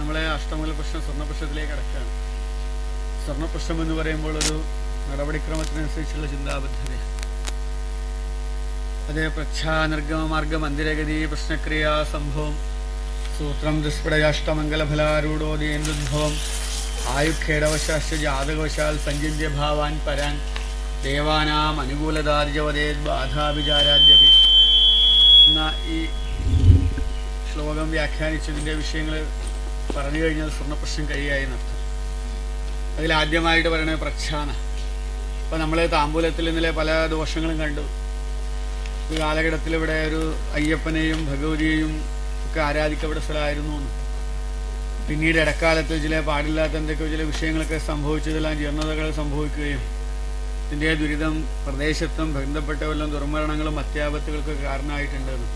നമ്മളെ അഷ്ടമൂല പ്രശ്നം സ്വർണ്ണപ്രശ്നത്തിലേക്ക് കടക്കുകയാണ്. സ്വർണ്ണപ്രശ്നം എന്ന് പറയുമ്പോൾ ഒരു നടപടിക്രമത്തിനനുസരിച്ചുള്ള ചിന്താബദ്ധത. അതേ പ്രച്ഛാനിർഗമമാർഗ മന്ദിരഗതി പ്രശ്നക്രിയാ സംഭവം സൂത്രം ദുഷ്പടയാഷ്ടമംഗലഫലാരൂഢോദയേന്ദ്രോദ്ഭവം ആയുഖേടവശാശ്ച ജാതകവശാൽ സഞ്ചിന്യ ഭാവാൻ പരാൻ ദേവാനാം അനുകൂലതാർജവതേത് ബാധാവിചാരാദ്യപി എന്ന ഈ ശ്ലോകം വ്യാഖ്യാനിച്ചതിൻ്റെ വിഷയങ്ങൾ പറഞ്ഞു കഴിഞ്ഞാൽ സ്വർണ്ണപ്രശ്നം കഴിയായി എന്നർത്ഥം. അതിലാദ്യമായിട്ട് പറയണത് പ്രച്ഛാന. ഇപ്പം നമ്മൾ താമ്പൂലത്തിൽ ഇന്നലെ പല ദോഷങ്ങളും കണ്ടു. ഒരു കാലഘട്ടത്തിൽ ഇവിടെ ഒരു അയ്യപ്പനെയും ഭഗവതിയെയും ഒക്കെ ആരാധിക്കപ്പെട്ട സ്ഥലമായിരുന്നു എന്ന്. പിന്നീട് ഇടക്കാലത്ത് ചില പാടില്ലാത്ത എന്തൊക്കെ ചില വിഷയങ്ങളൊക്കെ സംഭവിച്ചതെല്ലാം ജീർണതകൾ സംഭവിക്കുകയും ഇതിൻ്റെ ദുരിതം പ്രദേശത്തും ബന്ധപ്പെട്ട വല്ല ദുർമരണങ്ങളും അത്യാപത്തുകൾക്കൊക്കെ കാരണമായിട്ടുണ്ടെന്ന്.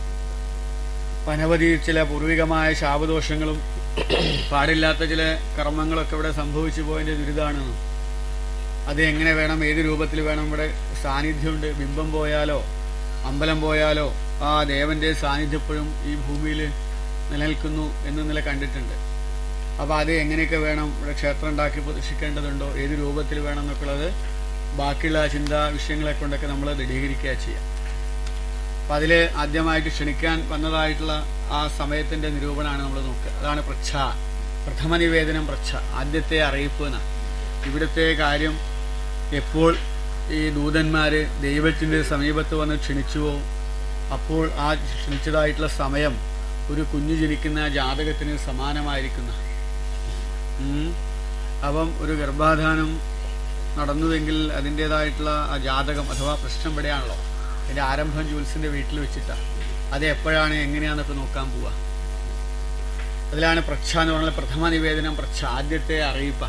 അനവധി ചില പൂർവികമായ ശാപദോഷങ്ങളും പാടില്ലാത്ത ചില കർമ്മങ്ങളൊക്കെ ഇവിടെ സംഭവിച്ചു പോയതിൻ്റെ ദുരിതമാണെന്നും അത് എങ്ങനെ വേണം, ഏത് രൂപത്തിൽ വേണം, ഇവിടെ സാന്നിധ്യമുണ്ട്. ബിംബം പോയാലോ അമ്പലം പോയാലോ ആ ദേവന്റെ സാന്നിധ്യപ്പോഴും ഈ ഭൂമിയിൽ നിലനിൽക്കുന്നു എന്ന് നില കണ്ടിട്ടുണ്ട്. അപ്പോൾ അത് എങ്ങനെയൊക്കെ വേണം, ഇവിടെ ക്ഷേത്രം ഉണ്ടാക്കി പ്രതിഷ്ഠിക്കേണ്ടതുണ്ടോ, ഏത് രൂപത്തിൽ വേണം എന്നൊക്കെയുള്ളത് ബാക്കിയുള്ള ചിന്താ വിഷയങ്ങളെ കൊണ്ടൊക്കെ നമ്മൾ ദൃഢീകരിക്കുക ചെയ്യാം. അപ്പം അതിൽ ആദ്യമായിട്ട് ക്ഷണിക്കാൻ വന്നതായിട്ടുള്ള ആ സമയത്തിൻ്റെ നിരൂപണമാണ് നമ്മൾ നോക്കുക. അതാണ് പ്രച്ഛ, പ്രഥമ നിവേദനം പ്രച്ഛ, ആദ്യത്തെ അറിയിപ്പ് എന്നാണ്. ഇവിടുത്തെ കാര്യം എപ്പോൾ ഈ ദൂതന്മാർ ദൈവത്തിൻ്റെ സമീപത്ത് വന്ന് ക്ഷണിച്ചുവോ അപ്പോൾ ആ ക്ഷണിച്ചതായിട്ടുള്ള സമയം ഒരു കുഞ്ഞു ജനിക്കുന്ന ജാതകത്തിന് സമാനമായിരിക്കുന്ന അപ്പം ഒരു ഗർഭാധാനം നടന്നുവെങ്കിൽ അതിൻ്റേതായിട്ടുള്ള ആ ജാതകം അഥവാ പ്രശ്നം ഇവിടെയാണല്ലോ. അതിൻ്റെ ആരംഭം ജൂൽസിൻ്റെ വീട്ടിൽ വെച്ചിട്ടാണ്. അത് എപ്പോഴാണ് എങ്ങനെയാണെന്നൊക്കെ നോക്കാൻ പോവുക. അതിലാണ് പ്രച്ഛ എന്ന് പറഞ്ഞാൽ പ്രഥമ നിവേദനം പ്രച്ഛ, ആദ്യത്തെ അറിയിപ്പ.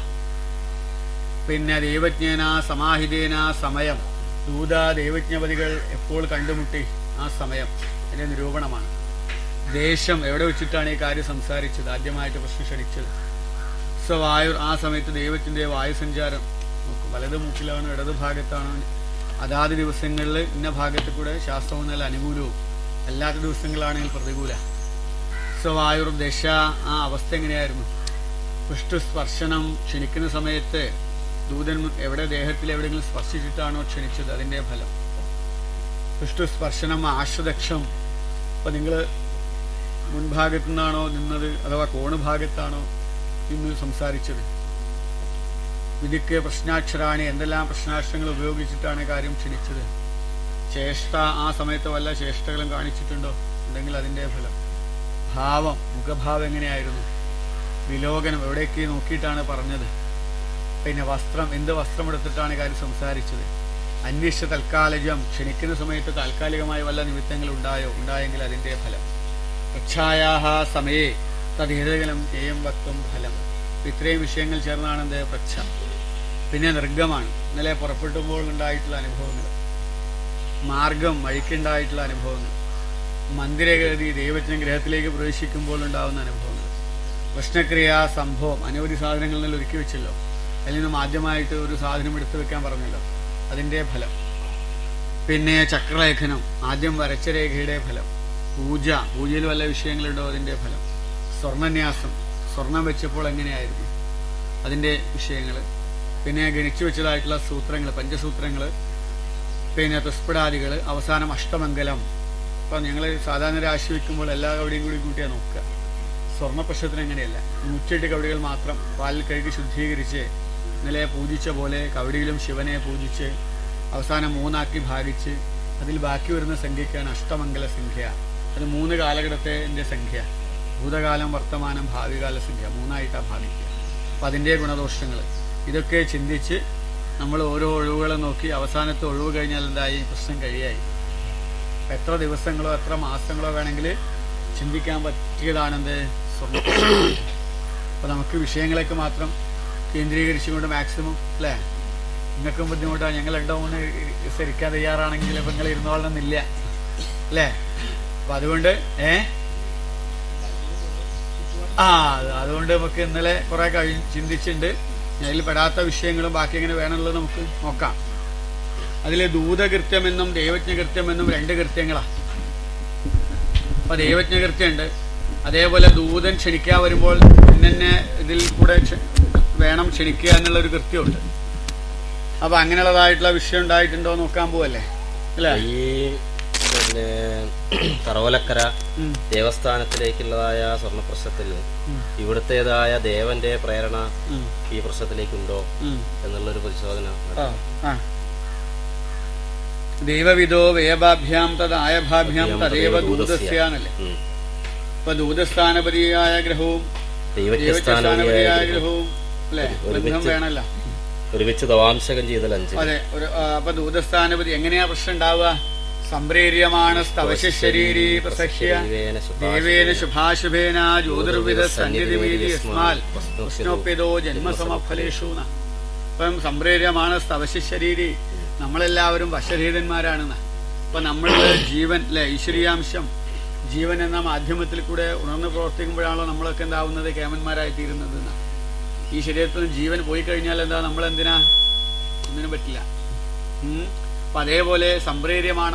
പിന്നെ ദൈവജ്ഞേന സമാഹിതേന സമയം, ദൂത ദൈവജ്ഞപതികൾ എപ്പോൾ കണ്ടുമുട്ടി ആ സമയം, അതിൻ്റെ നിരൂപണമാണ്. ദേശം എവിടെ വെച്ചിട്ടാണ് ഈ കാര്യം സംസാരിച്ചത്, ആദ്യമായിട്ട് പ്രശ്നം ക്ഷണിച്ചത്. വായു, ആ സമയത്ത് ദൈവത്തിൻ്റെ വായുസഞ്ചാരം നോക്കും. വലത് മൂക്കിലാണോ ഇടത് ഭാഗത്താണോ, അതാത് ദിവസങ്ങളിൽ ഇന്ന ഭാഗത്ത് കൂടെ ശാസ്ത്രവും നല്ല അനുകൂലവും, അല്ലാത്ത ദിവസങ്ങളാണെങ്കിൽ പ്രതികൂല. വായുർ ദശ, ആ അവസ്ഥ എങ്ങനെയായിരുന്നു. പൃഷ്ഠു സ്പർശനം, ക്ഷണിക്കുന്ന സമയത്ത് ദൂതൻ എവിടെ ദേഹത്തിൽ എവിടെയെങ്കിലും സ്പർശിച്ചിട്ടാണോ ക്ഷണിച്ചത്, അതിൻ്റെ ഫലം. പൃഷ്ഠു സ്പർശനം ആശ്വദക്ഷം, അപ്പം നിങ്ങൾ മുൻഭാഗത്തു നിന്നാണോ നിന്നത് അഥവാ കോണുഭാഗത്താണോ ഇന്ന് സംസാരിച്ചത്. വിധിക്ക് പ്രശ്നാക്ഷരാണി, എന്തെല്ലാം പ്രശ്നാക്ഷരങ്ങൾ ഉപയോഗിച്ചിട്ടാണ് കാര്യം ക്ഷണിച്ചത്. ചേഷ്ട, ആ സമയത്ത് വല്ല ചേഷ്ടകളും കാണിച്ചിട്ടുണ്ടോ, ഉണ്ടെങ്കിൽ അതിൻ്റെ ഫലം. ഭാവം, മുഖഭാവം എങ്ങനെയായിരുന്നു. വിലോകനം, എവിടേക്ക് നോക്കിയിട്ടാണ് പറഞ്ഞത്. പിന്നെ വസ്ത്രം, എന്ത് വസ്ത്രം എടുത്തിട്ടാണ് കാര്യം സംസാരിച്ചത്. അന്വേഷ തൽക്കാലജം, ക്ഷണിക്കുന്ന സമയത്ത് താൽക്കാലികമായ വല്ല നിമിത്തങ്ങൾ ഉണ്ടായെങ്കിൽ അതിൻ്റെ ഫലം. പ്രച്ഛായാഹ സമയേ തദ്ദേതകലം ജയം വക്തും ഫലം. ഇത്രയും വിഷയങ്ങൾ ചേർന്നാണ് എന്ത് പ്രച്ഛ. പിന്നെ നിർഗമാണ്, ഇന്നലെ പുറപ്പെട്ടുമ്പോൾ ഉണ്ടായിട്ടുള്ള അനുഭവങ്ങൾ. മാർഗം, വഴിക്കുണ്ടായിട്ടുള്ള അനുഭവങ്ങൾ. മന്ദിരഗതി, ദൈവജ്ഞ ഗ്രഹത്തിലേക്ക് പ്രവേശിക്കുമ്പോൾ ഉണ്ടാകുന്ന അനുഭവങ്ങൾ. പ്രശ്നക്രിയാ സംഭവം, അനവധി സാധനങ്ങളിൽ നിന്ന് ഒരുക്കി വെച്ചല്ലോ. അതിൽ നിന്നും ആദ്യമായിട്ട് ഒരു സാധനം എടുത്തു വെക്കാൻ പറഞ്ഞല്ലോ, അതിൻ്റെ ഫലം. പിന്നെ ചക്രലേഖനം, ആദ്യം വരച്ച രേഖയുടെ ഫലം. പൂജ, പൂജയിൽ വല്ല വിഷയങ്ങളുണ്ടോ, അതിൻ്റെ ഫലം. സ്വർണ്ണന്യാസം, സ്വർണം വെച്ചപ്പോൾ എങ്ങനെയായിരുന്നു, അതിൻ്റെ വിഷയങ്ങൾ. പിന്നെ ഗണിച്ചു വെച്ചതായിട്ടുള്ള സൂത്രങ്ങൾ, പഞ്ചസൂത്രങ്ങൾ. പിന്നെ തുസ്പടാദികൾ, അവസാനം അഷ്ടമംഗലം. അപ്പം ഞങ്ങൾ സാധാരണ രാശി വയ്ക്കുമ്പോൾ എല്ലാ കവടിയും കൂടി കൂട്ടിയാണ് നോക്കുക. സ്വർണ്ണപ്രശ്നത്തിന് എങ്ങനെയല്ല, 108 കവടികൾ മാത്രം പാലിൽ കഴുകി ശുദ്ധീകരിച്ച് ഇന്നലെ പൂജിച്ച പോലെ കവടിയിലും ശിവനെ പൂജിച്ച് അവസാനം 3 ഭാഗിച്ച് അതിൽ ബാക്കി വരുന്ന സംഖ്യയ്ക്കാണ് അഷ്ടമംഗല സംഖ്യ. അത് 3 കാലഘട്ടത്തിൻ്റെ സംഖ്യ. ഭൂതകാലം, വർത്തമാനം, ഭാവികാല സംഖ്യ 3ആയിട്ടാണ് ഭാഗിക്കുക. അപ്പം അതിൻ്റെ ഗുണദോഷങ്ങൾ ഇതൊക്കെ ചിന്തിച്ച് നമ്മൾ ഓരോ ഒഴിവുകളെ നോക്കി അവസാനത്തെ ഒഴിവ് കഴിഞ്ഞാൽ എന്തായി, പ്രശ്നം കഴിയായി. എത്ര ദിവസങ്ങളോ എത്ര മാസങ്ങളോ വേണമെങ്കിൽ ചിന്തിക്കാൻ പറ്റിയതാണെന്ത് സ്വർണ്ണം. അപ്പോൾ നമുക്ക് വിഷയങ്ങളൊക്കെ മാത്രം കേന്ദ്രീകരിച്ചുകൊണ്ട് മാക്സിമം, അല്ലേ, നിങ്ങൾക്കും ബുദ്ധിമുട്ടാണ്. ഞങ്ങൾ 2-3 സരിക്കാൻ തയ്യാറാണെങ്കിൽ ഇപ്പം നിങ്ങൾ ഇരുന്നോളണമെന്നില്ല, അല്ലേ. അപ്പം അതുകൊണ്ട് അതുകൊണ്ട് നമുക്ക് ഇന്നലെ കുറേ ചിന്തിച്ചിട്ടുണ്ട്. അതിൽ പെടാത്ത വിഷയങ്ങളും ബാക്കി എങ്ങനെ വേണമെന്നുള്ളത് നമുക്ക് നോക്കാം. അതിൽ ദൂതകൃത്യമെന്നും ദൈവജ്ഞകൃത്യമെന്നും 2 കൃത്യങ്ങളാണ്. അപ്പം ദൈവജ്ഞകൃത്യമുണ്ട്, അതേപോലെ ദൂതൻ ക്ഷണിക്കാൻ വരുമ്പോൾ ഇന്നെ ഇതിൽ കൂടെ വേണം ക്ഷണിക്കുക എന്നുള്ളൊരു കൃത്യമുണ്ട്. അപ്പൊ അങ്ങനെയുള്ളതായിട്ടുള്ള വിഷയം ഉണ്ടായിട്ടുണ്ടോ നോക്കാൻ പോവല്ലേ അല്ലേ? ഈ പിന്നെ തറവലക്കര ദേവസ്ഥാനത്തിലേക്കുള്ളതായ സ്വർണ്ണ പ്രശ്നത്തിൽ ഇവിടുത്തേതായ ദേവന്റെ പ്രേരണ ഈ പ്രശ്നത്തിലേക്കുണ്ടോ എന്നുള്ളൊരു പരിശോധന. ദൈവവിദോ വേയഭാഭ്യാം തദായഭാഭ്യാം തദേവ ദൂതസ്യാന്നല്ലേ. ഇപ്പൊ ദൂതസ്ഥാനപതിയായ ഗ്രഹവും ദൈവസ്ഥാനപതിയായ ഗ്രഹവും അല്ലെ ബന്ധം വേണമല്ലോ, ഒരുമിച്ച് ദവാംശകം ചെയ്തൽ 5. അതെ. അപ്പൊ ദൂതസ്ഥാനപതി എങ്ങനെയാ പ്രശ്നം ഉണ്ടാവുക? സംപ്രേര്യമാണ് സ്തവശരീരീ പ്രസഹ്യ ദേവേന ശുഭാശുഭേന ജ്യോതിർവിദ സന്നിധിമീതി യസ്മാൽ പ്രശ്നോപ്യതോ ജന്മസമഫലേഷു. ഇപ്പം സംപ്രേര്യമാണ് സ്തവശരീരി, നമ്മളെല്ലാവരും വശരഹിതന്മാരാണെന്ന്. അപ്പൊ നമ്മളുടെ ജീവൻ അല്ലെ, ഈശ്വരീയാംശം ജീവൻ എന്ന മാധ്യമത്തിൽ കൂടെ ഉണർന്ന് പ്രവർത്തിക്കുമ്പോഴാണല്ലോ നമ്മളൊക്കെ എന്താവുന്നത്? കേമന്മാരായി തീരുന്നത്. ഈ ശരീരത്തിൽ നിന്ന് ജീവൻ പോയി കഴിഞ്ഞാൽ എന്താ, നമ്മളെന്തിനാ? ഒന്നിനും പറ്റില്ല. അപ്പൊ അതേപോലെ സംപ്രേര്യമാണ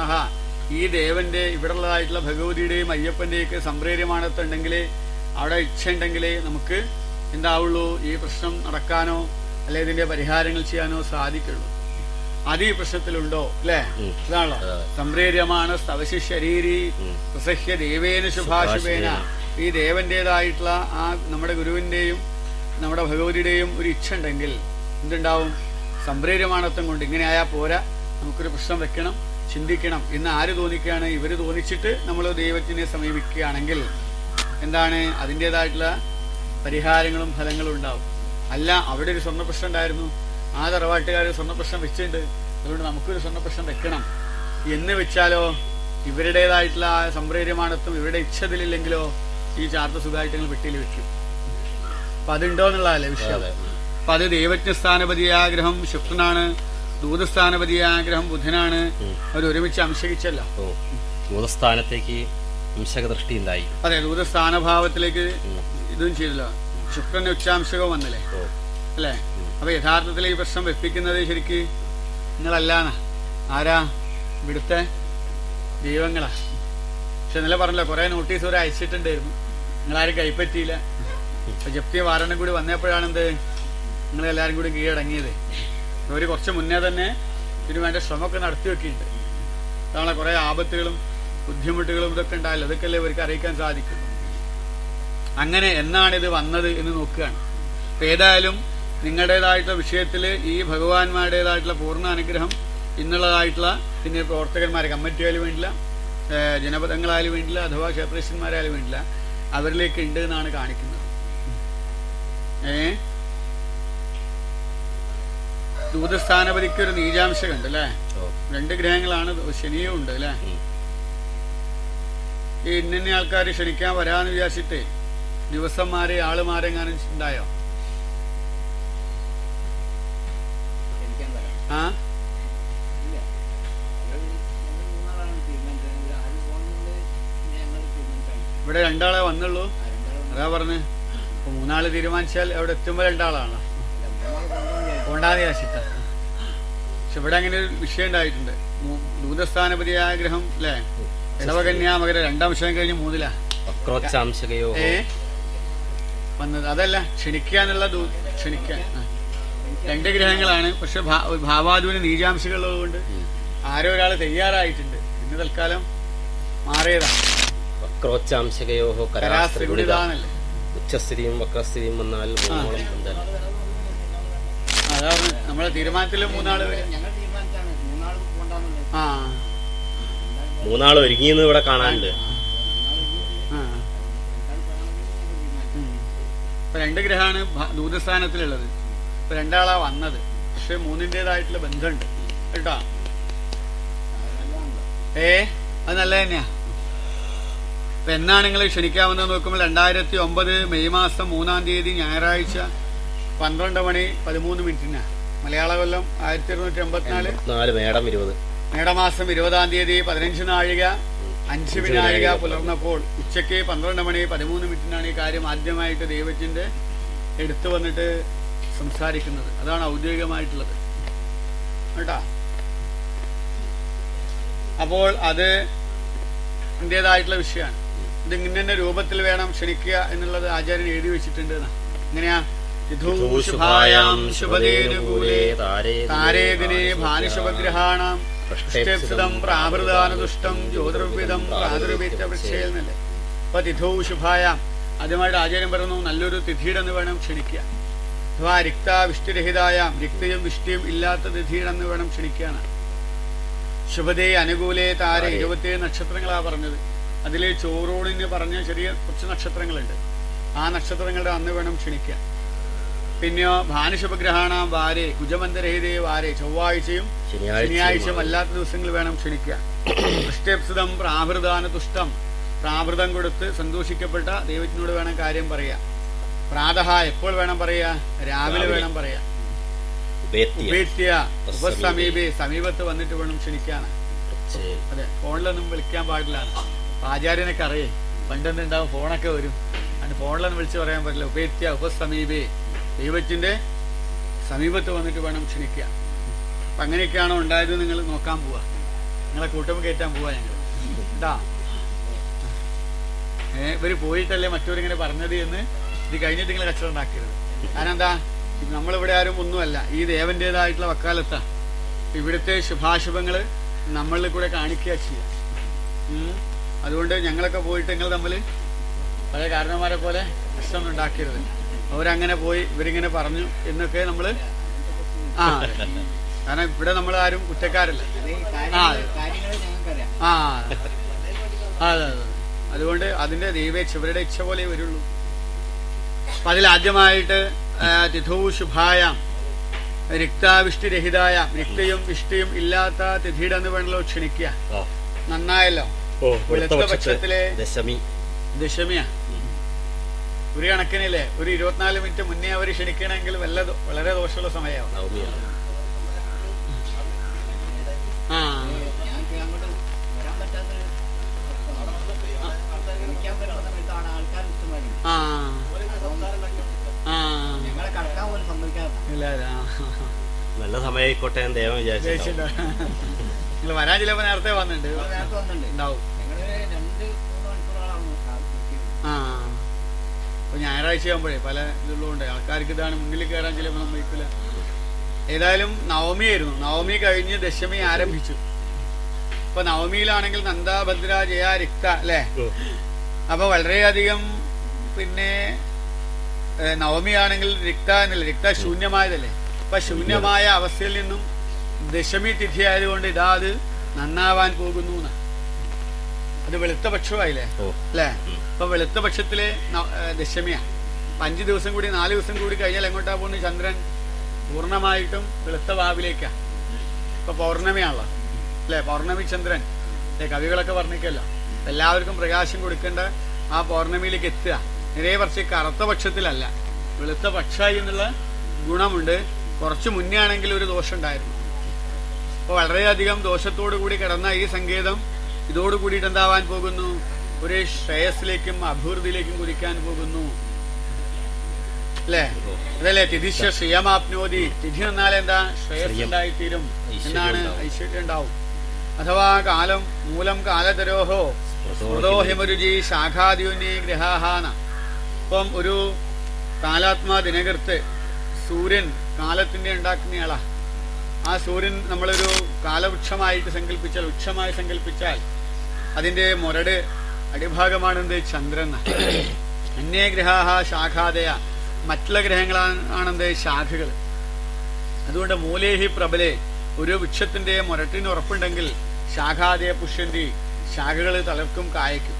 ഈ ദേവന്റെ ഇവിടെയുള്ളതായിട്ടുള്ള ഭഗവതിയുടെയും അയ്യപ്പന്റെയൊക്കെ സംപ്രേര്യമാണത്തുണ്ടെങ്കിലേ, അവിടെ ഇച്ഛ ഉണ്ടെങ്കിലേ നമുക്ക് എന്താവുള്ളൂ? ഈ പ്രശ്നം നടക്കാനോ അല്ലെ ഇതിന്റെ പരിഹാരങ്ങൾ ചെയ്യാനോ സാധിക്കുള്ളൂ. അത് ഈ പ്രശ്നത്തിലുണ്ടോ അല്ലെ? ഇതാണല്ലോ സംപ്രേര്യമാണ് സ്തവശരീരി പ്രസഹ്യ ദേവേന ശുഭാശുഭേന. ഈ ദേവന്റേതായിട്ടുള്ള ആ നമ്മുടെ ഗുരുവിന്റെയും നമ്മുടെ ഭഗവതിയുടെയും ഒരു ഇച്ഛ ഉണ്ടെങ്കിൽ എന്തുണ്ടാവും? സംപ്രേര്യമാണത്വം കൊണ്ട് ഇങ്ങനെ ആയാൽ പോരാ, നമുക്കൊരു പ്രശ്നം വെക്കണം, ചിന്തിക്കണം എന്ന് ആര് തോന്നിക്കുകയാണ്? ഇവര് തോന്നിച്ചിട്ട് നമ്മൾ ദൈവത്തിനെ സമീപിക്കുകയാണെങ്കിൽ എന്താണ്? അതിൻ്റെതായിട്ടുള്ള പരിഹാരങ്ങളും ഫലങ്ങളും ഉണ്ടാവും. അല്ല, അവിടെ ഒരു സ്വർണ്ണ പ്രശ്നം ഉണ്ടായിരുന്നു, ആ തറവാട്ടുകാർ സ്വർണ്ണ പ്രശ്നം വെച്ചിട്ടുണ്ട്, അതുകൊണ്ട് നമുക്കൊരു സ്വർണ്ണ പ്രശ്നം വെക്കണം എന്ന് വെച്ചാലോ, ഇവരുടേതായിട്ടുള്ള ആ സംപ്രേര്യമാണത്വം ഇവരുടെ ഇച്ഛതിലില്ലെങ്കിലോ ഈ ചാർത്ത സുഖമായിട്ട് വെട്ടിയിൽ വെക്കും. അപ്പൊ അതുണ്ടോ എന്നുള്ളതല്ലേ വിഷയം. അപ്പൊ അത് ദൈവജ്ഞസ്ഥാനപതിയാഗ്രഹം ശുക്രനാണ്, ദൂതസ്ഥാനപതിയാഗ്രഹം ബുധനാണ്. അവർ ഒരുമിച്ച് അംശകിച്ചല്ലോ. ദൂതസ്ഥാനത്തേക്ക് അംശകദൃഷ്ടി ഉണ്ടായി. അതെ, ദൂതസ്ഥാനഭാവത്തിലേക്ക് ഇതും ചെയ്തല്ലോ. ശുക്രന് ഉച്ചാംശകവും വന്നില്ലേ അല്ലേ? അപ്പൊ യഥാർത്ഥത്തിൽ ഈ പ്രശ്നം വെപ്പിക്കുന്നത് ശരിക്ക് നിങ്ങളല്ലാന്ന ആരാ? ഇവിടുത്തെ ദൈവങ്ങളാ. പക്ഷെ ഇന്നലെ പറഞ്ഞല്ലോ, കുറെ നോട്ടീസ് വരെ അയച്ചിട്ടുണ്ടായിരുന്നു, നിങ്ങളാരും കൈപ്പറ്റിയില്ല. അപ്പൊ ജപ്തി വാറണ്ടും കൂടി വന്നപ്പോഴാണെന്ത് നിങ്ങളെല്ലാരും കൂടി കീഴടങ്ങിയത്. ഒരു കുറച്ച് മുന്നേ തന്നെ ഇതിന് വേണ്ട ശ്രമമൊക്കെ നടത്തി വെക്കിയിട്ടുണ്ട്. അതാണ് കുറെ ആപത്തുകളും ബുദ്ധിമുട്ടുകളും ഇതൊക്കെ ഉണ്ടായല്ലോ, അതൊക്കെയല്ലേ ഇവർക്ക് അറിയിക്കാൻ സാധിക്കും. അങ്ങനെ എന്നാണിത് വന്നത് എന്ന് നോക്കുകയാണ്. അപ്പൊ ഏതായാലും നിങ്ങളുടേതായിട്ടുള്ള വിഷയത്തിൽ ഈ ഭഗവാന്മാരുടേതായിട്ടുള്ള പൂർണ്ണ അനുഗ്രഹം ഇന്നുള്ളതായിട്ടുള്ള പിന്നെ പ്രവർത്തകന്മാരെ കമ്മിറ്റിയായാലും വേണ്ടില്ല, ജനപദങ്ങളായാലും വേണ്ടില്ല, അഥവാ ക്ഷേത്രേശ്വരന്മാരായാലും വേണ്ടില്ല, അവരിലേക്ക് ഉണ്ട് എന്നാണ് കാണിക്കുന്നത്. ദൂതസ്ഥാനപതിക്ക് ഒരു നീചാംശം ഉണ്ട് അല്ലെ? 2 ഗ്രഹങ്ങളാണ്, ശനിയും ഉണ്ട് അല്ലെ? ഈ ഇന്ന ആൾക്കാർ ക്ഷണിക്കാൻ വരാന്ന് വിചാരിച്ചിട്ട് ദിവസം ആളുമാരെങ്ങാനും ഉണ്ടായോ? ആ, ഇവിടെ 2 ആളെ വന്നുള്ളൂ. അതാ പറഞ്ഞ് 3 ആള് തീരുമാനിച്ചാൽ അവിടെ എത്തുമ്പോ 2 ആളാണ് കൊണ്ടാന്ന് വിചാരിച്ചിട്ട. പക്ഷെ ഇവിടെ അങ്ങനെ ഒരു വിഷയം ഉണ്ടായിട്ടുണ്ട്. ദൂതസ്ഥാനപതിയായ ഗ്രഹം അല്ലെ, ഇടവകന്യാ മകര 2-ാം വിഷയം കഴിഞ്ഞ് 3-ലാ വന്നത്. അതല്ല, ക്ഷണിക്കുക എന്നുള്ള ക്ഷണിക്കാൻ 2 ഗ്രഹങ്ങളാണ്. പക്ഷെ ഭാവാദുവിന് നീചാംശങ്ങളുള്ളത് കൊണ്ട് ആരോ ഒരാൾ തയ്യാറായിട്ടുണ്ട്. ഇന്ന് തൽക്കാലം മാറിയതാണ്. വക്രോച്ചാംശകയോഹോ കരാസ്ത്രികുടിതാണല്ലേ. ഉച്ചസ്ഥിതിയും വക്രസ്ഥിതിയും വന്നാൽ അതാണ് നമ്മളെ തീരുമാനത്തിൽ 3 ആള് വരും. 3 ആള് ഒരുങ്ങിയെന്ന് ഇവിടെ കാണാനുണ്ട്. ഇപ്പൊ 2 ഗ്രഹമാണ് ദൂതസ്ഥാനത്തിലുള്ളത്. ഇപ്പൊ 2 ആളാ വന്നത്. പക്ഷെ 3-ന്റേതായിട്ടുള്ള ബന്ധമുണ്ട് കേട്ടോ. അത് നല്ല തന്നെയാ. അപ്പൊ എന്നാണ് നിങ്ങൾ ക്ഷണിക്കാമെന്ന് നോക്കുമ്പോൾ 2009 മെയ് മാസം 3-ാം തീയതി ഞായറാഴ്ച 12 മണി 13 മിനിറ്റിനാ. മലയാള കൊല്ലം 1284 മേടമാസം 20-ാം തീയതി 15 നാഴിക 5 വിനാഴിക പുലർന്നപ്പോൾ ഉച്ചയ്ക്ക് 12 മണി 13 മിനിറ്റിനാണ് ഈ കാര്യം ആദ്യമായിട്ട് ദൈവത്തിന്റെ എടുത്തു വന്നിട്ട് സംസാരിക്കുന്നത്. അതാണ് ഔദ്യോഗികമായിട്ടുള്ളത് കേട്ടാ. അപ്പോൾ അത് ഇന്റേതായിട്ടുള്ള വിഷയമാണ്. ഇത് ഇങ്ങനെ രൂപത്തിൽ വേണം ക്ഷണിക്കുക എന്നുള്ളത് ആചാര്യൻ എഴുതി വെച്ചിട്ടുണ്ട്. എങ്ങനെയാ? ശുഭായാം ശുഭദേനുകൂലേ താരേദിനെ ഭാനുശുഭഗ്രഹാണാം പൃഷ്ടം പ്രാവൃതാനുദുഷ്ടം ജ്യോതിർവിധം പ്രാദുർവിത്ത വൃക്ഷേന്നല്ലേ. അപ്പൊ തിഥൗ ശുഭായാം ആദ്യമായിട്ട് ആചാര്യം പറയുന്നു നല്ലൊരു തിഥിയിടെന്ന് വേണം ക്ഷണിക്കുക. അഥവാ റിക്താവിഷ്ടിരഹിതായാം റിക്തയും വിഷ്ടിയും ഇല്ലാത്ത തിഥിയിടെന്ന് വേണം ക്ഷണിക്കാണ്. ശുഭദേ അനുകൂലേ താര 27 നക്ഷത്രങ്ങളാ പറഞ്ഞത്. അതിൽ ചോറോണിന് പറഞ്ഞ ചെറിയ കുറച്ച് നക്ഷത്രങ്ങളുണ്ട്. ആ നക്ഷത്രങ്ങളുടെ അന്ന് വേണം ക്ഷണിക്കാൻ. പിന്നെയോ ഭാനുശുഭഗ്രഹാണാം വാരെ കുജമന്തരഹിതേ വാരെ ചൊവ്വാഴ്ചയും ശനിയാഴ്ചയും അല്ലാത്ത ദിവസങ്ങൾ വേണം ക്ഷണിക്കുക. പൃഷ്ടം പ്രാവൃതാന തുഷ്ടം പ്രാവൃതം കൊടുത്ത് സന്തോഷിക്കപ്പെട്ട ദൈവത്തിനോട് വേണം കാര്യം പറയാ. പ്രാതഃ എപ്പോൾ വേണം പറയാ? രാവിലെ വേണം പറയാ. ഉപേത്യ ഉപസമീപേ സമീപത്ത് വന്നിട്ട് വേണം ക്ഷണിക്കാണ്. അതെ, ഫോണിലൊന്നും വിളിക്കാൻ പാടില്ല. ആചാര്യനൊക്കെ അറിയേ പണ്ടെന്തുണ്ടാവും, ഫോണൊക്കെ വരും. അതിന് ഫോണിലൊന്നും വിളിച്ച് പറയാൻ പറ്റില്ല. ഉപേത്യ ഉപസമീപേ ദൈവത്തിന്റെ സമീപത്ത് വന്നിട്ട് വേണം ക്ഷണിക്കുക. അപ്പൊ അങ്ങനെയൊക്കെയാണോ ഉണ്ടായത് നിങ്ങൾ നോക്കാൻ പോവാ. നിങ്ങളെ കൂട്ടം കയറ്റാൻ പോവാ ഞങ്ങൾ. എന്താ ഇവര് പോയിട്ടല്ലേ മറ്റവരിങ്ങനെ പറഞ്ഞത് എന്ന് ഇത് കഴിഞ്ഞിട്ട് നിങ്ങൾ കച്ചവടം ഉണ്ടാക്കരുത്. കാരണം എന്താ, നമ്മളിവിടെ ആരും ഒന്നുമല്ല. ഈ ദേവന്റേതായിട്ടുള്ള വക്കാലത്താ ഇവിടുത്തെ ശുഭാശുഭങ്ങള് നമ്മളിൽ കൂടെ കാണിക്കുക ചെയ്യാം. അതുകൊണ്ട് ഞങ്ങളൊക്കെ പോയിട്ട് നിങ്ങൾ തമ്മിൽ പല കാരണന്മാരെ പോലെ പ്രശ്നം ഉണ്ടാക്കരുത്. അവരങ്ങനെ പോയി ഇവരിങ്ങനെ പറഞ്ഞു എന്നൊക്കെ നമ്മള് കാരണം ഇവിടെ നമ്മൾ ആരും കുറ്റക്കാരല്ല. അതെ. അതുകൊണ്ട് അതിന്റെ ദൈവേച്ഛ ഇവരുടെ ഇച്ഛ പോലെ വരുള്ളൂ. അപ്പൊ അതിലാദ്യമായിട്ട് തിഥൗ ശുഭായാം റിക്താവിഷ്ടിരഹിതായ റിക്തയും വിഷ്ടിയും ഇല്ലാത്ത തിഥിയുടെ അന്ന് വേണമല്ലോ ക്ഷണിക്കുക. നന്നായല്ലോ. വെളുത്ത പക്ഷത്തിലെ ദശമിയാ. ഒരു കണക്കിനല്ലേ ഒരു 24 മിനിറ്റ് മുന്നേ അവർ ക്ഷണിക്കണമെങ്കിൽ വളരെ ദോഷമുള്ള സമയമാവും. നല്ല സമയമായിക്കോട്ടെ ദൈവം വിചാരിച്ചിട്ടുണ്ടോ? നിങ്ങൾ വരാൻ ചിലപ്പോ നേരത്തെ വന്നിട്ടുണ്ട് ഉണ്ടാവും. അപ്പൊ ഞായറാഴ്ച ആകുമ്പോഴേ പല ഇതുള്ളതുകൊണ്ട് ആൾക്കാർക്ക് ഇതാണ് മുന്നിൽ കയറാൻ ചിലപ്പോൾ സമ്മതിക്കില്ല. ഏതായാലും നവമിയായിരുന്നു. നവമി കഴിഞ്ഞ് ദശമി ആരംഭിച്ചു. ഇപ്പൊ നവമിയിലാണെങ്കിൽ നന്ദാഭദ്ര ജയ റിക്ത അല്ലെ. അപ്പൊ വളരെയധികം പിന്നെ നവമിയാണെങ്കിൽ റിക്ത എന്നല്ലേ, റിക്ത ശൂന്യമായതല്ലേ. അപ്പൊ ശൂന്യമായ അവസ്ഥയിൽ നിന്നും ദശമി തിഥി ആയതുകൊണ്ട് ഇതാ അത് നന്നാവാൻ പോകുന്നു. അത് വെളുത്ത പക്ഷമായില്ലേ അല്ലെ. അപ്പൊ വെളുത്ത പക്ഷത്തിലെ ദശമിയാ. 5 ദിവസം കൂടി 4 ദിവസം കൂടി കഴിഞ്ഞാൽ എങ്ങോട്ടാ പോകുന്നത്? ചന്ദ്രൻ പൂർണ്ണമായിട്ടും വെളുത്ത വാവിലേക്കാ. ഇപ്പൊ പൗർണമിയാണല്ലോ അല്ലെ. പൗർണമി ചന്ദ്രൻ കവികളൊക്കെ വർണ്ണിക്കല്ലോ. എല്ലാവർക്കും പ്രകാശം കൊടുക്കേണ്ട ആ പൗർണമിയിലേക്ക് എത്തുക. നേരെ പക്ഷേ കറുത്ത പക്ഷത്തിലല്ല, വെളുത്ത പക്ഷായി എന്നുള്ള ഗുണമുണ്ട്. കുറച്ച് മുന്നേ ആണെങ്കിൽ ഒരു ദോഷം ഉണ്ടായിരുന്നു. അപ്പൊ വളരെയധികം ദോഷത്തോടു കൂടി കിടന്ന ഈ സങ്കേതം ഇതോടുകൂടിയിട്ട് എന്താവാൻ പോകുന്നു? ഒരു ശ്രേയസിലേക്കും അഭിവൃദ്ധിയിലേക്കും കുതിക്കാൻ പോകുന്നു അല്ലേ. അതല്ലേ തിഥിശ്യ ശ്രിയമാപ്നോതി. തിഥി എന്നാൽ എന്താ? ശ്രേയസ് ഉണ്ടായിത്തീരും എന്നാണ്, ഐശ്വര്യം ഉണ്ടാവും. അഥവാ കാലം മൂലം കാലതരോഹോ സ്മൃതോ ഹിമരുചി ശാഖാദ്യൂന്യേ ഗ്രഹാഹാന. ഇപ്പം ഒരു കാലാത്മാ ദിനകർത്ത് സൂര്യൻ കാലത്തിന്റെ ഉണ്ടാക്കുന്നയാളാ. ആ സൂര്യൻ നമ്മളൊരു കാലവൃക്ഷമായിട്ട് സങ്കല്പിച്ചാൽ, വൃക്ഷമായി സങ്കല്പിച്ചാൽ അതിന്റെ മുരട് അടിഭാഗമാണെന്ത്? ചന്ദ്രൻ. അന്യേ ഗ്രഹാഹ ശാഖാദയ. മറ്റുള്ള ഗ്രഹങ്ങളാണെന്ത്? ശാഖകൾ. അതുകൊണ്ട് മൂലേഹി പ്രബലേ. ഒരു വൃക്ഷത്തിന്റെ മുരട്ടിന് ഉറപ്പുണ്ടെങ്കിൽ ശാഖാദയ പുഷ്യന്തി, ശാഖകൾ തളർക്കും, കായ്ക്കും.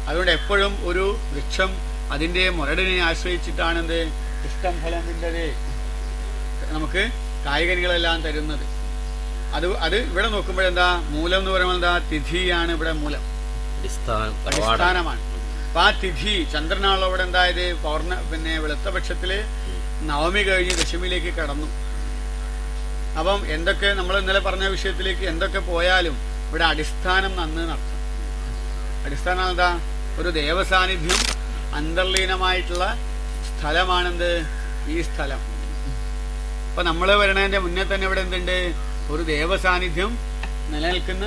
അതുകൊണ്ട് എപ്പോഴും ഒരു വൃക്ഷം അതിന്റെ മുരടിനെ ആശ്രയിച്ചിട്ടാണെന്ത്? ഇഷ്ടം ഫലം വിണ്ടതേ നമുക്ക് കായ്കനികളെല്ലാം തരുന്നത്. അത് ഇവിടെ നോക്കുമ്പോഴെന്താ? മൂലം എന്ന് പറയുമ്പോൾ എന്താ? തിഥിയാണ് ഇവിടെ മൂലം, അടിസ്ഥാനമാണ്. അപ്പൊ ആ തിഥി ചന്ദ്രനാണല്ലോ ഇവിടെ എന്തായത്? പിന്നെ വെളുത്ത പക്ഷത്തില് നവമി കഴിഞ്ഞ് ദശമിയിലേക്ക് കടന്നു. അപ്പം എന്തൊക്കെ നമ്മൾ ഇന്നലെ പറഞ്ഞ വിഷയത്തിലേക്ക് എന്തൊക്കെ പോയാലും ഇവിടെ അടിസ്ഥാനം നന്ന് നടത്തും. അടിസ്ഥാനം എന്താ? ഒരു ദേവസാന്നിധ്യം അന്തർലീനമായിട്ടുള്ള സ്ഥലമാണെന്ത്? ഈ സ്ഥലം. അപ്പൊ നമ്മള് വരണതിന്റെ മുന്നേ തന്നെ ഇവിടെ എന്തുണ്ട്? ഒരു ദേവസാന്നിധ്യം നിലനിൽക്കുന്ന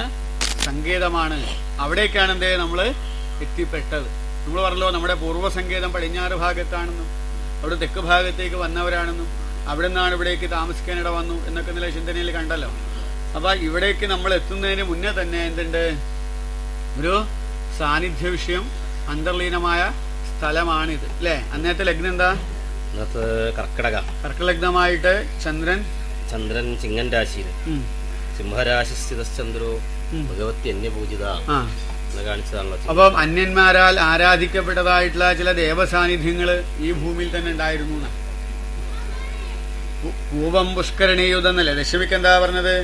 സങ്കേതമാണ്. അവിടേക്കാണ് എന്ത്? നമ്മള് എത്തിപ്പെട്ടത്. നമ്മൾ പറഞ്ഞല്ലോ നമ്മുടെ പൂർവ്വസങ്കേതം പടിഞ്ഞാറ് ഭാഗത്താണെന്നും അവിടെ തെക്ക് ഭാഗത്തേക്ക് വന്നവരാണെന്നും അവിടെ നിന്നാണ് ഇവിടേക്ക് താമസിക്കാനിട വന്നു എന്നൊക്കെ നില ചിന്തനയിൽ കണ്ടല്ലോ. അപ്പൊ ഇവിടേക്ക് നമ്മൾ എത്തുന്നതിന് മുന്നേ തന്നെ എന്തുണ്ട്, ഒരു സാന്നിധ്യ വിഷയം അന്തർലീനമായ സ്ഥലമാണിത് അല്ലെ. അന്നത്തെ ലഗ്നം എന്താ? കർക്കലഗ്നമായിട്ട് ചന്ദ്രൻ ചിങ്ങൻ രാശിയിൽ, സിംഹരാശി സ്ഥിതചന്ദ്രോ ഭഗവതി അന്യപൂജിത കാണിച്ചതാണല്ലോ. അപ്പം അന്യന്മാരാൽ ആരാധിക്കപ്പെട്ടതായിട്ടുള്ള ചില ദേവസാന്നിധ്യങ്ങള് ഈ ഭൂമിയിൽ തന്നെ ഉണ്ടായിരുന്നു. പൂവം പുഷ്കരണീയുതെന്നല്ലേ ദശമിക്ക് എന്താ പറഞ്ഞത്?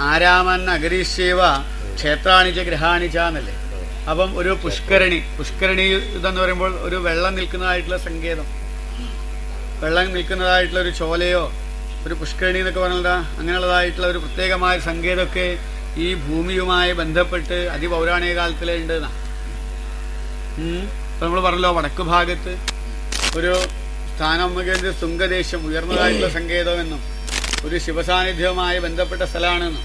ആരാമൻ അഗരീശേവ ക്ഷേത്രാണിച്ച ഗ്രഹാണിച്ച എന്നല്ലേ. അപ്പം ഒരു പുഷ്കരണീയുതെന്ന് പറയുമ്പോൾ ഒരു വെള്ളം നിൽക്കുന്നതായിട്ടുള്ള സങ്കേതം, വെള്ളം നിൽക്കുന്നതായിട്ടുള്ള ഒരു ചോലയോ ഒരു പുഷ്കരണി എന്നൊക്കെ പറഞ്ഞാൽ അങ്ങനെയുള്ളതായിട്ടുള്ള ഒരു പ്രത്യേകമായ സങ്കേതമൊക്കെ ഈ ഭൂമിയുമായി ബന്ധപ്പെട്ട് അതിപൗരാണിക കാലത്തിലേ ഉണ്ട് എന്നാ. ഇപ്പൊ നമ്മൾ പറഞ്ഞല്ലോ വടക്കു ഭാഗത്ത് ഒരു സ്ഥാനം ശുംഗദേശം ഉയർന്നതായിട്ടുള്ള സങ്കേതമെന്നും ഒരു ശിവസാന്നിധ്യവുമായി ബന്ധപ്പെട്ട സ്ഥലമാണെന്നും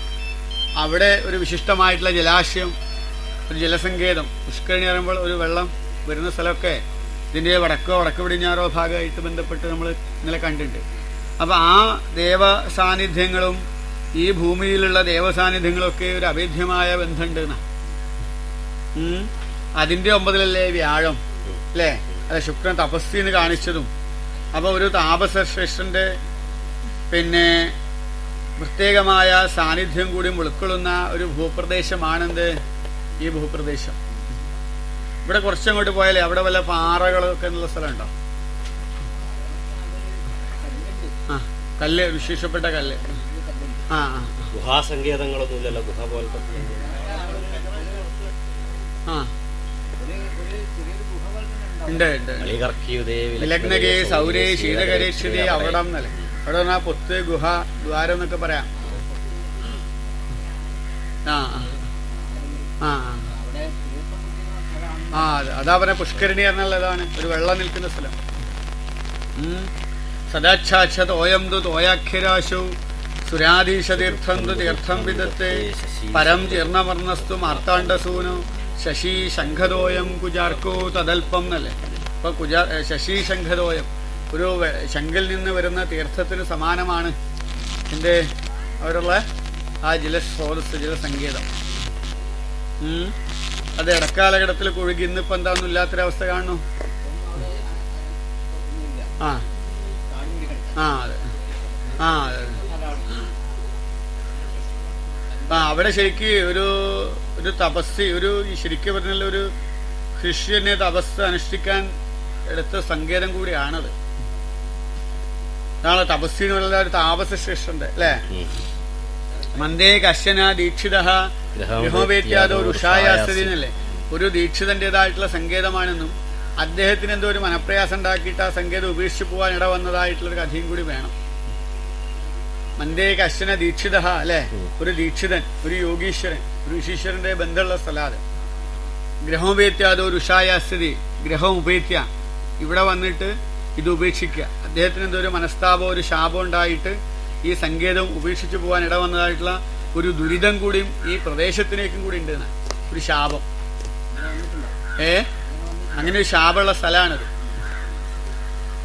അവിടെ ഒരു വിശിഷ്ടമായിട്ടുള്ള ജലാശയം, ഒരു ജലസങ്കേതം, പുഷ്കരണി പറയുമ്പോൾ ഒരു വെള്ളം വരുന്ന സ്ഥലമൊക്കെ ഇതിന്റെ വടക്ക് പടിഞ്ഞാറോ ഭാഗമായിട്ട് ബന്ധപ്പെട്ട് നമ്മൾ ഇന്നലെ കണ്ടിട്ടുണ്ട്. അപ്പൊ ആ ദേവ സാന്നിധ്യങ്ങളും ഈ ഭൂമിയിലുള്ള ദേവസാന്നിധ്യങ്ങളൊക്കെ ഒരു അഭേദ്യമായ ബന്ധമുണ്ട്. അതിന്റെ 9 വ്യാഴം അല്ലെ, അല്ല ശുക്രൻ തപസ്സിന്ന് കാണിച്ചതും. അപ്പൊ ഒരു താപസശ്രേഷ്ഠന്റെ പിന്നെ പ്രത്യേകമായ സാന്നിധ്യം കൂടി ഉൾക്കൊള്ളുന്ന ഒരു ഭൂപ്രദേശമാണെന്ത് ഈ ഭൂപ്രദേശം. ഇവിടെ കുറച്ചങ്ങോട്ട് പോയാലേ അവിടെ വല്ല പാറകളൊക്കെ എന്നുള്ള സ്ഥലമുണ്ടോ? ആ കല്ല്, വിശേഷപ്പെട്ട കല്ല്. ഗുഹാസങ്കേതങ്ങളൊന്നുമില്ലല്ലോ, ഗുഹ പോലത്തെ. ലഗ്നകേ സൗരേ ശീതകരേക്ഷിതേ അവിടം എന്നല്ലേ. അവിടെ പറഞ്ഞാ പൊത്ത്, ഗുഹ, ദ്വാരം എന്നൊക്കെ പറയാം. അതാ പറഞ്ഞ പുഷ്കരണി പറഞ്ഞതാണ് ഒരു വെള്ളം നിൽക്കുന്ന സ്ഥലം. സദാച്ഛാച്ഛതോയം തു തോയാഖ്യരാശൗ സുരാധീശതീർത്ഥം തു തീർത്ഥം വിദത്തെ പരം ജീർണവർണ്ണസ്തു മാർത്താണ്ഡസൂനു ശശി ശംഖദോയം കുജാർക്കോ തദൽപ്പം എന്നല്ലേ. ഇപ്പൊ ശശി ശംഖദോയം ഒരു ശംഖിൽ നിന്ന് വരുന്ന തീർത്ഥത്തിന് സമാനമാണ് എന്റെ അവരുള്ള ആ ജലസ്രോതസ്, ജലസങ്കേതം. അത് ഇടക്കാലഘട്ടത്തിൽ കുഴുകി ഇന്നിപ്പോ എന്താണെന്നും ഇല്ലാത്തൊരവസ്ഥ കാണുന്നു. അവിടെ ശരിക്ക് ഒരു തപസ്, ഒരു ശരിക്കും പറഞ്ഞാൽ ഒരു ശിഷ്യനെ തപസ് അനുഷ്ഠിക്കാൻ എടുത്ത സങ്കേതം കൂടിയാണത്. അതാണ് തപസ്സി എന്ന് പറയുന്ന ഒരു താപസശ്രേഷ്ഠന്റെ അല്ലെ. മന്ദേ കശ്യന ദീക്ഷിത ഗൃഹോപേത്യാദോ ഋഷായാസ്തിനല്ലേ. ഒരു ദീക്ഷിതന്റേതായിട്ടുള്ള സങ്കേതമാണെന്നും അദ്ദേഹത്തിന് എന്തോ ഒരു മനപ്രയാസം ഉണ്ടാക്കിയിട്ട് ആ സങ്കേതം ഉപേക്ഷിച്ചു പോകാൻ ഇട വന്നതായിട്ടുള്ളൊരു കഥയും കൂടി വേണം. മന്ദേ കശ്യന ദീക്ഷിത അല്ലെ, ഒരു ദീക്ഷിതൻ, ഒരു യോഗീശ്വരൻ, ഒരു ഋഷീശ്വരന്റെ ബന്ധമുള്ള സ്ഥലം. ഗ്രഹോപേത്യാദോ ഋഷായാസ്ഥിതി, ഗ്രഹം ഉപേത്യ, ഇവിടെ വന്നിട്ട് ഇത് ഉപേക്ഷിക്കുക. അദ്ദേഹത്തിന് എന്തോ ഒരു മനസ്താപോ ഒരു ശാപം ഉണ്ടായിട്ട് ഈ സങ്കേതം ഉപേക്ഷിച്ചു പോകാൻ ഇട വന്നതായിട്ടുള്ള ഒരു ദുരിതം കൂടിയും ഈ പ്രദേശത്തിനേക്കും കൂടി ഉണ്ട്. ഒരു ശാപം, അങ്ങനെ ഒരു ശാപമുള്ള സ്ഥലമാണത്.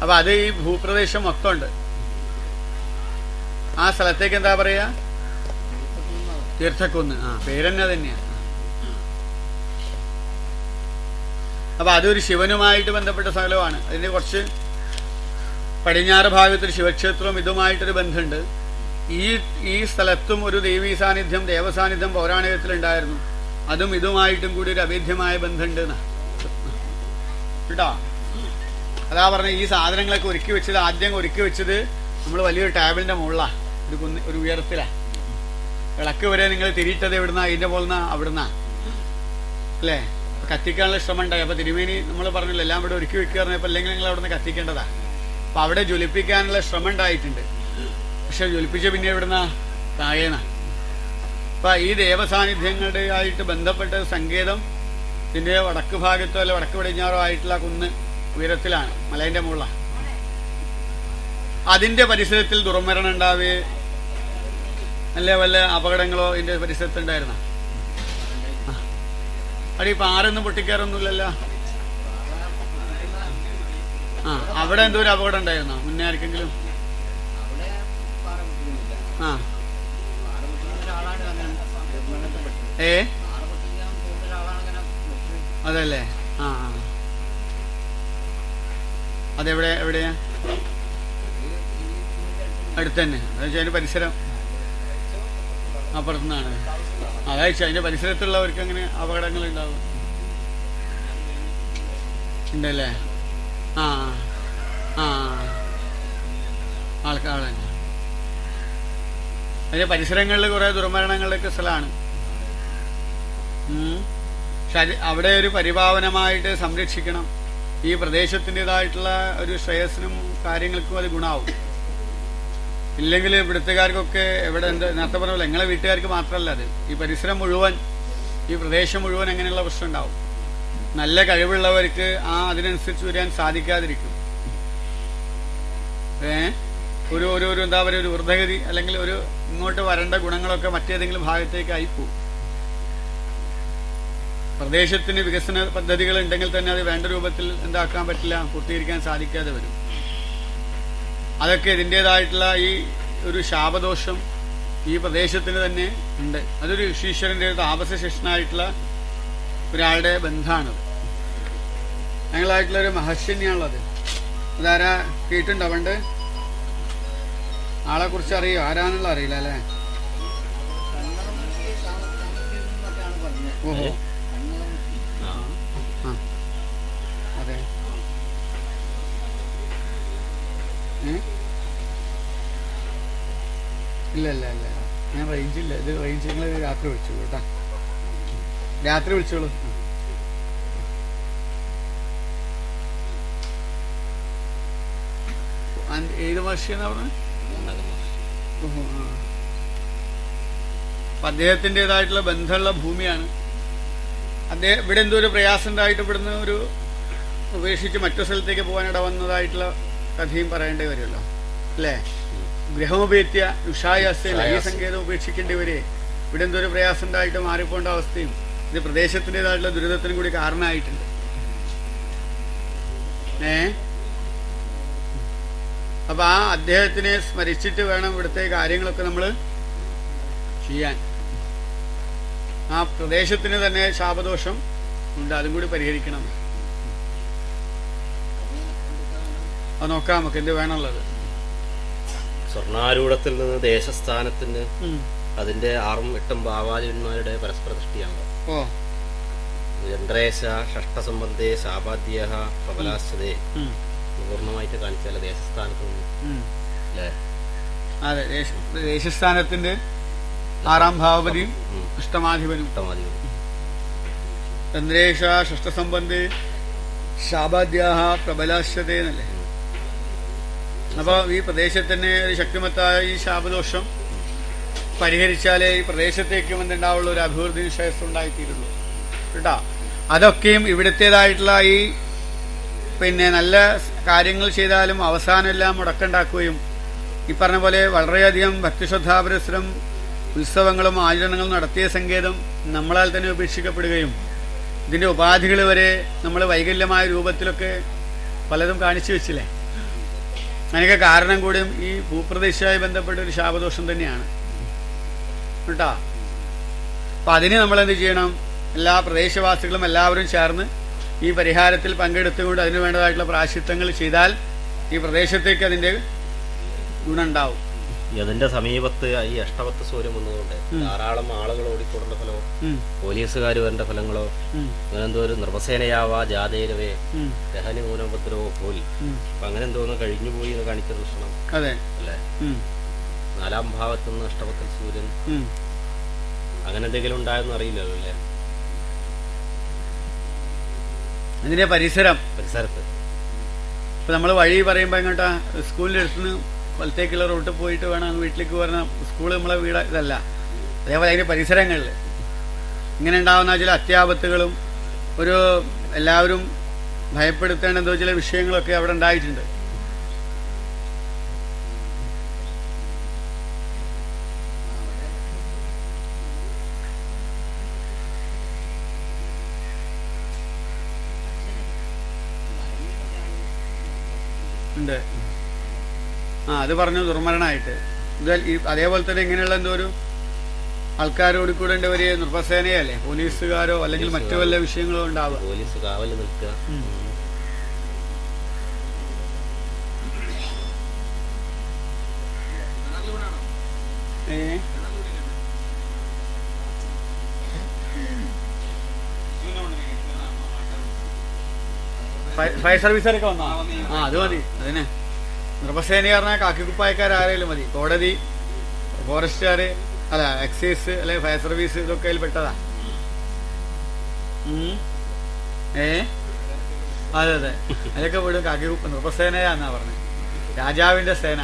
അപ്പൊ അത് ഈ ഭൂപ്രദേശം മൊത്തം ഉണ്ട്. ആ സ്ഥലത്തേക്ക് എന്താ പറയാ? തീർത്ഥക്കുന്ന്. പേരെന്നെ തന്നെയാണ്. അപ്പൊ അതൊരു ശിവനുമായിട്ട് ബന്ധപ്പെട്ട സ്ഥലമാണ്. അതിന്റെ കുറച്ച് പടിഞ്ഞാറ് ഭാഗത്തൊരു ശിവക്ഷേത്രവും ഇതുമായിട്ടൊരു ബന്ധമുണ്ട്. ഈ സ്ഥലത്തും ഒരു ദേവീ സാന്നിധ്യം, ദേവസാന്നിധ്യം പൗരാണികത്തിലുണ്ടായിരുന്നു. അതും ഇതുമായിട്ടും കൂടി ഒരു അഭേദ്യമായ ബന്ധമുണ്ട് കേട്ടോ. അതാ പറഞ്ഞ ഈ സാധനങ്ങളൊക്കെ ഒരുക്കി വെച്ചത്, ആദ്യം ഒരുക്കി വെച്ചത് നമ്മൾ വലിയൊരു ടേബിളിന്റെ മുകളിലാ, ഒരു ഉയരത്തിലാ. വിളക്ക് വരെ നിങ്ങൾ തിരിയിട്ടത് എവിടുന്ന? അതിന്റെ പോലെന്നാ, അവിടുന്ന അല്ലേ. കത്തിക്കാനുള്ള ശ്രമം ഉണ്ടായി. അപ്പൊ തിരുമേനി നമ്മൾ പറഞ്ഞല്ലോ എല്ലാം ഇവിടെ ഒരുക്കി വെക്കുക പറഞ്ഞപ്പോ അല്ലെങ്കിൽ നിങ്ങൾ അവിടെ നിന്ന് കത്തിക്കേണ്ടതാ. അപ്പൊ അവിടെ ജ്വലിപ്പിക്കാനുള്ള ശ്രമം ഉണ്ടായിട്ടുണ്ട്. പക്ഷെ ജ്വലിപ്പിച്ച പിന്നെ എവിടുന്ന? താഴേന്ന. അപ്പൊ ഈ ദേവസാന്നിധ്യങ്ങളുടെ ആയിട്ട് ബന്ധപ്പെട്ട സങ്കേതം ഇതിന്റെ വടക്ക് ഭാഗത്തോ അല്ലെ വടക്ക് പടിഞ്ഞാറോ ആയിട്ടുള്ള കുന്ന് ഉയരത്തിലാണ്, മലേന്റെ മുകളിലാണ്. അതിന്റെ പരിസരത്തിൽ ദുർമരണം ഉണ്ടാവേ അല്ലെ വല്ല അപകടങ്ങളോ ഇതിന്റെ പരിസരത്ത് ഉണ്ടായിരുന്ന? അവിടെ ഈ പാറൊന്നും പൊട്ടിക്കാറൊന്നുമില്ലല്ലോ. ആ അവിടെ എന്തോ ഒരു അപകടം ഉണ്ടായിരുന്നോ മുന്നേ ആർക്കെങ്കിലും? ആ അതല്ലേ? ആ അതെവിടെ എവിടെയാ? അടുത്ത് തന്നെ? അതായത് അതിന്റെ പരിസരം അപ്പുറത്തുനിന്നാണ്. അതായത് അതിന്റെ പരിസരത്തുള്ളവർക്ക് അങ്ങനെ അപകടങ്ങൾ ഉണ്ടാവും ഉണ്ടല്ലേ? ആ ആ ആൾക്കാർ അതിന്റെ പരിസരങ്ങളിൽ കുറെ ദുർമരണങ്ങളുടെയൊക്കെ സ്ഥലമാണ്. പക്ഷെ അവിടെ ഒരു പരിപാവനമായിട്ട് സംരക്ഷിക്കണം. ഈ പ്രദേശത്തിൻ്റെതായിട്ടുള്ള ഒരു ശ്രേയസ്സിനും കാര്യങ്ങൾക്കും അത് ഗുണമാവും. ഇല്ലെങ്കിൽ ഇവിടുത്തുകാർക്കൊക്കെ എവിടെ എന്താ നേരത്തെ പറഞ്ഞല്ലോ, നിങ്ങളെ വീട്ടുകാർക്ക് മാത്രമല്ല അത്, ഈ പരിസരം മുഴുവൻ, ഈ പ്രദേശം മുഴുവൻ എങ്ങനെയുള്ള പ്രശ്നം ഉണ്ടാവും. നല്ല കഴിവുള്ളവർക്ക് അതിനനുസരിച്ച് വരാൻ സാധിക്കാതിരിക്കും. ഒരു ഒരു എന്താ പറയുക, ഒരു വൃദ്ധഗതി അല്ലെങ്കിൽ ഒരു ഇങ്ങോട്ട് വരേണ്ട ഗുണങ്ങളൊക്കെ മറ്റേതെങ്കിലും ഭാഗത്തേക്ക് ആയിപ്പോവും. പ്രദേശത്തിന് വികസന പദ്ധതികൾ ഉണ്ടെങ്കിൽ തന്നെ അത് വേണ്ട രൂപത്തിൽ എന്താക്കാൻ പറ്റില്ല, പൂർത്തീകരിക്കാൻ സാധിക്കാതെ വരും. അതൊക്കെ ഇതിൻ്റെതായിട്ടുള്ള ഈ ഒരു ശാപദോഷം ഈ പ്രദേശത്തിന് തന്നെ ഉണ്ട്. അതൊരു ഋഷീശ്വരൻ്റെ താപസശിഷ്ടനായിട്ടുള്ള ഒരാളുടെ ബന്ധമാണത്. ഞങ്ങളായിട്ടുള്ളൊരു മഹർഷിനെയാണുള്ളത്. അതാരാ കേട്ടുണ്ടോ? പണ്ട് ആളെ കുറിച്ച് അറിയോ? ആരാന്നുള്ള അറിയില്ല അല്ലേ? ഓഹോ, അതെ. ഇല്ല ഇല്ല ഇല്ല, ഞാൻ റേഞ്ചില്ല. ഇത് റേഞ്ച് നിങ്ങൾ രാത്രി വിളിച്ചോളൂ കേട്ടാ, രാത്രി വിളിച്ചോളൂ. ഏത് മഹർഷിയെന്നാ പറഞ്ഞത്? ഓഹോ, ആ. അപ്പൊ അദ്ദേഹത്തിൻ്റെതായിട്ടുള്ള ബന്ധമുള്ള ഭൂമിയാണ്. അദ്ദേഹം ഇവിടെ എന്തോ ഒരു പ്രയാസം ഉണ്ടായിട്ട് ഇവിടുന്ന് ഒരു ഉപേക്ഷിച്ച് മറ്റു സ്ഥലത്തേക്ക് പോകാനിട വന്നതായിട്ടുള്ള കഥയും പറയേണ്ടി വരുമല്ലോ അല്ലേ? ഗ്രഹമുപേത്യ ഉഷായാസ്യ ഈ സങ്കേതം ഉപേക്ഷിക്കേണ്ടി വരെ ഇവിടെ എന്തോ ഒരു പ്രയാസം ഉണ്ടായിട്ട് മാറിപ്പോണ്ട അവസ്ഥയും ഇത് പ്രദേശത്തിൻ്റെതായിട്ടുള്ള ദുരിതത്തിനും കൂടി കാരണമായിട്ടുണ്ട്. അപ്പൊ അദ്ദേഹത്തിനെ സ്മരിച്ചിട്ട് വേണം ഇവിടുത്തെ കാര്യങ്ങളൊക്കെ നമ്മൾ ചെയ്യാൻ. ആ പ്രദേശത്തിന് തന്നെ ശാപദോഷം ഉണ്ട്, അതും കൂടി പരിഹരിക്കണം. അത് നോക്കാം നമുക്ക് എന്ത് വേണമുള്ളത്. സ്വർണ്ണാരൂഢത്തിൽ നിന്ന് ദേശസ്ഥാനത്തിന് അതിന്റെ 6-8 ഭാവാലിന്മാരുടെ പരസ്പര ദൃഷ്ടിയാണല്ലോ. ഓ ചന്ദ്രേശ ഷഷ്ടസംബന്ധേ ശാപാദ്യ പ്രബലാശ്ചതേ പൂർണ്ണമായിട്ട് കാണിച്ചാൽ ദേശസ്ഥാനത്ത് നിന്ന് അല്ലേ? അതെ, ദേശസ്ഥാനത്തിന്റെ 6ാം ഭാവപതിയും അഷ്ടമാധിപനും. ചന്ദ്രേശ ഷഷ്ടസംബന്ധേ ശാപാദ്യാഹ പ്രബലാശ്ചതേ എന്നല്ലേ? അപ്പൊ ഈ പ്രദേശത്തിന് ഒരു ശക്തിമത്തായ ഈ ശാപദോഷം പരിഹരിച്ചാലേ ഈ പ്രദേശത്തേക്കും എന്തുണ്ടാവുള്ള ഒരു അഭിവൃദ്ധി ശ്രേയസ് ഉണ്ടായിത്തീരുള്ളൂ കേട്ടോ. അതൊക്കെയും ഇവിടുത്തേതായിട്ടുള്ള ഈ നല്ല കാര്യങ്ങൾ ചെയ്താലും അവസാനം എല്ലാം മുടക്കുണ്ടാക്കുകയും ഈ പറഞ്ഞ പോലെ വളരെയധികം ഭക്തിശ്രദ്ധാപരിസരം ഉത്സവങ്ങളും ആചരണങ്ങളും നടത്തിയ സങ്കേതം നമ്മളാൽ തന്നെ ഉപേക്ഷിക്കപ്പെടുകയും ഇതിന്റെ ഉപാധികൾ വരെ നമ്മൾ വൈകല്യമായ രൂപത്തിലൊക്കെ പലതും കാണിച്ചു വെച്ചില്ലേ? അതിനൊക്കെ കാരണം കൂടിയും ഈ ഭൂപ്രദേശവുമായി ബന്ധപ്പെട്ട ഒരു ശാപദോഷം തന്നെയാണ് കേട്ടോ. അപ്പൊ അതിന് നമ്മൾ എന്ത് ചെയ്യണം? എല്ലാ പ്രദേശവാസികളും എല്ലാവരും ചേർന്ന് ഈ പരിഹാരത്തിൽ പങ്കെടുത്തുകൊണ്ട് അതിനു വേണ്ടതായിട്ടുള്ള പ്രായശ്ചിത്തങ്ങൾ ചെയ്താൽ ഈ പ്രദേശത്തേക്ക് അതിന്റെ ഗുണമുണ്ടാവും. അതിന്റെ സമീപത്ത് ഈ അഷ്ടപത്ത് സൂര്യം വന്നതുകൊണ്ട് ധാരാളം ആളുകൾ ഓടിക്കൂടേണ്ട ഫലമോ പോലീസുകാർ വരേണ്ട ഫലങ്ങളോ അങ്ങനെ എന്തോ ഒരു നിർവസേനയാവാ ജാതേരവേ ദഹനി മൂലപത്രവോ പോൽ അപ്പൊ അങ്ങനെ എന്തോന്ന് കഴിഞ്ഞു പോയി എന്ന് കാണിക്കുന്ന ലക്ഷണം അല്ലേ? 4ാം ഭാവത്തുനിന്ന് അഷ്ടപത്തിൽ സൂര്യൻ അങ്ങനെ എന്തെങ്കിലും ഉണ്ടായെന്ന് അറിയില്ലല്ലോ അല്ലേ? അതിന്റെ പരിസരത്ത് ഇപ്പൊ നമ്മൾ വഴി പറയുമ്പോ എങ്ങോട്ടാ? സ്കൂളിന്റെ അടുത്തുനിന്ന് വലത്തേക്കുള്ള റൂട്ടിൽ പോയിട്ട് വേണം വീട്ടിലേക്ക് വരുന്ന. സ്കൂൾ നമ്മളെ വീട് ഇതല്ല. അതേപോലെ അതിന്റെ പരിസരങ്ങളിൽ ഇങ്ങനെ ഉണ്ടാവുന്ന ചില അത്യാപത്തുകളും ഒരു എല്ലാവരും ഭയപ്പെടുത്തേണ്ട എന്തോ ചില വിഷയങ്ങളൊക്കെ അവിടെ ഉണ്ടായിട്ടുണ്ട്. ഉണ്ട്. അത് പറഞ്ഞു ദുർമരണമായിട്ട്. ഇത് അതേപോലെ തന്നെ ഇങ്ങനെയുള്ള എന്തോ ഒരു ആൾക്കാരോട് കൂടെ ഉണ്ട് ഒരു നൃപസേനയല്ലേ, പോലീസുകാരോ അല്ലെങ്കിൽ മറ്റു വല്ല വിഷയങ്ങളോ ഉണ്ടാവുക. പോലീസ് കാവല് നിൽക്കുക. ഫയർ സർവീസുകാരൊക്കെ വന്നോ? അത് മതി. അതിനെ നൃപസേന പറഞ്ഞാൽ കാക്കിക്കുപ്പായക്കാരും മതി. കോടതി, ഫോറസ്റ്റുകാര്, അല്ല എക്സൈസ്, അല്ലെ ഫയർ സർവീസ്, ഇതൊക്കെ അതിൽ പെട്ടതാ. അതെ അതെ, അതൊക്കെ വിടും. കാക്കിക്കുപ്പ നൃപസേനയാന്നാ പറഞ്ഞത്, രാജാവിന്റെ സേന.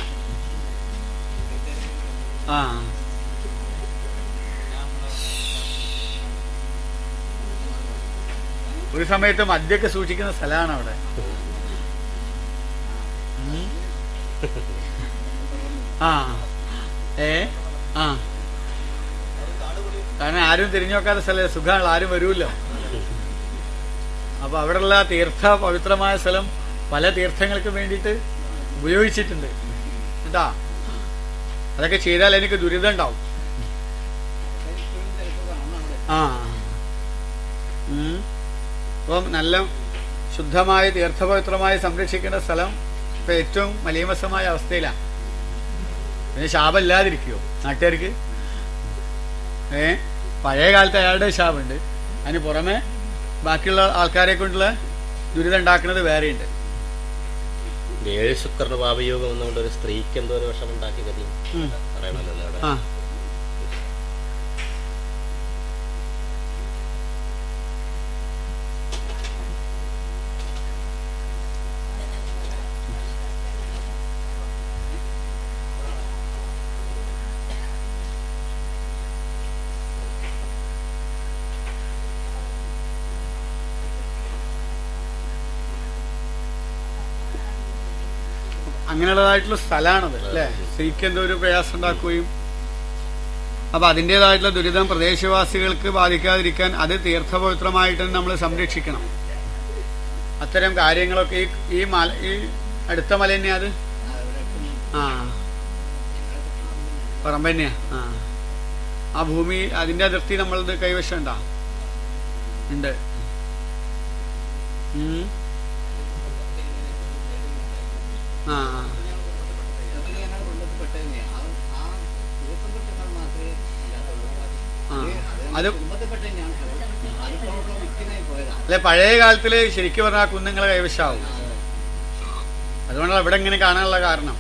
ഒരു സമയത്ത് മദ്യമൊക്കെ സൂക്ഷിക്കുന്ന സ്ഥലമാണ് അവിടെ. കാരണം ആരും തിരിഞ്ഞു നോക്കാത്ത സ്ഥലം, സുഖമാണ്, ആരും വരൂല്ലോ. അപ്പൊ അവിടെയുള്ള പവിത്രമായ സ്ഥലം പല തീർത്ഥങ്ങൾക്ക് വേണ്ടിയിട്ട് ഉപയോഗിച്ചിട്ടുണ്ട് കേട്ടാ. അതൊക്കെ ചെയ്താൽ എനിക്ക് ദുരിതം ഉണ്ടാവും. അപ്പം നല്ല ശുദ്ധമായി തീർത്ഥപവിത്രമായി സംരക്ഷിക്കേണ്ട സ്ഥലം ഇപ്പൊ ഏറ്റവും മലീമസമായ അവസ്ഥയിലാണ്. പിന്നെ ശാപമില്ലാതിരിക്കുവോ നാട്ടുകാർക്ക്? പഴയ കാലത്ത് അയാളുടെ ശാപമുണ്ട്, അതിന് പുറമെ ബാക്കിയുള്ള ആൾക്കാരെ കൊണ്ടുള്ള ദുരിതം ഉണ്ടാക്കുന്നത് വേറെയുണ്ട്. 7 ശുക്രന് പാപയോഗം വന്നുകൊണ്ട് ഒരു സ്ത്രീക്ക് എന്തോ ഒരു വിഷം ഉണ്ടാക്കി കഥയും പറയണല്ലോ അവിടെ. അങ്ങനെയുള്ളതായിട്ടുള്ള സ്ഥലമാണത് അല്ലെ. സ്ത്രീക്ക് എന്തോ ഒരു പ്രയാസം ഉണ്ടാക്കുകയും അപ്പൊ അതിൻ്റെതായിട്ടുള്ള ദുരിതം പ്രദേശവാസികൾക്ക് ബാധിക്കാതിരിക്കാൻ അത് തീർത്ഥപവിത്രമായിട്ട് തന്നെ നമ്മൾ സംരക്ഷിക്കണം. അത്തരം കാര്യങ്ങളൊക്കെ ഈ അടുത്ത മല തന്നെയാ അത്. പറമ്പ് തന്നെയാ. ആ ഭൂമി അതിന്റെ അതിർത്തി നമ്മളത് കൈവശം ഉണ്ടാ ഉണ്ട്. അത് അല്ലെ പഴയ കാലത്തില് ശരിക്കും പറഞ്ഞാൽ കുന്നുങ്ങളെ കൈവശാവും. അതുകൊണ്ടാണ് ഇവിടെ ഇങ്ങനെ കാണാനുള്ള കാരണം.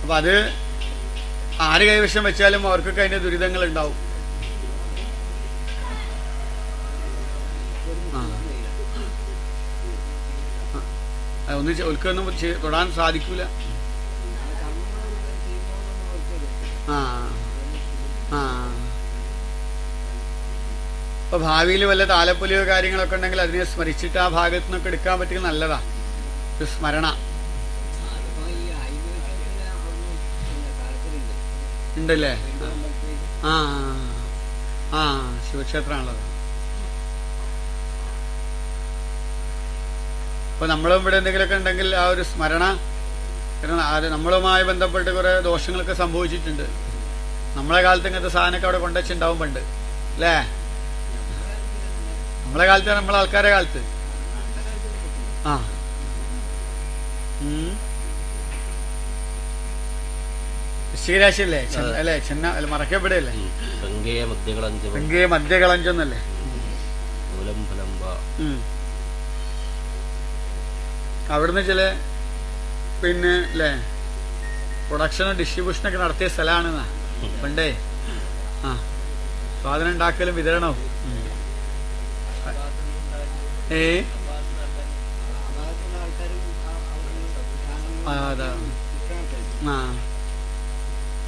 അപ്പൊ അത് ആര് കൈവശം വെച്ചാലും അവർക്കൊക്കെ അതിന്റെ ദുരിതങ്ങൾ ഉണ്ടാവും. ഒരിക്കൊന്നും തൊടാൻ സാധിക്കൂല. ഇപ്പൊ ഭാവിയിൽ വല്ല താലപ്പൊലിയോ കാര്യങ്ങളൊക്കെ ഉണ്ടെങ്കിൽ അതിനെ സ്മരിച്ചിട്ട് ആ ഭാഗത്തു നിന്നൊക്കെ എടുക്കാൻ പറ്റിയത് നല്ലതാ, ഒരു സ്മരണ ഉണ്ടല്ലേ. ശിവക്ഷേത്രമാണല്ലോ. അപ്പൊ നമ്മളും ഇവിടെ എന്തെങ്കിലുമൊക്കെ ഉണ്ടെങ്കിൽ ആ ഒരു സ്മരണ, നമ്മളുമായി ബന്ധപ്പെട്ട് കുറെ ദോഷങ്ങളൊക്കെ സംഭവിച്ചിട്ടുണ്ട്. നമ്മളെ കാലത്ത് ഇങ്ങനത്തെ സാധനമൊക്കെ അവിടെ കൊണ്ടുവച്ചിട്ടുണ്ടാവും പണ്ട് അല്ലേ. നമ്മളെ കാലത്ത്, നമ്മളെ ആൾക്കാരെ കാലത്ത്. ശ്രീരാശിയല്ലേ അല്ലെ, ചെന്ന മറക്കപ്പെടല്ലേ, മധ്യകളഞ്ചൊന്നല്ലേ. അവിടുന്ന് ചില പിന്നെ അല്ലേ പ്രൊഡക്ഷനും ഡിസ്ട്രിബ്യൂഷനൊക്കെ നടത്തിയ സ്ഥലമാണെന്നാ പണ്ടേ. സാധനം ഉണ്ടാക്കലും വിതരണവും. അതാ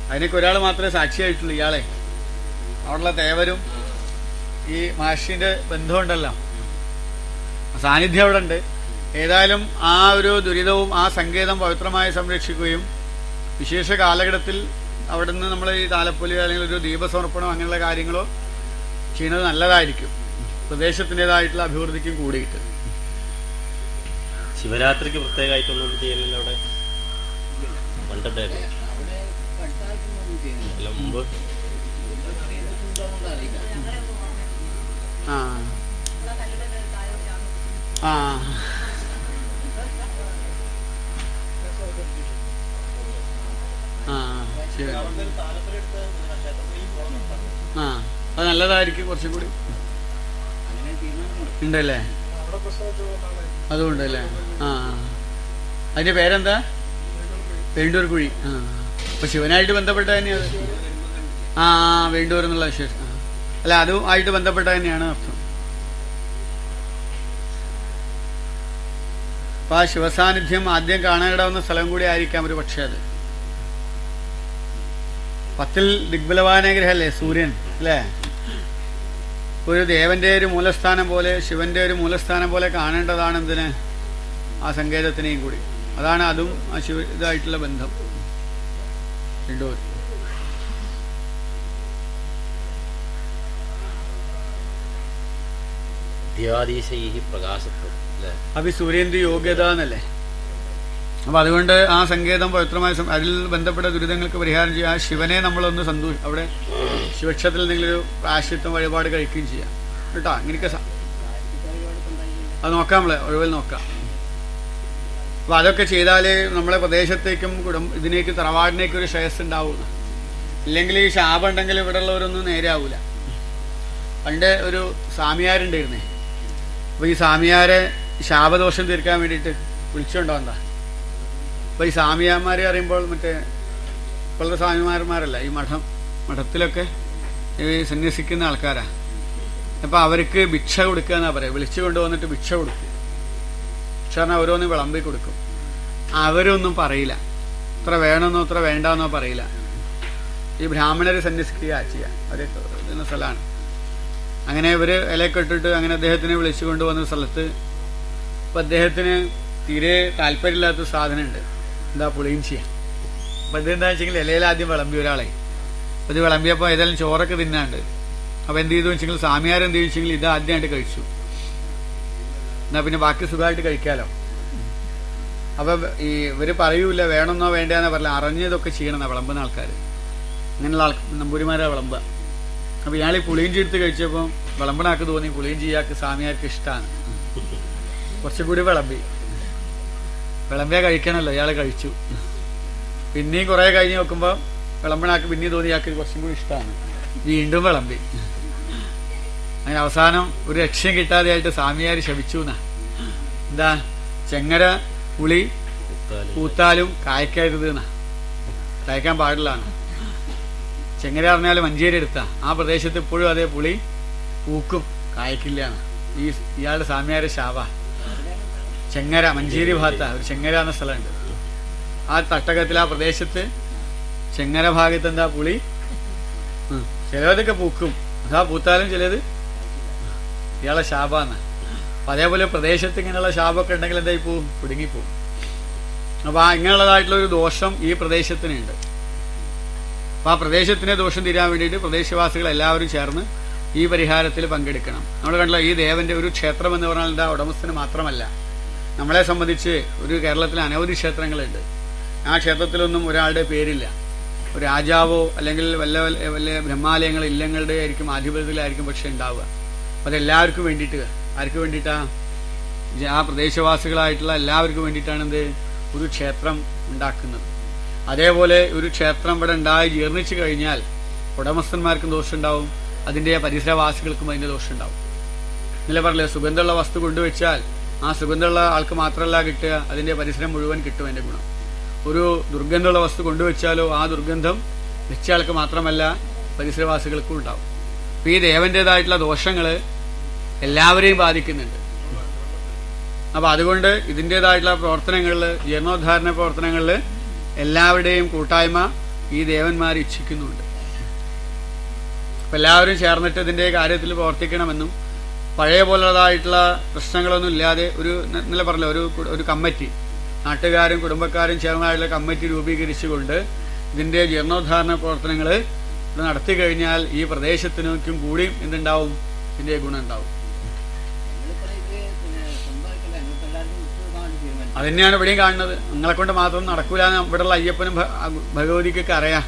അതിനൊക്കെ ഒരാൾ മാത്രമേ സാക്ഷിയായിട്ടുള്ളൂ, ഇയാളെ. അവിടെയുള്ള തേവരും ഈ മാഷിന്റെ ബന്ധമുണ്ടല്ലോ, സാന്നിധ്യം അവിടെ ഉണ്ട്. ഏതായാലും ആ ഒരു ദുരിതവും ആ സങ്കേതം പവിത്രമായി സംരക്ഷിക്കുകയും വിശേഷ കാലഘട്ടത്തിൽ അവിടെ നിന്ന് നമ്മൾ ഈ താലപ്പൊലി അല്ലെങ്കിൽ ഒരു ദീപസമർപ്പണം അങ്ങനെയുള്ള കാര്യങ്ങളോ ചെയ്യുന്നത് നല്ലതായിരിക്കും, പ്രദേശത്തിൻ്റെതായിട്ടുള്ള അഭിവൃദ്ധിക്കും കൂടിയിട്ട്. ശിവരാത്രിക്ക് പ്രത്യേകമായിട്ടൊന്നും ചെയ്യലില്ല അവിടെ? പണ്ടുണ്ടായിരുന്നു അല്ല മുമ്പ്? ആ ആ ആ ശരി. ആ അത് നല്ലതായിരിക്കും, കുറച്ചും കൂടി ഉണ്ടല്ലേ, അതുകൊണ്ടല്ലേ. ആ അതിന്റെ പേരെന്താ? വേണ്ടൂർ കുഴി. ആ അപ്പൊ ശിവനായിട്ട് ബന്ധപ്പെട്ട തന്നെയാണ്. ആ വേണ്ടൂർ എന്നുള്ള വിശേഷം. അല്ല, അതുമായിട്ട് ബന്ധപ്പെട്ട തന്നെയാണ് അർത്ഥം. അപ്പൊ ആ ശിവസാന്നിധ്യം ആദ്യം കാണാനിടാവുന്ന സ്ഥലം കൂടി ആയിരിക്കാം ഒരു പക്ഷേ അത്. 10 ദിഗ്ബലവാന ഗ്രഹല്ലേ സൂര്യൻ, അല്ലേ? ഒരു ദേവന്റെ ഒരു മൂലസ്ഥാനം പോലെ, ശിവന്റെ ഒരു മൂലസ്ഥാനം പോലെ കാണേണ്ടതാണ് എന്തിന്, ആ സങ്കേതത്തിനെയും കൂടി. അതാണ് അതും ആ ശിവ ഇതായിട്ടുള്ള ബന്ധം. രണ്ടോ അഭി സൂര്യന്റെ യോഗ്യത എന്നല്ലേ. അപ്പൊ അതുകൊണ്ട് ആ സങ്കേതം പവിത്രമായ അതിൽ ബന്ധപ്പെട്ട ദുരിതങ്ങൾക്ക് പരിഹാരം ചെയ്യാം. ആ ശിവനെ നമ്മളൊന്ന് അവിടെ ശിവക്ഷേത്രത്തിൽ എന്തെങ്കിലും ഒരു പ്രായശ്ചിത്തം വഴിപാട് കഴിക്കുകയും ചെയ്യാം കേട്ടോ. അങ്ങനെയൊക്കെ അത് നോക്കാം, നമ്മള് ഒഴിവിൽ നോക്കാം. അപ്പൊ അതൊക്കെ ചെയ്താല് നമ്മളെ പ്രദേശത്തേക്കും ഇതിനേക്ക് തറവാടിനേക്കും ഒരു ശ്രേയസ് ഉണ്ടാവൂല. ഇല്ലെങ്കിൽ ഈ ശാപം ഉണ്ടെങ്കിൽ ഇവിടെ ഉള്ളവരൊന്നും നേരെയാവൂല. പണ്ട് ഒരു സ്വാമിയാരുണ്ടായിരുന്നേ. അപ്പൊ ഈ സ്വാമിയാരെ ശാപദോഷം തീർക്കാൻ വേണ്ടിയിട്ട് വിളിച്ചുകൊണ്ടോ എന്താ. അപ്പൊ ഈ സ്വാമിയാന്മാരെ അറിയുമ്പോൾ മറ്റേ ഇപ്പോഴത്തെ സ്വാമിമാരന്മാരല്ല, ഈ മഠത്തിലൊക്കെ ഈ സന്യസിക്കുന്ന ആൾക്കാരാ. അപ്പൊ അവർക്ക് ഭിക്ഷ കൊടുക്കുക എന്നാ പറയാ. വിളിച്ചു കൊണ്ടുവന്നിട്ട് ഭിക്ഷ കൊടുക്കും. ഭിക്ഷ പറഞ്ഞാൽ ഓരോന്ന് വിളമ്പി കൊടുക്കും. അവരൊന്നും പറയില്ല, ഇത്ര വേണമെന്നോ ഇത്ര വേണ്ടെന്നോ പറയില്ല. ഈ ബ്രാഹ്മണരെ സന്യസിക്കുക ചെയ്യുക, അവർ സ്ഥലമാണ്. അങ്ങനെ ഇവര് ഇലയൊക്കെ ഇട്ടിട്ട് അങ്ങനെ അദ്ദേഹത്തിനെ വിളിച്ചു കൊണ്ടുവന്ന സ്ഥലത്ത് ഇപ്പൊ അദ്ദേഹത്തിന് തീരെ താല്പര്യമില്ലാത്ത സാധനമുണ്ട്, എന്താ പുളിയിഞ്ചിയ. അപ്പൊ ഇതെന്താ വെച്ചെങ്കിൽ ഇലയിൽ ആദ്യം വിളമ്പി ഒരാളെ. അപ്പൊ ഇത് വിളമ്പിയപ്പോ ഏതായാലും ചോറൊക്കെ തിന്നാണ്ട്. അപ്പൊ എന്ത് ചെയ്തു വെച്ചെങ്കിൽ സ്വാമിയാരെന്ത് എന്ത് ചോദിച്ചെങ്കിൽ ഇത് ആദ്യമായിട്ട് കഴിച്ചു. എന്നാ പിന്നെ ബാക്കി സുഖമായിട്ട് കഴിക്കാലോ. അപ്പൊ ഈ ഇവര് പറയൂല വേണമെന്നോ വേണ്ടെന്നോ പറയില്ല, അറിഞ്ഞതൊക്കെ ചെയ്യണമെന്നാ വിളമ്പുന്ന ആൾക്കാർ. അങ്ങനെയുള്ള നമ്പൂരിമാരാ വിളമ്പുക. അപ്പൊ ഇയാൾ ഈ പുളിയിഞ്ചി എടുത്ത് കഴിച്ചപ്പോ വിളമ്പനാക്ക് തോന്നി പുളിയിഞ്ചി ഇയാൾക്ക് സ്വാമിയാർക്ക് ഇഷ്ടമാണ്. കുറച്ചും കൂടി വിളമ്പിയാ കഴിക്കണമല്ലോ, ഇയാൾ കഴിച്ചു. പിന്നെയും കുറെ കഴിഞ്ഞ് നോക്കുമ്പോ വിളമ്പനാക്ക് പിന്നെയും തോന്നി ഇയാൾക്ക് കുറച്ചും കൂടി ഇഷ്ടമാണ്. വീണ്ടും വിളമ്പി. അങ്ങനെ അവസാനം ഒരു ലക്ഷ്യം കിട്ടാതെയായിട്ട് സ്വാമിയാർ ശപിച്ചു എന്നാ. എന്താ, ചെങ്ങര പുളി പൂത്താലും കായ്ക്കരുത് എന്നാ, കായ്ക്കാൻ പാടില്ലാണ്. ചെങ്ങര പറഞ്ഞാൽ മഞ്ചേരി എടുത്താ ആ പ്രദേശത്ത് ഇപ്പോഴും അതേ പുളി പൂക്കും, കായ്ക്കില്ലാണ്. ഇയാളുടെ സ്വാമിയാരെ ശാപ. ചെങ്ങര മഞ്ചേരി ഭാഗത്താ ഒരു ചെങ്ങര എന്ന സ്ഥലമുണ്ട്. ആ തട്ടകത്തിൽ ആ പ്രദേശത്ത് ചെങ്ങര ഭാഗത്ത് എന്താ പുളി ചിലതൊക്കെ പൂക്കും, അതാ പൂത്താലും ചിലത് ഇയാളെ ശാപാന്ന്. അപ്പൊ അതേപോലെ പ്രദേശത്ത് ഇങ്ങനെയുള്ള ശാപമൊക്കെ ഉണ്ടെങ്കിൽ എന്തായി പോവും, കുടുങ്ങിപ്പോവും. അപ്പൊ ഇങ്ങനെയുള്ളതായിട്ടുള്ള ഒരു ദോഷം ഈ പ്രദേശത്തിനുണ്ട്. അപ്പൊ ആ പ്രദേശത്തിനെ ദോഷം തീരാൻ വേണ്ടിയിട്ട് പ്രദേശവാസികൾ എല്ലാവരും ചേർന്ന് ഈ പരിഹാരത്തിൽ പങ്കെടുക്കണം. നമ്മൾ കണ്ടല്ലോ, ഈ ദേവന്റെ ഒരു ക്ഷേത്രം എന്ന് പറഞ്ഞാൽ എന്താ ഉടമസ്ഥന് മാത്രമല്ല, നമ്മളെ സംബന്ധിച്ച് ഒരു കേരളത്തിൽ അനവധി ക്ഷേത്രങ്ങളുണ്ട്. ആ ക്ഷേത്രത്തിലൊന്നും ഒരാളുടെ പേരില്ല. ഒരു രാജാവോ അല്ലെങ്കിൽ വല്ല വല്ല ബ്രഹ്മാലയങ്ങൾ ഇല്ലങ്ങളുടെ ആയിരിക്കും ആധിപത്യത്തിലായിരിക്കും പക്ഷെ ഉണ്ടാവുക. അപ്പൊ അതെല്ലാവർക്കും വേണ്ടിയിട്ട്, ആർക്ക് വേണ്ടിയിട്ടാ, ആ പ്രദേശവാസികളായിട്ടുള്ള എല്ലാവർക്കും വേണ്ടിയിട്ടാണ് എന്ത് ഒരു ക്ഷേത്രം ഉണ്ടാക്കുന്നത്. അതേപോലെ ഒരു ക്ഷേത്രം ഇവിടെ ഉണ്ടായി ജീർണിച്ചു കഴിഞ്ഞാൽ ഉടമസ്ഥന്മാർക്കും ദോഷമുണ്ടാവും, അതിന്റെ പരിസരവാസികൾക്കും അതിന്റെ ദോഷമുണ്ടാവും. ഇന്നലെ പറഞ്ഞില്ലേ, സുഗന്ധമുള്ള വസ്തു കൊണ്ടുവച്ചാൽ ആ സുഗന്ധമുള്ള ആൾക്ക് മാത്രമല്ല കിട്ടുക, അതിന്റെ പരിസരം മുഴുവൻ കിട്ടും അതിന്റെ ഗുണം. ഒരു ദുർഗന്ധമുള്ള വസ്തു കൊണ്ടുവച്ചാലോ ആ ദുർഗന്ധം വെച്ച ആൾക്ക് മാത്രമല്ല പരിസരവാസികൾക്കും ഉണ്ടാവും. അപ്പൊ ഈ ദേവന്റേതായിട്ടുള്ള ദോഷങ്ങള് എല്ലാവരെയും ബാധിക്കുന്നുണ്ട്. അപ്പൊ അതുകൊണ്ട് ഇതിൻ്റെതായിട്ടുള്ള പ്രവർത്തനങ്ങളില്, ജീർണോദ്ധാരണ പ്രവർത്തനങ്ങളില് എല്ലാവരുടെയും കൂട്ടായ്മ ഈ ദേവന്മാർ ഇച്ഛിക്കുന്നുണ്ട്. അപ്പൊ എല്ലാവരും ചേർന്നിട്ട് ഇതിന്റെ കാര്യത്തിൽ പ്രവർത്തിക്കണമെന്നും പഴയ പോലുള്ളതായിട്ടുള്ള പ്രശ്നങ്ങളൊന്നും ഇല്ലാതെ ഇന്നലെ പറഞ്ഞല്ലോ ഒരു കമ്മിറ്റി, നാട്ടുകാരും കുടുംബക്കാരും ചേർന്നായിട്ടുള്ള കമ്മിറ്റി രൂപീകരിച്ചുകൊണ്ട് ഇതിന്റെ ജീർണോദ്ധാരണ പ്രവർത്തനങ്ങൾ ഇവിടെ നടത്തി കഴിഞ്ഞാൽ ഈ പ്രദേശത്തിനും കൂടിയും എന്തുണ്ടാവും, ഇതിന്റെ ഗുണം ഉണ്ടാവും. അതുതന്നെയാണ് ഇവിടെയും കാണുന്നത്. നിങ്ങളെ കൊണ്ട് മാത്രം നടക്കൂല എന്ന് ഇവിടെയുള്ള അയ്യപ്പനും ഭഗവതിക്കൊക്കെ അറിയാം.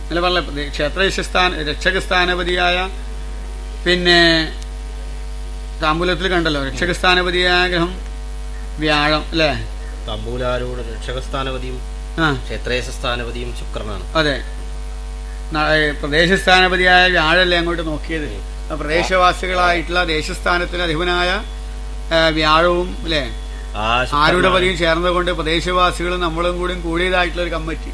അല്ല പറഞ്ഞ രക്ഷകസ്ഥാനപതിയായ പിന്നെ താമ്പൂലത്തിൽ കണ്ടല്ലോ, രക്ഷകസ്ഥാനപതിയായ ഗ്രഹം വ്യാഴം അല്ലേ? താമ്പൂലാരൂഢ രക്ഷകസ്ഥാനപതിയും ക്ഷേത്രേശസ്ഥാനപതിയും ശുക്രനാണ്. അതെ, പ്രദേശസ്ഥാനപതിയായ വ്യാഴല്ലേ അങ്ങോട്ട് നോക്കിയത്. പ്രദേശവാസികളായിട്ടുള്ള ദേശസ്ഥാനത്തിന് അധിപനായ വ്യാഴവും അല്ലേ ആരൂഢപതിയും ചേർന്നുകൊണ്ട് പ്രദേശവാസികളും നമ്മളും കൂടി കൂടിയതായിട്ടുള്ള ഒരു കമ്മിറ്റി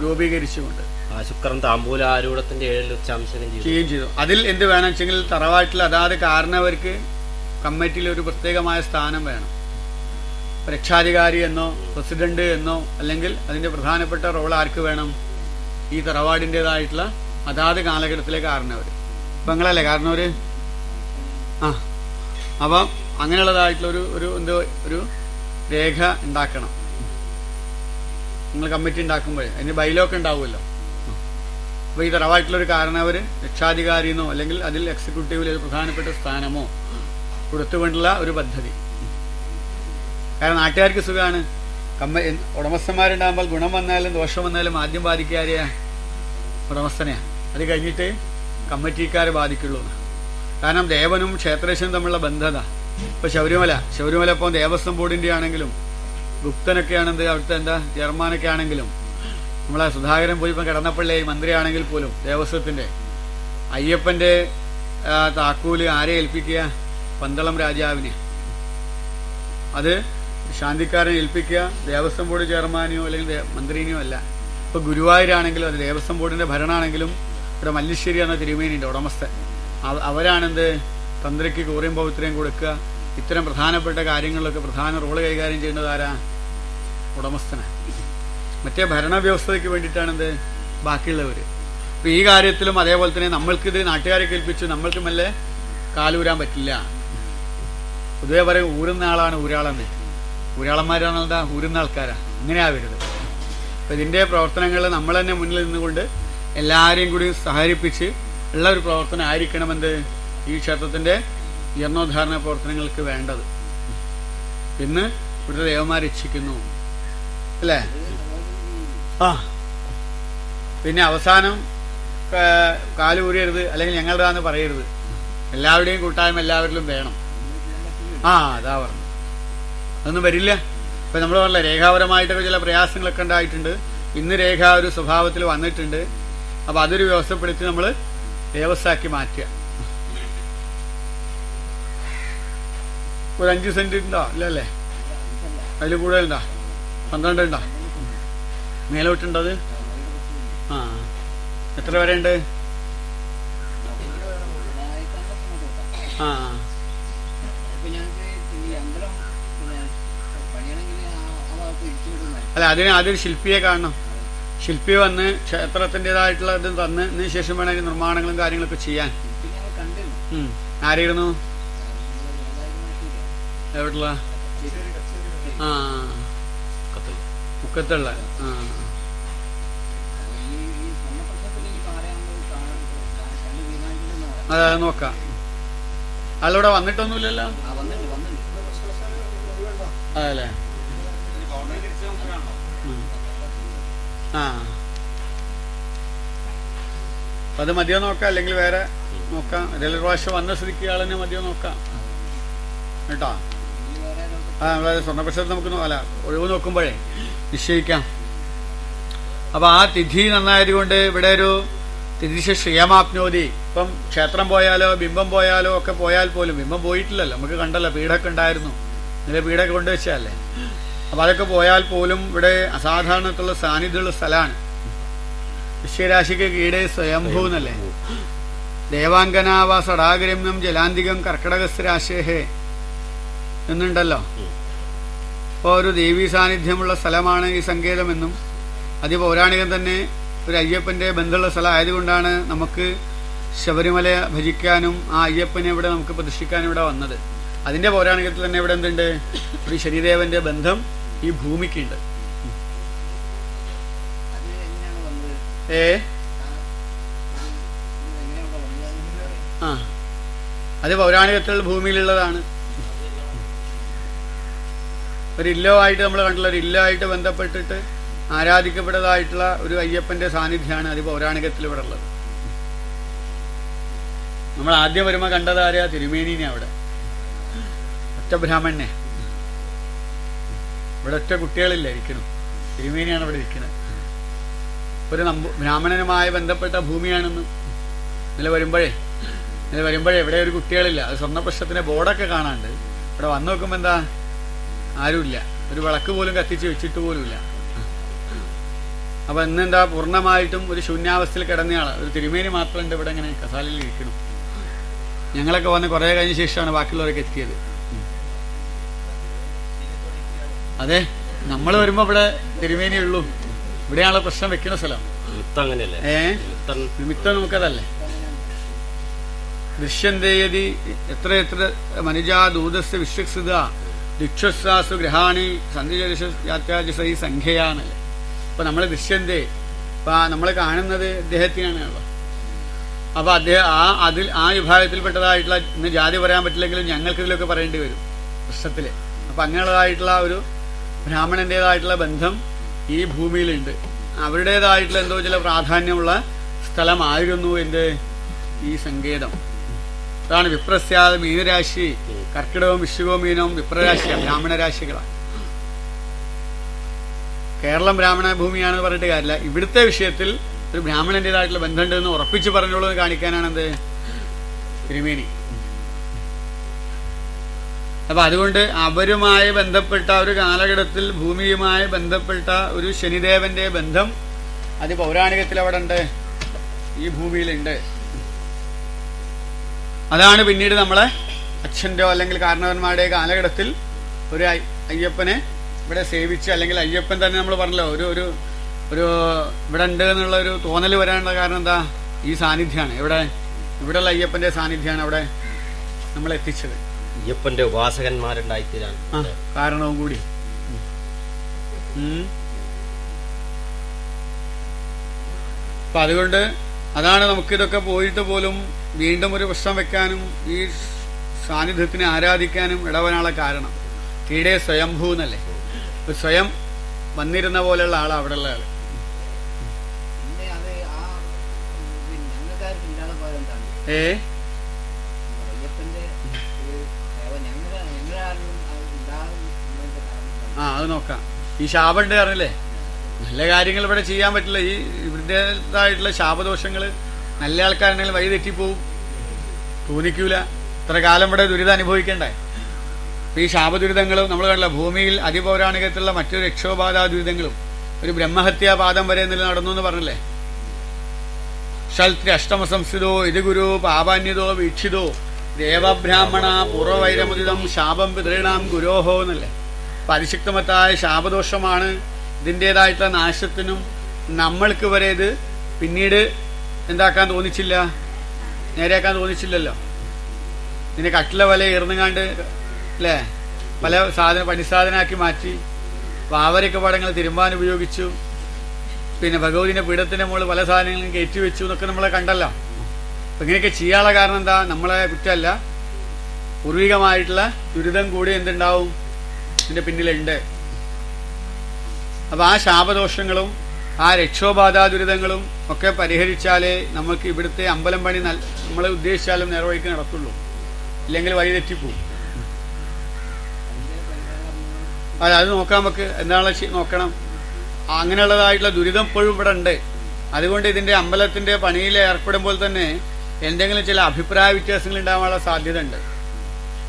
രൂപീകരിച്ചുകൊണ്ട് ആ ശുക്രൻ താമ്പൂലാരൂഢത്തിന്റെ 7 ഉച്ചാംശം ചെയ്യുകയും ചെയ്തു. അതിൽ എന്ത് വേണം വെച്ചെങ്കിൽ തറവാട്ടിൽ അതാത് കാരണവർക്ക് കമ്മിറ്റിയിൽ ഒരു പ്രത്യേകമായ സ്ഥാനം വേണം. രക്ഷാധികാരി എന്നോ പ്രസിഡന്റ് എന്നോ അല്ലെങ്കിൽ അതിന്റെ പ്രധാനപ്പെട്ട റോൾ ആർക്ക് വേണം? ഈ തറവാടിൻ്റെതായിട്ടുള്ള അതാത് കാലഘട്ടത്തിലെ കാരണവർ. ഇപ്പൊ നിങ്ങളല്ലേ കാരണവര്? അപ്പം അങ്ങനെയുള്ളതായിട്ടുള്ള ഒരു രേഖ ഉണ്ടാക്കണം. നിങ്ങൾ കമ്മിറ്റി ഉണ്ടാക്കുമ്പോഴേ അതിന് ബൈലോക്ക് ഉണ്ടാവുമല്ലോ. അപ്പൊ ഈ തറവാട്ടിലൊരു കാരണവര് രക്ഷാധികാരിയെന്നോ അല്ലെങ്കിൽ അതിൽ എക്സിക്യൂട്ടീവിൽ ഒരു പ്രധാനപ്പെട്ട സ്ഥാനമോ കൊടുത്തുകൊണ്ടുള്ള ഒരു പദ്ധതി. കാരണം നാട്ടുകാർക്ക് സുഖമാണ്. ഉടമസ്ഥന്മാരുണ്ടാകുമ്പോൾ ഗുണം വന്നാലും ദോഷം വന്നാലും ആദ്യം ബാധിക്കുക ആരെയാ? ഉടമസ്ഥനെയാ. അത് കഴിഞ്ഞിട്ട് കമ്മിറ്റിക്കാരെ ബാധിക്കുള്ളൂ. കാരണം ദേവനും ക്ഷേത്രേശനും തമ്മിലുള്ള ബന്ധത. ഇപ്പൊ ശബരിമല ഇപ്പം ദേവസ്വം ബോർഡിന്റെ ആണെങ്കിലും ഗുപ്തനൊക്കെ ആണെന്ത് അവിടുത്തെ ചെയർമാനൊക്കെ ആണെങ്കിലും നമ്മളെ സുധാകരൻ പോയി ഇപ്പം കിടന്നപ്പള്ളി മന്ത്രിയാണെങ്കിൽ പോലും ദേവസ്വത്തിന്റെ അയ്യപ്പന്റെ താക്കൂല് ആരെ ഏൽപ്പിക്കുക? പന്തളം രാജാവിനെ. അത് ശാന്തിക്കാരനെ ഏൽപ്പിക്കുക ദേവസ്വം ബോർഡ് ചെയർമാനെയോ അല്ലെങ്കിൽ മന്ത്രിനെയോ അല്ല. ഇപ്പൊ ഗുരുവായൂരാണെങ്കിലും അത് ദേവസ്വം ബോർഡിന്റെ ഭരണമാണെങ്കിലും ഇവിടെ മല്ലിശ്ശേരി എന്ന തിരുമേനിന്റെ ഉടമസ്ഥൻ അവരാണെന്ത് തന്ത്രിക്ക് കൂറിയും പവിത്രയും കൊടുക്കുക. ഇത്തരം പ്രധാനപ്പെട്ട കാര്യങ്ങളിലൊക്കെ പ്രധാന റോള് കൈകാര്യം ചെയ്യുന്നത് ആരാ? ഉടമസ്ഥനാണ്. മറ്റേ ഭരണവ്യവസ്ഥയ്ക്ക് വേണ്ടിയിട്ടാണെന്ത് ബാക്കിയുള്ളവര്. അപ്പൊ ഈ കാര്യത്തിലും അതേപോലെ തന്നെ നമ്മൾക്കിത് നാട്ടുകാരെ കേൾപ്പിച്ചു നമ്മൾക്ക് മെല്ലെ കാലൂരാൻ പറ്റില്ല. പൊതുവെ പറയും ഊരുന്ന ആളാണ് ഊരാളെന്ന്. ഊരാളന്മാരാണെന്താ? ഊരുന്ന ആൾക്കാരാ. അങ്ങനെ ആവരുത്. അപ്പൊ ഇതിന്റെ പ്രവർത്തനങ്ങൾ നമ്മൾ തന്നെ മുന്നിൽ നിന്നുകൊണ്ട് എല്ലാവരെയും കൂടി സഹകരിപ്പിച്ച് ഉള്ള ഒരു പ്രവർത്തനം ആയിരിക്കണമെന്ത് ഈ ക്ഷേത്രത്തിന്റെ ജീർണോദ്ധാരണ പ്രവർത്തനങ്ങൾക്ക് വേണ്ടത്. ഇന്ന് ഇവിടുത്തെ ദേവന്മാർ രക്ഷിക്കുന്നു അല്ലേ? പിന്നെ അവസാനം കാലൂരിയരുത് അല്ലെങ്കിൽ ഞങ്ങളുടെതാന്ന് പറയരുത്. എല്ലാവരുടെയും കൂട്ടായ്മ എല്ലാവരിലും വേണം. അതാ പറഞ്ഞു. അതൊന്നും വരില്ല. ഇപ്പൊ നമ്മൾ പറഞ്ഞില്ല രേഖാപരമായിട്ടൊക്കെ ചില പ്രയാസങ്ങളൊക്കെ ഉണ്ടായിട്ടുണ്ട്. ഇന്ന് രേഖ ഒരു സ്വഭാവത്തിൽ വന്നിട്ടുണ്ട്. അപ്പൊ അതൊരു വ്യവസ്ഥപ്പെടുത്തി നമ്മൾ വ്യവസ്ഥയാക്കി മാറ്റുക. ഒരു 5 സെന്റ് ഉണ്ടോ? ഇല്ലല്ലേ? അതിൽ കൂടുതലുണ്ടോ? 12 ഉണ്ടോ? മേലോട്ടുണ്ടത്? എത്ര വരെ ഉണ്ട്? അല്ല, അതിന് ആദ്യം ശില്പിയെ കാണണം. ശില്പി വന്ന് ക്ഷേത്രത്തിൻ്റെതായിട്ടുള്ള ഇത് തന്നതിന് ശേഷം വേണം അതിന് നിർമ്മാണങ്ങളും കാര്യങ്ങളൊക്കെ ചെയ്യാൻ. ആരെയിരുന്നു? എവിടെയുള്ള? മുക്കത്തുള്ള. അതെ, നോക്കാം. ആളിവിടെ വന്നിട്ടൊന്നുമില്ലല്ലോ. അതല്ലേ? അപ്പൊ അത് മതിയോ നോക്കാം, അല്ലെങ്കിൽ വേറെ നോക്കാം. ഏതെങ്കിലും പ്രാവശ്യം വന്ന സ്ഥിതിക്ക് ആളെന്നെ മതിയോ നോക്കാം കേട്ടോ. സ്വർണ്ണപ്രശ്നത്തിൽ നമുക്ക് അല്ല ഒഴിവ് നോക്കുമ്പോഴേ നിശ്ചയിക്കാം. അപ്പൊ ആ തിഥി നന്നായതുകൊണ്ട് ഇവിടെ ഒരു തിഥിശ ശ്രീയമാപ്നോതി. ഇപ്പം ക്ഷേത്രം പോയാലോ ബിംബം പോയാലോ ഒക്കെ പോയാൽ പോലും ബിംബം പോയിട്ടില്ലല്ലോ, നമുക്ക് കണ്ടല്ലോ. പീഠമൊക്കെ ഉണ്ടായിരുന്നു, ഇതിന്റെ പീഠമൊക്കെ കൊണ്ടുവച്ചല്ലേ. അപ്പൊ അതൊക്കെ പോയാൽ പോലും ഇവിടെ അസാധാരണത്തുള്ള സാന്നിധ്യമുള്ള സ്ഥലമാണ്. വിശ്വരാശിക്ക് കീഴേ സ്വയംഭൂ എന്നല്ലേ. ദേവാംഗനാവ സടാഗ്രമ്യം ജലാന്തികം കർക്കടകസ്ഥരാശേഹേ എന്നുണ്ടല്ലോ. അപ്പോൾ ഒരു ദേവീ സാന്നിധ്യമുള്ള സ്ഥലമാണ് ഈ സങ്കേതമെന്നും അതിപൗരാണികം തന്നെ ഒരു അയ്യപ്പന്റെ ബന്ധമുള്ള സ്ഥലം ആയതുകൊണ്ടാണ് നമുക്ക് ശബരിമല ഭജിക്കാനും ആ അയ്യപ്പനെ ഇവിടെ നമുക്ക് പ്രതിഷ്ഠിക്കാനും ഇവിടെ വന്നത്. അതിന്റെ പൗരാണികത്തിൽ തന്നെ ഇവിടെ എന്തുണ്ട്? ഒരു ശനിദേവന്റെ ബന്ധം ഈ ഭൂമിക്കുണ്ട്. ആ അത് പൗരാണികത്തിലുള്ള ഭൂമിയിലുള്ളതാണ്. ഒരു ഇല്ലോ ആയിട്ട് നമ്മൾ കണ്ടുള്ള ഒരു ഇല്ലോ ആയിട്ട് ബന്ധപ്പെട്ടിട്ട് ആരാധിക്കപ്പെട്ടതായിട്ടുള്ള ഒരു അയ്യപ്പന്റെ സാന്നിധ്യമാണ് അത് പൗരാണികത്തിൽ ഇവിടെ ഉള്ളത്. നമ്മൾ ആദ്യം വരുമ്പോൾ കണ്ടത് ആരെയാ? തിരുമേനിനെ. അവിടെ ഒറ്റ ബ്രാഹ്മണനെ, ഇവിടെ ഒറ്റ കുട്ടികളില്ല ഇരിക്കണം. തിരുമേനിയാണ് ഇവിടെ ഇരിക്കുന്നത്. ഒരു ബ്രാഹ്മണനുമായി ബന്ധപ്പെട്ട ഭൂമിയാണെന്ന് ഇന്നലെ വരുമ്പോഴേ ഇവിടെ ഒരു കുട്ടികളില്ല. അത് സ്വർണ്ണപ്രശ്നത്തിന്റെ ബോർഡൊക്കെ കാണാണ്ട് ഇവിടെ വന്നു നോക്കുമ്പോൾ എന്താ? ആരുമില്ല. ഒരു വിളക്ക് പോലും കത്തിച്ച് വെച്ചിട്ട് പോലുമില്ല. അപ്പൊ ഇന്നെന്താ? പൂർണ്ണമായിട്ടും ഒരു ശൂന്യാവസ്ഥയിൽ കിടന്നയാളാണ്. ഒരു തിരുമേനി മാത്രമുണ്ട് ഇവിടെ ഇങ്ങനെ കസാലയിൽ ഇരിക്കണം. ഞങ്ങളൊക്കെ വന്ന് കുറെ കഴിഞ്ഞ ശേഷമാണ് ബാക്കിയുള്ളവരൊക്കെ എത്തിയത്. അതെ, നമ്മൾ വരുമ്പോ ഇവിടെ തിരുമേനിയേ ഉള്ളൂ. ഇവിടെയാണല്ലോ പ്രശ്നം വെക്കുന്ന സ്ഥലം. നിമിത്തം നമുക്കതല്ലേ. ദൃശ്യന്തേയതി എത്ര എത്ര മനുജാ ദൂതസ് വിശ്വസിത ദിക്ഷസ്വാസു ഗ്രഹാണി സന്ധിജാത്യാജസൈ സംഖ്യയാണല്ലേ. അപ്പൊ നമ്മൾ ദൃശ്യന്തേ, അപ്പൊ നമ്മൾ കാണുന്നത് അദ്ദേഹത്തിനാണല്ലോ. അപ്പൊ അദ്ദേഹം ആ വിഭാഗത്തിൽപ്പെട്ടതായിട്ടുള്ള, ഇന്ന് ജാതി പറയാൻ പറ്റില്ലെങ്കിലും ഞങ്ങൾക്ക് ഇതിലൊക്കെ പറയേണ്ടി വരും പ്രശ്നത്തില്. അപ്പൊ അങ്ങനെയുള്ളതായിട്ടുള്ള ഒരു ബ്രാഹ്മണന്റേതായിട്ടുള്ള ബന്ധം ഈ ഭൂമിയിലുണ്ട്. അവരുടേതായിട്ടുള്ള എന്തോ ചില പ്രാധാന്യമുള്ള സ്ഥലമായിരുന്നു എന്ത്? ഈ സങ്കേതം. അതാണ് വിപ്രസ്യാദ് മീനരാശി. കർക്കിടകവും വിഷുകവും മീനവും വിപ്രരാശിയാണ്, ബ്രാഹ്മണ രാശികളാണ്. കേരളം ബ്രാഹ്മണ ഭൂമിയാണെന്ന് പറഞ്ഞിട്ട് കാര്യമില്ല. ഇവിടുത്തെ വിഷയത്തിൽ ഒരു ബ്രാഹ്മണന്റേതായിട്ടുള്ള ബന്ധമുണ്ടെന്ന് ഉറപ്പിച്ച് പറഞ്ഞോളൂ എന്ന് കാണിക്കാനാണ് എന്ത്? തിരുമേനി. അപ്പൊ അതുകൊണ്ട് അവരുമായി ബന്ധപ്പെട്ട ഒരു കാലഘട്ടത്തിൽ ഭൂമിയുമായി ബന്ധപ്പെട്ട ഒരു ശനിദേവന്റെ ബന്ധം അത് പൗരാണികത്തിൽ അവിടെ ഉണ്ട്, ഈ ഭൂമിയിലുണ്ട്. അതാണ് പിന്നീട് നമ്മളെ അച്ഛൻ്റെയോ അല്ലെങ്കിൽ കാരണവന്മാരുടെ കാലഘട്ടത്തിൽ ഒരു അയ്യപ്പനെ ഇവിടെ സേവിച്ച്, അല്ലെങ്കിൽ അയ്യപ്പൻ തന്നെ നമ്മൾ പറഞ്ഞല്ലോ ഒരു ഒരു ഒരു ഇവിടെ ഉണ്ട് എന്നുള്ള ഒരു തോന്നൽ വരാനുള്ള കാരണം എന്താ? ഈ സാന്നിധ്യമാണ്. ഇവിടെയുള്ള അയ്യപ്പന്റെ സാന്നിധ്യമാണ് അവിടെ നമ്മൾ എത്തിച്ചത്. അയ്യപ്പന്റെ ഉപാസകന്മാരുണ്ടായിത്തീരാൻ കാരണവും കൂടി. അപ്പൊ അതുകൊണ്ട് അതാണ് നമുക്കിതൊക്കെ പോയിട്ട് പോലും വീണ്ടും ഒരു പ്രശ്നം വെക്കാനും ഈ സാന്നിധ്യത്തിനെ ആരാധിക്കാനും ഇടവനാളെ കാരണം. കീടേ സ്വയംഭൂ എന്നല്ലേ, സ്വയം വന്നിരുന്ന പോലെയുള്ള ആളാ അവിടെ ഉള്ള ആള്. അത് നോക്കാം. ഈ ശാപമുണ്ട് പറഞ്ഞില്ലേ, നല്ല കാര്യങ്ങൾ ഇവിടെ ചെയ്യാൻ പറ്റില്ല. ഈ ഇവിടേതായിട്ടുള്ള ശാപദോഷങ്ങള് നല്ല ആൾക്കാരുണ്ടെങ്കിൽ വഴി തെറ്റിപ്പോവും, തോന്നിക്കൂല. ഇത്ര കാലം ഇവിടെ ദുരിതം അനുഭവിക്കണ്ടേ. ഈ ശാപദുരിതങ്ങളും നമ്മൾ കണ്ടില്ല. ഭൂമിയിൽ അതിപൗരാണികത്തിലുള്ള മറ്റൊരു രക്ഷോബാധ ദുരിതങ്ങളും ഒരു ബ്രഹ്മഹത്യാപാദം വരെ നടന്നു എന്ന് പറഞ്ഞില്ലേ. ഷൽത്രി അഷ്ടമ സംസ്ഥിതോ ഇത് ഗുരു പാപാന്യതോ വീക്ഷിതോ ദേവബ്രാഹ്മണ പൂർവ്വവൈരമുദിതം ശാപം പിതൃണാം ഗുരോഹോ എന്നല്ലേ. അപ്പൊ അതിശക്തമത്തായ ശാപദോഷമാണ്. ഇതിൻ്റെതായിട്ടുള്ള നാശത്തിനും നമ്മൾക്ക് വരെ ഇത് പിന്നീട് എന്താക്കാൻ തോന്നിച്ചില്ല, നേരെയാക്കാൻ തോന്നിച്ചില്ലല്ലോ. ഇതിനെ കട്ടില വല ഇറന്നുകാണ്ട് അല്ലേ പല പണിസാധനമാക്കി മാറ്റി. വാവരൊക്കെ പടങ്ങൾ തിരുമ്പാൻ ഉപയോഗിച്ചു. പിന്നെ ഭഗവതിന്റെ പീഠത്തിന്റെ മുകളിൽ പല സാധനങ്ങളും കയറ്റി വെച്ചു എന്നൊക്കെ നമ്മളെ കണ്ടല്ലോ. അപ്പൊ ഇങ്ങനെയൊക്കെ ചെയ്യാനുള്ള കാരണം എന്താ? നമ്മളെ കുറ്റമല്ല, പൂർവികമായിട്ടുള്ള ദുരിതം കൂടി എന്തുണ്ടാവും ഇതിന്റെ പിന്നിലുണ്ട്. അപ്പൊ ആ ശാപദോഷങ്ങളും ആ രക്ഷോബാധാ ദുരിതങ്ങളും ഒക്കെ പരിഹരിച്ചാലേ നമുക്ക് ഇവിടുത്തെ അമ്പലം പണി നമ്മൾ ഉദ്ദേശിച്ചാലും നേർവഴിക്ക് നടത്തുള്ളൂ. ഇല്ലെങ്കിൽ വഴി തെറ്റിപ്പോവും. അത് നോക്കാൻ നമുക്ക് എന്താണ് നോക്കണം. അങ്ങനെയുള്ളതായിട്ടുള്ള ദുരിതം ഇപ്പോഴും ഇവിടെ ഉണ്ട്. അതുകൊണ്ട് ഇതിന്റെ അമ്പലത്തിന്റെ പണിയിൽ ഏർപ്പെടുമ്പോൾ തന്നെ എന്തെങ്കിലും ചില അഭിപ്രായ വ്യത്യാസങ്ങൾ ഉണ്ടാവാനുള്ള സാധ്യത ഉണ്ട്.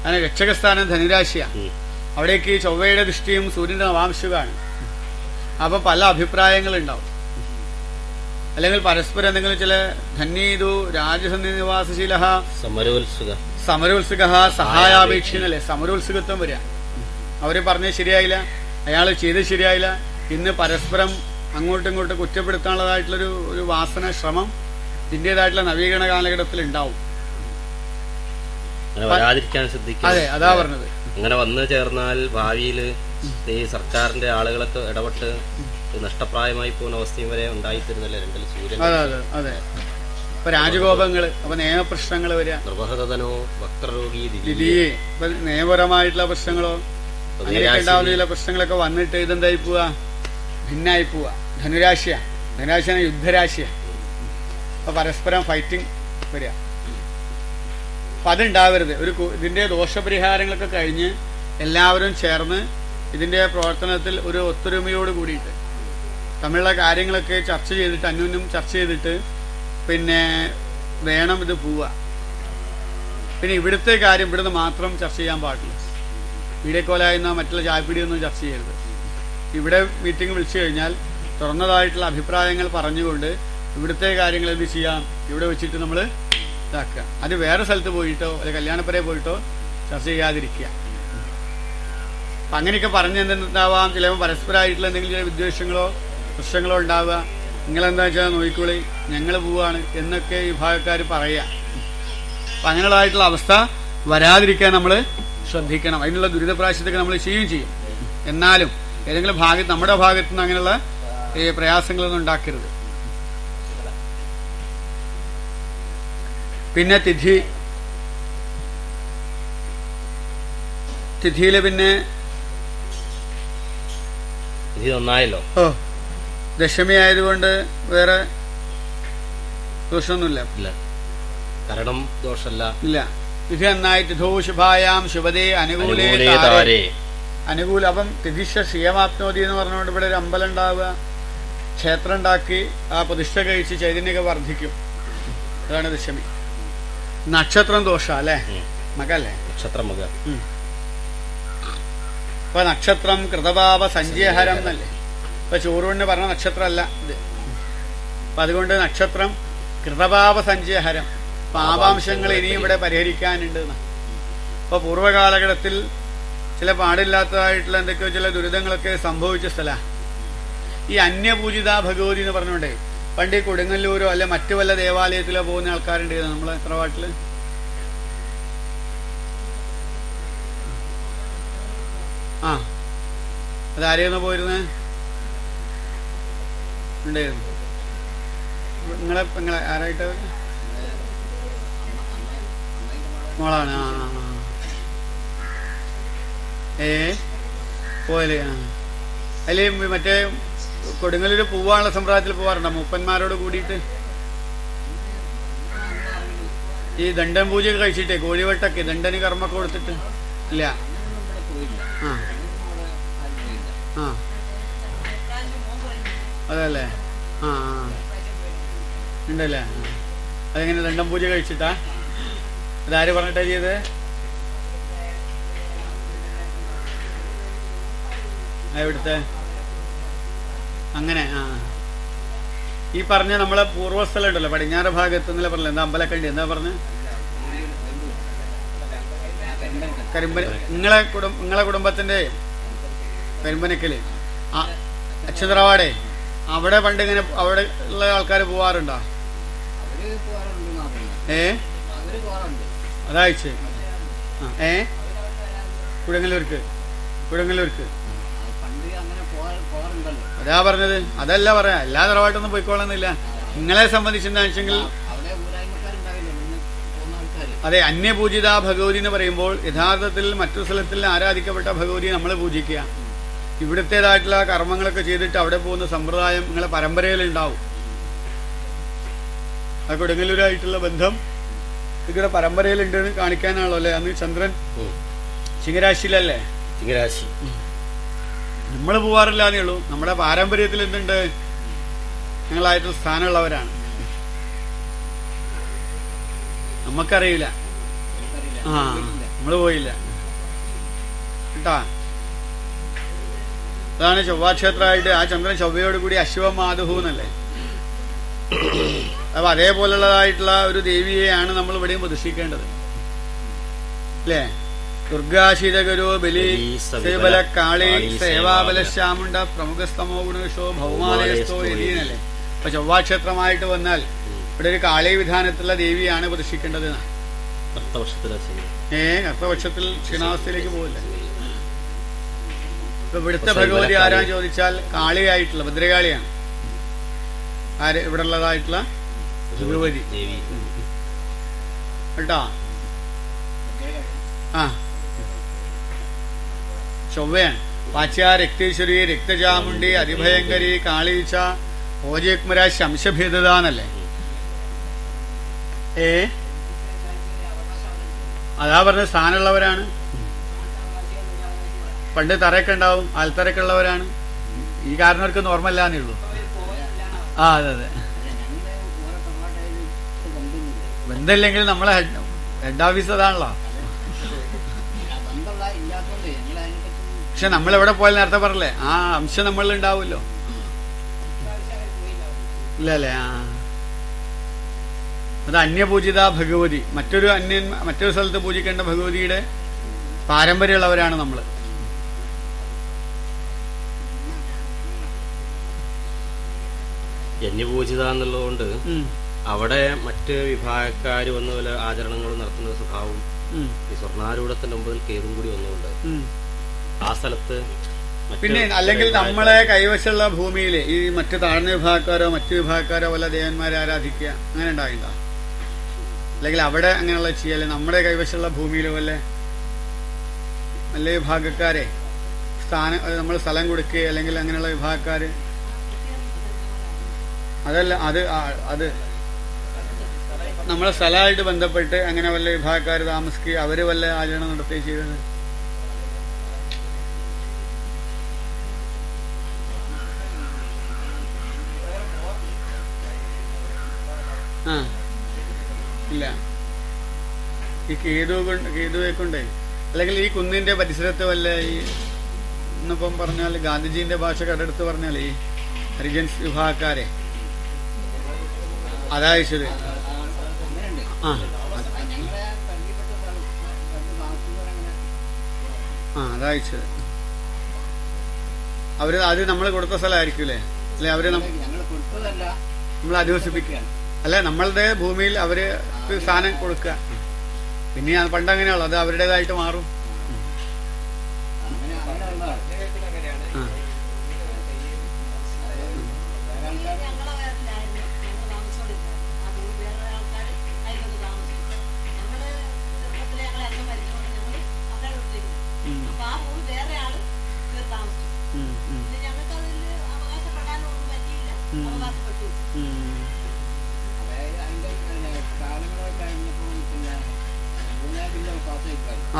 അങ്ങനെ രക്ഷകസ്ഥാനം ധനുരാശിയാണ്. അവിടേക്ക് ചൊവ്വയുടെ ദൃഷ്ടിയും സൂര്യന്റെ നവാംശുകമാണ്. അപ്പൊ പല അഭിപ്രായങ്ങളുണ്ടാവും. അല്ലെങ്കിൽ പരസ്പരം എന്തെങ്കിലും ചില ധന്യീതു രാജസന്ധി നിവാസശീല സമരോത്സുക സഹായാപേക്ഷനല്ലേ, സമരോത്സുകത്വം വരിക. അവര് പറഞ്ഞത് ശരിയായില്ല, അയാൾ ചെയ്ത് ശരിയായില്ല. ഇന്ന് പരസ്പരം അങ്ങോട്ടും ഇങ്ങോട്ടും കുറ്റപ്പെടുത്താനുള്ളതായിട്ടുള്ളൊരു വാസന ശ്രമം ഇതിൻ്റെതായിട്ടുള്ള നവീകരണ കാലഘട്ടത്തിൽ ഉണ്ടാവും. അതെ, അതാ പറഞ്ഞത്. അങ്ങനെ വന്നു ചേർന്നാൽ ഭാവിയിൽ ഈ സർക്കാരിന്റെ ആളുകളൊക്കെ ഇടപെട്ട് നഷ്ടപ്രായമായി പോകുന്ന അവസ്ഥയും വരെ ഉണ്ടായിത്തരുന്നല്ലേ രണ്ടിൽ സൂര്യൻ. അതെ അതെ അതെ. ഇപ്പൊ രാജകോപങ്ങള്, അപ്പൊ നിയമപ്രശ്നങ്ങൾ വരിക, നിർവഹതനോ വക്രരോഗി ദിദിയെ, ഇപ്പൊ നിയമപരമായിട്ടുള്ള പ്രശ്നങ്ങളോ അങ്ങനെയൊക്കെ ഉണ്ടാവുന്ന ചില പ്രശ്നങ്ങളൊക്കെ വന്നിട്ട് ഇതെന്തായി പോവാ, ഭിന്നായി പോവാ. ധനുരാശിയാണ് യുദ്ധരാശിയാണ്. അപ്പൊ പരസ്പരം ഫൈറ്റിംഗ് വരിക. അപ്പൊ അതുണ്ടാവരുത്. ഇതിന്റെ ദോഷപരിഹാരങ്ങളൊക്കെ കഴിഞ്ഞ് എല്ലാവരും ചേർന്ന് ഇതിന്റെ പ്രവർത്തനത്തിൽ ഒരു ഒത്തൊരുമയോട് കൂടിയിട്ട് തമ്മിലുള്ള കാര്യങ്ങളൊക്കെ ചർച്ച ചെയ്തിട്ട്, അന്യോന്യം ചർച്ച ചെയ്തിട്ട് പിന്നെ വേണം ഇത് പോവുക. പിന്നെ ഇവിടുത്തെ കാര്യം ഇവിടുന്ന് മാത്രം ചർച്ച ചെയ്യാൻ പാടില്ല. വീഡിയോക്കോലായിരുന്ന മറ്റുള്ള ചായപ്പീടിയൊന്നും ചർച്ച ചെയ്യരുത്. ഇവിടെ മീറ്റിംഗ് വിളിച്ചു കഴിഞ്ഞാൽ തുറന്നതായിട്ടുള്ള അഭിപ്രായങ്ങൾ പറഞ്ഞുകൊണ്ട് ഇവിടുത്തെ കാര്യങ്ങൾ എന്ത് ചെയ്യാം, ഇവിടെ വെച്ചിട്ട് നമ്മൾ ഇതാക്കുക. അത് വേറെ സ്ഥലത്ത് പോയിട്ടോ അല്ലെങ്കിൽ കല്യാണപ്പുരയിൽ പോയിട്ടോ ചർച്ച ചെയ്യാതിരിക്കുക. അപ്പം അങ്ങനെയൊക്കെ പറഞ്ഞ് എന്തുണ്ടാവാം, ചിലപ്പോൾ പരസ്പരമായിട്ടുള്ള എന്തെങ്കിലും ചില വിദ്വേഷങ്ങളോ പ്രശ്നങ്ങളോ ഉണ്ടാവുക. നിങ്ങളെന്താ വെച്ചാൽ നോക്കിക്കോളി, ഞങ്ങൾ പോവാണ് എന്നൊക്കെ ഈ വിഭാഗക്കാർ പറയുക. അപ്പം അങ്ങനെയുള്ളതായിട്ടുള്ള അവസ്ഥ വരാതിരിക്കാൻ നമ്മൾ ശ്രദ്ധിക്കണം. അതിനുള്ള ദുരിതപ്രായശ്ചിത്തൊക്കെ നമ്മൾ ചെയ്യും. എന്നാലും ഏതെങ്കിലും നമ്മുടെ ഭാഗത്തു നിന്ന് അങ്ങനെയുള്ള പ്രയാസങ്ങളൊന്നും ഉണ്ടാക്കരുത്. പിന്നെ തിഥിയില് പിന്നെ നന്നായല്ലോ. ദശമി ആയതുകൊണ്ട് വേറെ ദോഷമൊന്നുമില്ല. കരണം ദോഷമല്ല. ഇല്ല. തിഥി നന്നായി. തിഥോ ശുഭായാം ശുഭദേ അനുകൂലേ. അനുകൂല. അപ്പം തിഥിശ ശ്രീയമാപ്നോതി എന്ന് പറഞ്ഞുകൊണ്ട് ഇവിടെ ഒരു അമ്പലം ഉണ്ടാവുക, ക്ഷേത്രം ഉണ്ടാക്കി ആ പ്രതിഷ്ഠ കഴിച്ച് ചൈതന്യൊക്കെ വർദ്ധിക്കും. അതാണ് ദശമി. നക്ഷത്രം ദോഷ അല്ലേ, മകല്ലേ, നക്ഷത്രം മക. ഇപ്പൊ നക്ഷത്രം കൃതപാപ സഞ്ജയഹരം എന്നല്ലേ. ഇപ്പൊ ചോറൂണിന് പറഞ്ഞ നക്ഷത്രമല്ല ഇത്. അപ്പൊ അതുകൊണ്ട് നക്ഷത്രം കൃതപാപ സഞ്ജയഹരം, പാപാംശങ്ങൾ ഇനിയും ഇവിടെ പരിഹരിക്കാനുണ്ട്. അപ്പൊ പൂർവ്വകാലഘട്ടത്തിൽ ചില പാടില്ലാത്തതായിട്ടുള്ള എന്തൊക്കെയോ ചില ദുരിതങ്ങളൊക്കെ സംഭവിച്ച സ്ഥലമാണ് ഈ അന്യപൂജിത ഭഗവതി എന്ന് പറഞ്ഞുകൊണ്ടേ. പണ്ട് ഈ കൊടുങ്ങല്ലൂരോ അല്ലെ മറ്റു വല്ല ദേവാലയത്തിലോ പോകുന്ന ആൾക്കാരുണ്ട് നമ്മളെ തറവാട്ടില്. ആ, അതാരെയൊന്ന് പോയിരുന്നേ ഉണ്ടായിരുന്നു. നിങ്ങളെ ആരായിട്ട് മോളാണ്. പോയല്ലേ. അതില് മറ്റേ കൊടുങ്ങല്ലൂര് പോവാനുള്ള സമ്പ്രദായത്തിൽ പോവാറുണ്ടോ മൂപ്പന്മാരോട് കൂടിയിട്ട്? ഈ ദണ്ഡൻ പൂജയൊക്കെ കഴിച്ചിട്ടേ കോഴിവട്ടൊക്കെ ദണ്ഡന് കർമ്മൊക്കെ കൊടുത്തിട്ട് ഇല്ല. ആ ആ അതല്ലേ. ആ ഉണ്ടല്ലേ. അതെങ്ങനെ ദണ്ഡൻ പൂജ കഴിച്ചിട്ടാ? അതാര് പറഞ്ഞിട്ടാ ചെയ്തത്? എവിടുത്തെ അങ്ങനെ? ആ, ഈ പറഞ്ഞ നമ്മളെ പൂർവ്വസ്ഥലം ഉണ്ടല്ലോ പടിഞ്ഞാറ് ഭാഗത്ത് നിന്നല്ലേ പറഞ്ഞില്ല, എന്താ അമ്പലക്കണ്ടി, എന്താ പറഞ്ഞ കരിമ്പന. നിങ്ങളെ കുടുംബത്തിന്റെ കരിമ്പനക്കല് അച്യുതറവാടെ അവിടെ പണ്ട് ഇങ്ങനെ അവിടെ ഉള്ള ആൾക്കാർ പോവാറുണ്ടോ? അതായിച്ച് കുടങ്ങല്ലൂർക്ക് അതാ പറഞ്ഞത്. അതല്ല പറയാ, എല്ലാ തറവാട്ടൊന്നും പോയിക്കോളന്നില്ല. നിങ്ങളെ സംബന്ധിച്ചെന്താണെന്ന് വെച്ചെങ്കിൽ അതെ, അന്യപൂജിത ഭഗവതി എന്ന് പറയുമ്പോൾ യഥാർത്ഥത്തിൽ മറ്റു സ്ഥലത്തിൽ ആരാധിക്കപ്പെട്ട ഭഗവതി നമ്മൾ പൂജിക്കുക. ഇവിടുത്തേതായിട്ടുള്ള കർമ്മങ്ങളൊക്കെ ചെയ്തിട്ട് അവിടെ പോകുന്ന സമ്പ്രദായം നിങ്ങളെ പരമ്പരയിലുണ്ടാവും. ആ കൊടുങ്ങല്ലൂരായിട്ടുള്ള ബന്ധം നിങ്ങളുടെ പരമ്പരയിലുണ്ടെന്ന് കാണിക്കാനാണല്ലോ അല്ലേ. അന്ന് ചന്ദ്രൻ ചിങ്ങരാശിയിലല്ലേ? ചിങ്ങരാശി. നമ്മൾ പോവാറില്ല എന്നേ ഉള്ളൂ. നമ്മുടെ പാരമ്പര്യത്തിൽ എന്തുണ്ട്, ഞങ്ങളായിട്ട് സ്ഥാനമുള്ളവരാണ്. നമുക്കറിയില്ല. ആ, നമ്മള് പോയില്ല കേട്ടാ. അതാണ് ചൊവ്വാക്ഷേത്രമായിട്ട് ആ ചന്ദ്രൻ ചൊവ്വയോട് കൂടി അശ്വമാധു എന്നല്ലേ. അപ്പൊ അതേപോലുള്ളതായിട്ടുള്ള ഒരു ദേവിയെയാണ് നമ്മൾ ഇവിടെയും പ്രതിഷ്ഠിക്കേണ്ടത് അല്ലേ. ദുർഗാശീതഗുരു ബലി സേബല കാളി സേവാബലശ്യാമുണ്ട പ്രമുഖസ്തമോ ഗുണേഷോ ഭൗമാലയസ്തോ യതീനല്ലേ. അപ്പൊ ചൊവ്വാക്ഷേത്രമായിട്ട് വന്നാൽ ഇവിടെ ഒരു കാളി വിധാനത്തിലുള്ള ദേവിയാണ് പ്രതിഷ്ഠിക്കേണ്ടത്. അർത്ഥപക്ഷത്തിൽ ക്ഷീണാവസ്ഥയിലേക്ക് പോകില്ല. ഇപ്പൊ ഇവിടുത്തെ ഭഗവതി ആരാ ചോദിച്ചാൽ കാളിയായിട്ടുള്ള ഭദ്രകാളിയാണ്. ആര് ഇവിടെ ഉള്ളതായിട്ടുള്ള ഭഗവതി കേട്ടോ. ആ ചൊവ്വയാണ്. വാച്യ രക്തേശ്വരി, രക്തചാമുണ്ടി, അതിഭയങ്കരി, കാളീച്ച, ഓജയകുമര, ശംശഭേദതാന്നല്ലേ. അതാ പറഞ്ഞ സ്ഥാനമുള്ളവരാണ്. പണ്ട് തറയൊക്കെ ഉണ്ടാവും, ആൽത്തറയൊക്കെ ഉള്ളവരാണ്. ഈ കാരണവർക്ക് നോർമല്ലാന്നേ ഉള്ളൂ. ആ അതെ അതെ. ബന്ധമില്ലെങ്കിൽ നമ്മളെ ഹെഡ് ഓഫീസ് അതാണല്ലോ. പക്ഷെ നമ്മളെവിടെ പോയാലും നേരത്തെ പറഞ്ഞല്ലേ ആ അംശം നമ്മളിൽ ഉണ്ടാവുമല്ലോ. ഇല്ലല്ലേ. ആ അത് അന്യപൂജിത ഭഗവതി. മറ്റൊരു സ്ഥലത്ത് പൂജിക്കേണ്ട ഭഗവതിയുടെ പാരമ്പര്യമുള്ളവരാണ് നമ്മള്. അന്യപൂജിത എന്നുള്ളതുകൊണ്ട് അവിടെ മറ്റ് വിഭാഗക്കാർ വന്ന പോലെ ആചരണങ്ങൾ നടത്തുന്ന സ്വഭാവം ഈ സ്വർണ്ണാരൂഢത്തിന്റെ മുമ്പിൽ കേതും കൂടി വന്നുകൊണ്ട് ആ സ്ഥലത്ത് പിന്നെ അല്ലെങ്കിൽ നമ്മളെ കൈവശമുള്ള ഭൂമിയിൽ ഈ മറ്റു താഴ്ന്ന വിഭാഗക്കാരോ മറ്റു വിഭാഗക്കാരോ വല്ല ദേവന്മാരെ ആരാധിക്കുക അങ്ങനെ ഉണ്ടായിണ്ടോ? അല്ലെങ്കിൽ അവിടെ അങ്ങനെയുള്ള ചെയ്യല് നമ്മുടെ കൈവശമുള്ള ഭൂമിയിൽ വല്ല വിഭാഗക്കാരെ നമ്മൾ സ്ഥലം കൊടുക്കുക അല്ലെങ്കിൽ അങ്ങനെയുള്ള വിഭാഗക്കാര് അതല്ല അത് നമ്മളെ സ്ഥലമായിട്ട് ബന്ധപ്പെട്ട് അങ്ങനെ വല്ല വിഭാഗക്കാർ താമസിക്കുക അവര് വല്ല ആചരണം നടത്തുകയും ചെയ്തത്. ആ ഇല്ല. ഈ കേതുവെ കൊണ്ടേ അല്ലെങ്കിൽ ഈ കുന്നിന്റെ പരിസരത്ത് വല്ല ഈ ഇന്നിപ്പം പറഞ്ഞാൽ ഗാന്ധിജീന്റെ ഭാഷ കടെടുത്ത് പറഞ്ഞാൽ ഈ ഹരിജൻസ് വിഭാഗക്കാരെ അതായത് അതയച്ചത് അവര് അത് നമ്മൾ കൊടുത്ത സ്ഥലമായിരിക്കൂലേ? അല്ലെ അവര് നമ്മൾ അധിവസിപ്പിക്കുക അല്ലെ നമ്മളുടെ ഭൂമിയിൽ അവര് സ്ഥാനം കൊടുക്കുക. പിന്നെ പണ്ട് അങ്ങനെയുള്ളു, അത് അവരുടേതായിട്ട് മാറും.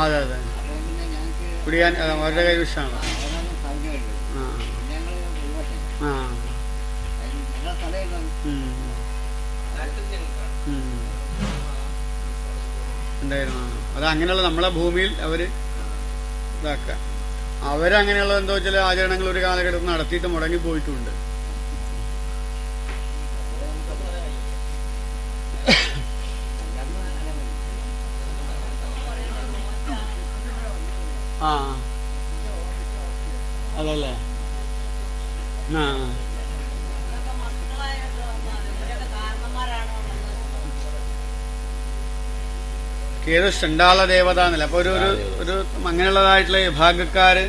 അതെ അതെ കുടിയാൻ അവരുടെ കൈവശമാണ്. ഉണ്ടായിരുന്നു. അത് അങ്ങനെയുള്ള നമ്മളെ ഭൂമിയിൽ അവര് ഇതാക്കുക. അവരങ്ങനെയുള്ള എന്തോ ചില ആചരണങ്ങൾ ഒരു കാലഘട്ടത്തിൽ നടത്തിയിട്ട് മുടങ്ങിപ്പോയിട്ടുണ്ട്. ആ അതല്ലേ. കേതു ചണ്ടാള ദേവത എന്നല്ല. അപ്പൊ ഒരു അങ്ങനെയുള്ളതായിട്ടുള്ള വിഭാഗക്കാര്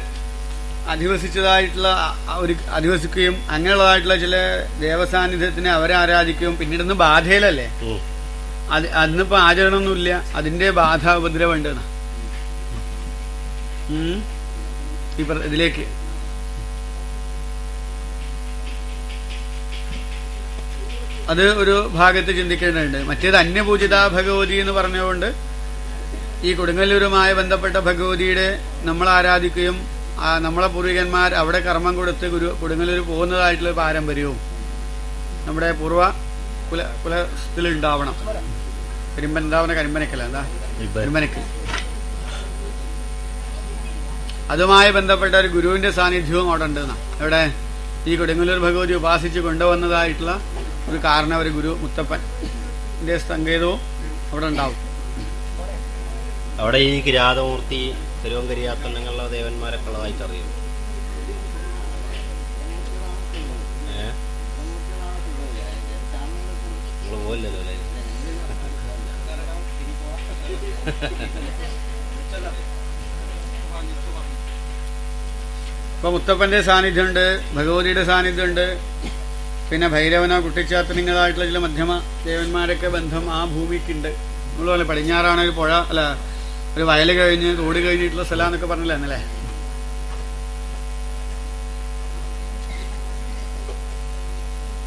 അധിവസിക്കുകയും അങ്ങനെയുള്ളതായിട്ടുള്ള ചില ദേവസാന്നിധ്യത്തിനെ അവരെ ആരാധിക്കുകയും പിന്നീട് ബാധയിലല്ലേ അന്നിപ്പോ ആചരണമൊന്നുമില്ല, അതിന്റെ ബാധ ഉപദ്രവം ഉണ്ട് ഇതിലേക്ക്. അത് ഒരു ഭാഗത്ത് ചിന്തിക്കേണ്ടതുണ്ട്. മറ്റേത് അന്യപൂജിത ഭഗവതി എന്ന് പറഞ്ഞുകൊണ്ട് ഈ കൊടുങ്ങല്ലൂരുമായി ബന്ധപ്പെട്ട ഭഗവതിയുടെ നമ്മൾ ആരാധിക്കുകയും നമ്മളെ പൂർവികന്മാർ അവിടെ കർമ്മം കൊടുത്ത് കൊടുങ്ങല്ലൂർ പോകുന്നതായിട്ടുള്ള പാരമ്പര്യവും നമ്മുടെ പൂർവ്വ കുലത്തിലുണ്ടാവണം. കരിമ്പനക്കല്ല എന്താ കരിമ്പനക്കൽ. അതുമായി ബന്ധപ്പെട്ട ഒരു ഗുരുവിന്റെ സാന്നിധ്യവും അവിടെ ഉണ്ട്. എവിടെ ഈ കൊടുങ്ങല്ലൂർ ഭഗവതി ഉപാസിച്ച് കൊണ്ടുവന്നതായിട്ടുള്ള ഒരു കാരണം ഒരു ഗുരു മുത്തപ്പന്റെ സങ്കേതവും അവിടെ ഉണ്ടാവും. അവിടെ ഈ കിരാതമൂർത്തി തിരുവങ്കരിയാത്തണ്ണങ്ങളുള്ള ദേവന്മാരൊക്കെ ഉള്ളതായിട്ട് അറിയും. പോലല്ലോ അല്ലേ? ഇപ്പൊ മുത്തപ്പന്റെ സാന്നിധ്യമുണ്ട്, ഭഗവതിയുടെ സാന്നിധ്യമുണ്ട്, പിന്നെ ഭൈരവനോ കുട്ടിച്ചാത്തനിങ്ങതായിട്ടുള്ള ചില മധ്യമ ദേവന്മാരൊക്കെ ബന്ധം ആ ഭൂമിക്കുണ്ട്. നമ്മള് പടിഞ്ഞാറാണ് ഒരു പുഴ, അല്ല ഒരു വയല് കഴിഞ്ഞ് തോട് കഴിഞ്ഞിട്ടുള്ള സ്ഥലം എന്നൊക്കെ പറഞ്ഞില്ല എന്നല്ലേ.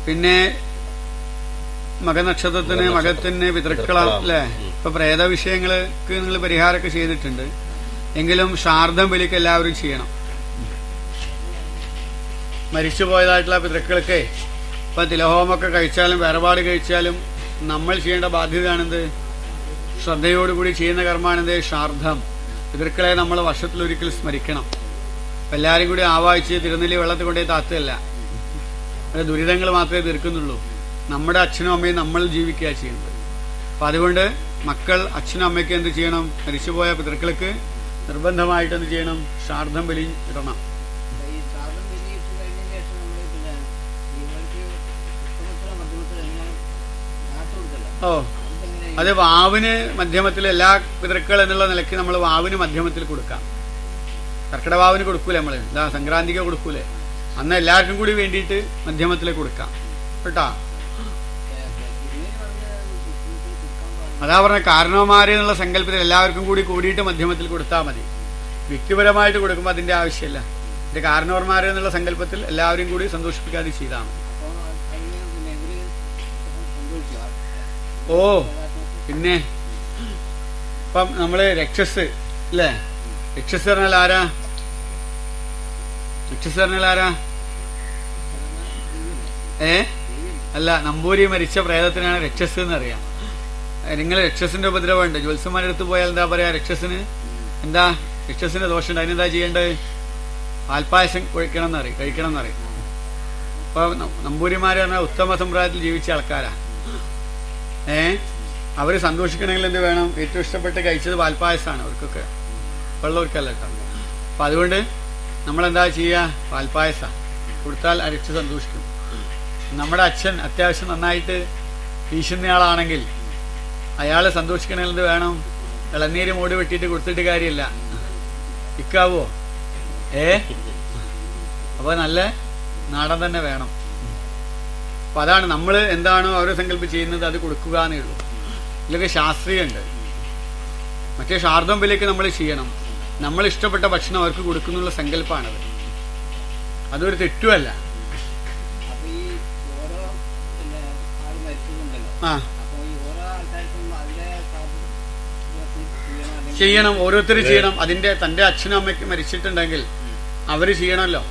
പിന്നെ മകനക്ഷത്രത്തിന് മകത്തിന് പിതൃക്കളാം അല്ലെ. ഇപ്പൊ പ്രേത വിഷയങ്ങൾക്ക് നിങ്ങൾ പരിഹാരമൊക്കെ ചെയ്തിട്ടുണ്ട്, എങ്കിലും ശ്രാദ്ധം ബലിക്ക് എല്ലാവരും ചെയ്യണം. മരിച്ചുപോയതായിട്ടുള്ള പിതൃക്കൾക്ക് ഇപ്പൊ തിലഹോമൊക്കെ കഴിച്ചാലും വേർപാട് കഴിച്ചാലും നമ്മൾ ചെയ്യേണ്ട ബാധ്യതയാണെന്ത്? ശ്രദ്ധയോടുകൂടി ചെയ്യുന്ന കർമ്മമാണെന്ത്? ശ്രാദ്ധം. പിതൃക്കളെ നമ്മൾ വർഷത്തിലൊരിക്കൽ സ്മരിക്കണം. എല്ലാവരും കൂടി ആവാഹിച്ച് തിരുനെല്ലി വെള്ളത്തിൽ കൊണ്ടേ താത്തല്ല, അത് ദുരിതങ്ങൾ മാത്രമേ തീർക്കുന്നുള്ളൂ. നമ്മുടെ അച്ഛനും അമ്മയും നമ്മൾ ജീവിക്കുക ചെയ്യുന്നത്. അപ്പൊ അതുകൊണ്ട് മക്കൾ അച്ഛനും അമ്മയ്ക്ക് എന്ത് ചെയ്യണം? മരിച്ചുപോയ പിതൃക്കൾക്ക് നിർബന്ധമായിട്ട് എന്ത് ചെയ്യണം? ശ്രാദ്ധം ബലി ഇടണം. ഓ, അത് വാവിന് മധ്യമത്തിൽ എല്ലാ പിതൃക്കൾ എന്നുള്ള നിലയ്ക്ക് നമ്മൾ വാവിന് മധ്യമത്തിൽ കൊടുക്കാം. കർക്കിടക വാവിന് കൊടുക്കൂലേ നമ്മള്, സംക്രാന്തിക്ക് കൊടുക്കൂലേ, അന്ന് എല്ലാവർക്കും കൂടി വേണ്ടിയിട്ട് മധ്യമത്തിൽ കൊടുക്കാം കേട്ടാ. അതാ പറഞ്ഞ കാരണവന്മാരെ എന്നുള്ള സങ്കല്പത്തിൽ എല്ലാവർക്കും കൂടി കൂടിയിട്ട് മധ്യമത്തിൽ കൊടുത്താൽ മതി. വ്യക്തിപരമായിട്ട് കൊടുക്കുമ്പോൾ അതിന്റെ ആവശ്യമില്ല. എന്റെ കാരണവന്മാരെ എന്നുള്ള സങ്കല്പത്തിൽ എല്ലാവരും കൂടി സന്തോഷിപ്പിക്കാതെ ചെയ്താണ്. ഓ പിന്നെ ഇപ്പം നമ്മള് രക്ഷസ് അല്ലേ, രക്ഷസ് പറഞ്ഞാൽ ആരാ? രക്ഷസ് പറഞ്ഞാൽ ആരാ? അല്ല, നമ്പൂരി മരിച്ച പ്രേതത്തിനാണ് രക്ഷസ് എന്ന് അറിയാം. നിങ്ങൾ രക്ഷസിന്റെ ഉപദ്രവമുണ്ട്, ജ്യോത്സ്യന്മാരുടെ അടുത്ത് പോയാൽ എന്താ പറയാ? രക്ഷസിന് എന്താ? രക്ഷസിന്റെ ദോഷമുണ്ട്, അതിനെന്താ ചെയ്യേണ്ടത്? പാൽപ്പായസം കഴിക്കണം എന്നറിയും. അപ്പൊ നമ്പൂരിമാര് പറഞ്ഞാൽ ഉത്തമ സമ്പ്രദായത്തിൽ ജീവിച്ച ആൾക്കാരാ. അവര് സന്തോഷിക്കണമെങ്കിൽ എന്ത് വേണം? ഏറ്റവും ഇഷ്ടപ്പെട്ട് കഴിച്ചത് പാൽപ്പായസമാണ് അവർക്കൊക്കെ, വെള്ളവർക്കല്ല കേട്ടോ. അപ്പൊ അതുകൊണ്ട് നമ്മളെന്താ ചെയ്യുക? പാൽപ്പായസ കൊടുത്താൽ അരച്ച് സന്തോഷിക്കും. നമ്മുടെ അച്ഛൻ അത്യാവശ്യം നന്നായിട്ട് വീശുന്നയാളാണെങ്കിൽ അയാളെ സന്തോഷിക്കണമെങ്കിൽ എന്ത് വേണം? ഇളനീര് മൂടി വെട്ടിയിട്ട് കൊടുത്തിട്ട് കാര്യമില്ല, ഇക്കാവോ? അപ്പൊ നല്ല നാടൻ തന്നെ വേണം. അപ്പൊ അതാണ് നമ്മൾ എന്താണോ അവരെ സങ്കല്പം ചെയ്യുന്നത് അത് കൊടുക്കുക എന്നേ ഉള്ളൂ. ഇതിലൊക്കെ ശാസ്ത്രീയമുണ്ട്. മറ്റേ ശ്രാദ്ധം ബലിയൊക്കെ നമ്മൾ ചെയ്യണം, നമ്മൾ ഇഷ്ടപ്പെട്ട ഭക്ഷണം അവർക്ക് കൊടുക്കുന്നുള്ള സങ്കല്പമാണത്. അതൊരു തെറ്റുമല്ല. ആ ചെയ്യണം, ഓരോരുത്തർ ചെയ്യണം. അതിന്റെ തന്റെ അച്ഛനും അമ്മയ്ക്ക് മരിച്ചിട്ടുണ്ടെങ്കിൽ അവര് ചെയ്യണമല്ലോ.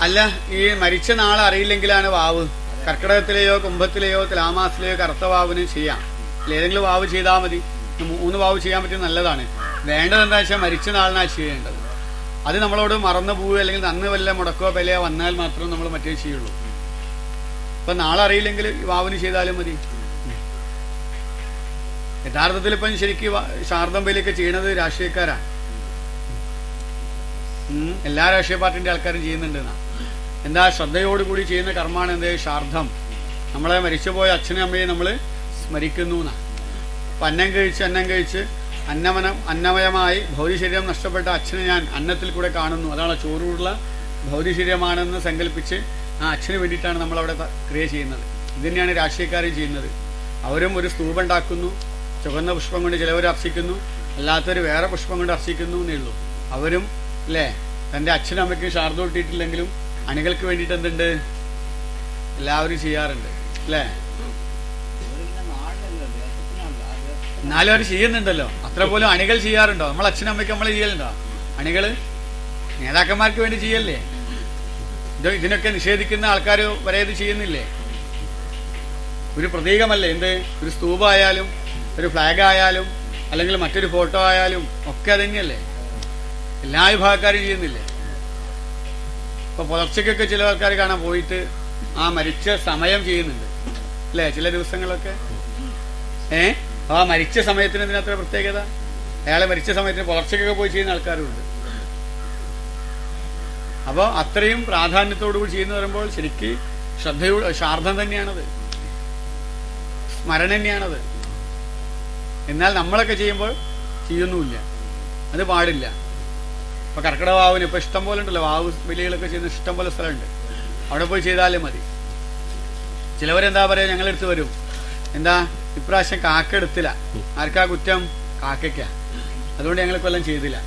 അല്ല, ഈ മരിച്ച നാളെ അറിയില്ലെങ്കിലാണ് വാവ്. കർക്കിടകത്തിലെയോ കുംഭത്തിലെയോ തുലാമാസത്തിലെയോ കറുത്ത വാവിന് ചെയ്യാം. ഏതെങ്കിലും വാവ് ചെയ്താൽ മതി. 3 വാവ് ചെയ്യാൻ പറ്റും, നല്ലതാണ്. വേണ്ടത് എന്താ വെച്ചാൽ മരിച്ച നാളിനാ ചെയ്യേണ്ടത്. അത് നമ്മളോട് മറന്നു പോവുക അല്ലെങ്കിൽ അന്ന് വല്ല മുടക്കോ പെലയോ വന്നാൽ മാത്രം നമ്മൾ മറ്റേ ചെയ്യുള്ളൂ. ഇപ്പൊ നാളെ അറിയില്ലെങ്കിൽ വാവിന് ചെയ്താലും മതി. യഥാർത്ഥത്തിൽ ഇപ്പം ശരിക്കും ശ്രാദ്ധം ബലിയൊക്കെ ചെയ്യണത് രാഷ്ട്രീയക്കാരാണ്. എല്ലാ രാഷ്ട്രീയ പാർട്ടിന്റെ ആൾക്കാരും ചെയ്യുന്നുണ്ടെന്നാ. എന്താ? ശ്രദ്ധയോടുകൂടി ചെയ്യുന്ന കർമ്മമാണ് എന്ത്? ശ്രാദ്ധം. നമ്മളെ മരിച്ചുപോയ അച്ഛനും അമ്മയെ നമ്മൾ സ്മരിക്കുന്നു എന്നാ. അപ്പൊ അന്നം കഴിച്ച് അന്നമയമായി ഭൗതികശരീരം നഷ്ടപ്പെട്ട അച്ഛനെ ഞാൻ അന്നത്തിൽ കൂടെ കാണുന്നു. അതാണ് ചോറുള്ള ഭൗതികശരീരമാണെന്ന് സങ്കല്പിച്ച് ആ അച്ഛന് വേണ്ടിയിട്ടാണ് നമ്മളവിടെ ക്രിയ ചെയ്യുന്നത്. ഇത് തന്നെയാണ് രാഷ്ട്രീയക്കാരും ചെയ്യുന്നത്. അവരും ഒരു സ്തൂപം ഉണ്ടാക്കുന്നു, ചുവന്ന പുഷ്പം കൊണ്ട് ചിലവർ അർച്ചിക്കുന്നു, അല്ലാത്തവർ വേറെ പുഷ്പം കൊണ്ട് അർച്ചിക്കുന്നു എന്നേ ഉള്ളൂ. അവരും അല്ലേ തന്റെ അച്ഛനും അമ്മയ്ക്ക് ശ്രാദ്ധം ഇട്ടിട്ടില്ലെങ്കിലും അണികൾക്ക് വേണ്ടിയിട്ട് എന്തുണ്ട്? എല്ലാവരും ചെയ്യാറുണ്ട് അല്ലേ. എന്നാലും അവർ ചെയ്യുന്നുണ്ടല്ലോ. അത്ര പോലും അണികൾ ചെയ്യാറുണ്ടോ? നമ്മൾ അച്ഛനും അമ്മയ്ക്ക് നമ്മൾ ചെയ്യലുണ്ടോ? അണികള് നേതാക്കന്മാർക്ക് വേണ്ടി ചെയ്യല്ലേ? ഇതിനൊക്കെ നിഷേധിക്കുന്ന ആൾക്കാർ വരെ ഇത് ചെയ്യുന്നില്ലേ? ഒരു പ്രതീകമല്ലേ എന്ത്? ഒരു സ്തൂപമായാലും ഒരു ഫ്ലാഗ് ആയാലും അല്ലെങ്കിൽ മറ്റൊരു ഫോട്ടോ ആയാലും ഒക്കെ അത് തന്നെയല്ലേ. എല്ലാ വിഭാഗക്കാരും ചെയ്യുന്നില്ലേ? ഇപ്പൊ പുലർച്ചയ്ക്കൊക്കെ ചില ആൾക്കാർ കാണാൻ പോയിട്ട് ആ മരിച്ച സമയം ചെയ്യുന്നുണ്ട് അല്ലേ, ചില ദിവസങ്ങളൊക്കെ. ആ മരിച്ച സമയത്തിന് ഇതിനത്ര പ്രത്യേകത. അയാളെ മരിച്ച സമയത്തിന് പുലർച്ചയ്ക്കൊക്കെ പോയി ചെയ്യുന്ന ആൾക്കാരുണ്ട്. അപ്പോൾ അത്രയും പ്രാധാന്യത്തോടുകൂടി ചെയ്യുന്ന പറയുമ്പോൾ ശരിക്ക് ശ്രാദ്ധം തന്നെയാണത്, സ്മരണ തന്നെയാണത്. എന്നാൽ നമ്മളൊക്കെ ചെയ്യുമ്പോൾ ചെയ്യുന്നുമില്ല. അത് പാടില്ല. ഇപ്പൊ കർക്കിടക വാവിന് ഇപ്പൊ ഇഷ്ടം പോലെ ഉണ്ടല്ലോ, വാവ് ബലികളൊക്കെ ചെയ്യുന്ന ഇഷ്ടം പോലെ സ്ഥലമുണ്ട്. അവിടെ പോയി ചെയ്താലും മതി. ചിലവരെന്താ പറയാ, ഞങ്ങളെടുത്ത് വരും, എന്താ ഇപ്രാവശ്യം കാക്ക എടുത്തില്ല. ആർക്കാ കുറ്റം? കാക്കയ്ക്കാ. അതുകൊണ്ട് ഞങ്ങൾ കൊല്ലം ചെയ്തില്ല.